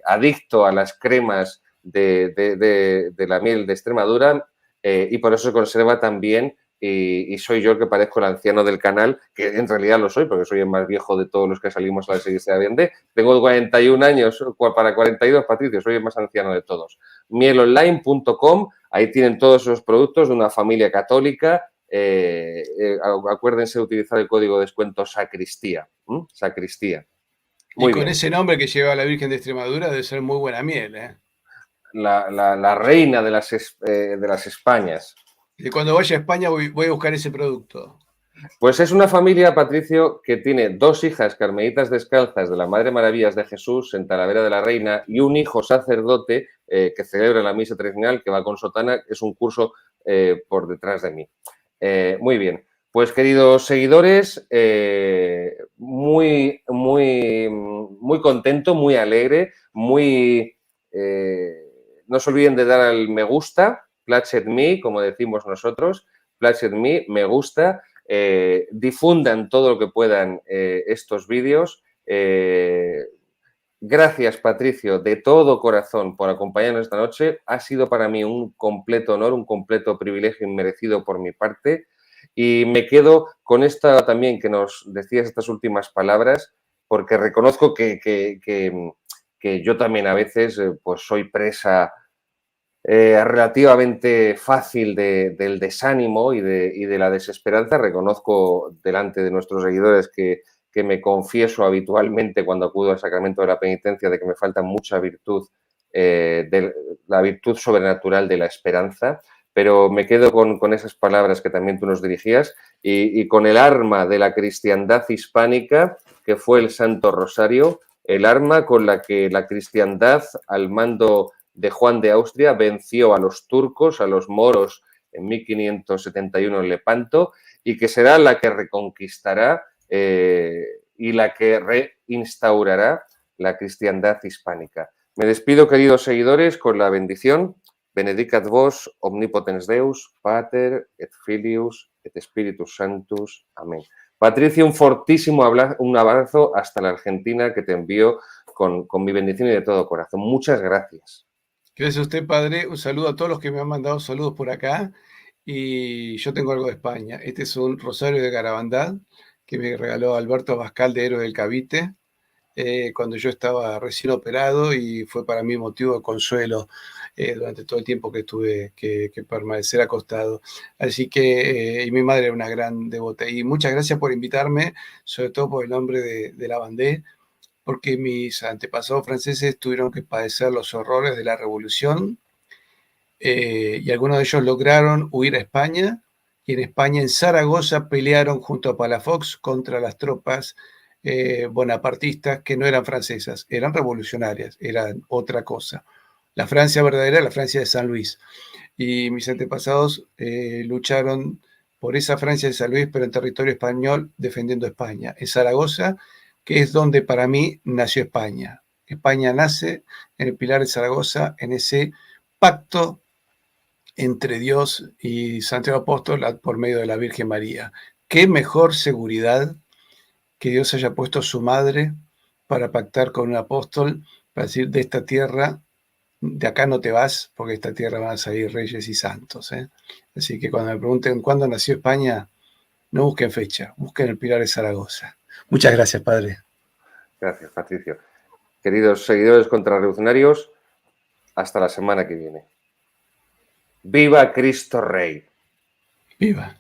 adicto a las cremas de la miel de Extremadura y por eso se conserva también y soy yo el que parezco el anciano del canal, que en realidad lo soy, porque soy el más viejo de todos los que salimos a la serie de Vendée. Tengo 41 años, para 42, Patricio, soy el más anciano de todos. Mielonline.com, ahí tienen todos esos productos de una familia católica. Acuérdense de utilizar el código de descuento Sacristía. Sacristía. Muy y con bien. Ese nombre que lleva la Virgen de Extremadura debe ser muy buena miel, ¿eh? La reina de las Españas. Y cuando vaya a España voy a buscar ese producto. Pues es una familia, Patricio, que tiene 2 hijas carmelitas descalzas de la Madre Maravillas de Jesús en Talavera de la Reina y un hijo sacerdote que celebra la misa tradicional, que va con sotana, es un curso por detrás de mí. Muy bien. Pues, queridos seguidores, muy contento, muy alegre, no se olviden de dar al me gusta, Placet Me, como decimos nosotros, Placet Me, me gusta. difundan todo lo que puedan estos vídeos. Gracias, Patricio, de todo corazón por acompañarnos esta noche. Ha sido para mí un completo honor, un completo privilegio inmerecido por mi parte. Y me quedo con esta también que nos decías estas últimas palabras, porque reconozco que yo también a veces pues soy presa relativamente fácil del desánimo y de la desesperanza. Reconozco delante de nuestros seguidores que me confieso habitualmente cuando acudo al sacramento de la penitencia de que me falta mucha virtud, de la virtud sobrenatural de la esperanza, pero me quedo con esas palabras que también tú nos dirigías y con el arma de la cristiandad hispánica, que fue el Santo Rosario, el arma con la que la cristiandad, al mando de Juan de Austria, venció a los turcos, a los moros en 1571 en Lepanto, y que será la que reconquistará y la que reinstaurará la cristiandad hispánica. Me despido, queridos seguidores, con la bendición. Benedicat vos, omnipotens Deus, Pater, et Filius, et Spiritus Sanctus. Amén. Patricio, un fortísimo un abrazo hasta la Argentina que te envío con mi bendición y de todo corazón. Muchas gracias. Gracias a usted, padre. Un saludo a todos los que me han mandado saludos por acá. Y yo tengo algo de España. Este es un rosario de Garabandal que me regaló Alberto Abascal de Héroes del Cavite cuando yo estaba recién operado, y fue para mí motivo de consuelo durante todo el tiempo que tuve que permanecer acostado. Así que, y mi madre era una gran devota. Y muchas gracias por invitarme, sobre todo por el nombre de la Bandé, porque mis antepasados franceses tuvieron que padecer los horrores de la Revolución, y algunos de ellos lograron huir a España, y en España, en Zaragoza, pelearon junto a Palafox contra las tropas bonapartistas, que no eran francesas, eran revolucionarias, eran otra cosa. La Francia verdadera, la Francia de San Luis. Y mis antepasados lucharon por esa Francia de San Luis, pero en territorio español, defendiendo España. En Zaragoza, que es donde para mí nació España. España nace en el Pilar de Zaragoza, en ese pacto entre Dios y Santiago Apóstol por medio de la Virgen María. Qué mejor seguridad que Dios haya puesto a su madre para pactar con un apóstol, para decir: de esta tierra, de acá no te vas, porque de esta tierra van a salir reyes y santos. Así que cuando me pregunten cuándo nació España, no busquen fecha, busquen el Pilar de Zaragoza. Muchas gracias, padre. Gracias, Patricio. Queridos seguidores contrarrevolucionarios, hasta la semana que viene. ¡Viva Cristo Rey! ¡Viva!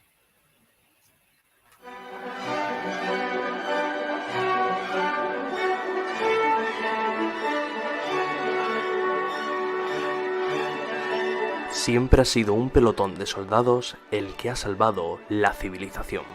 Siempre ha sido un pelotón de soldados el que ha salvado la civilización.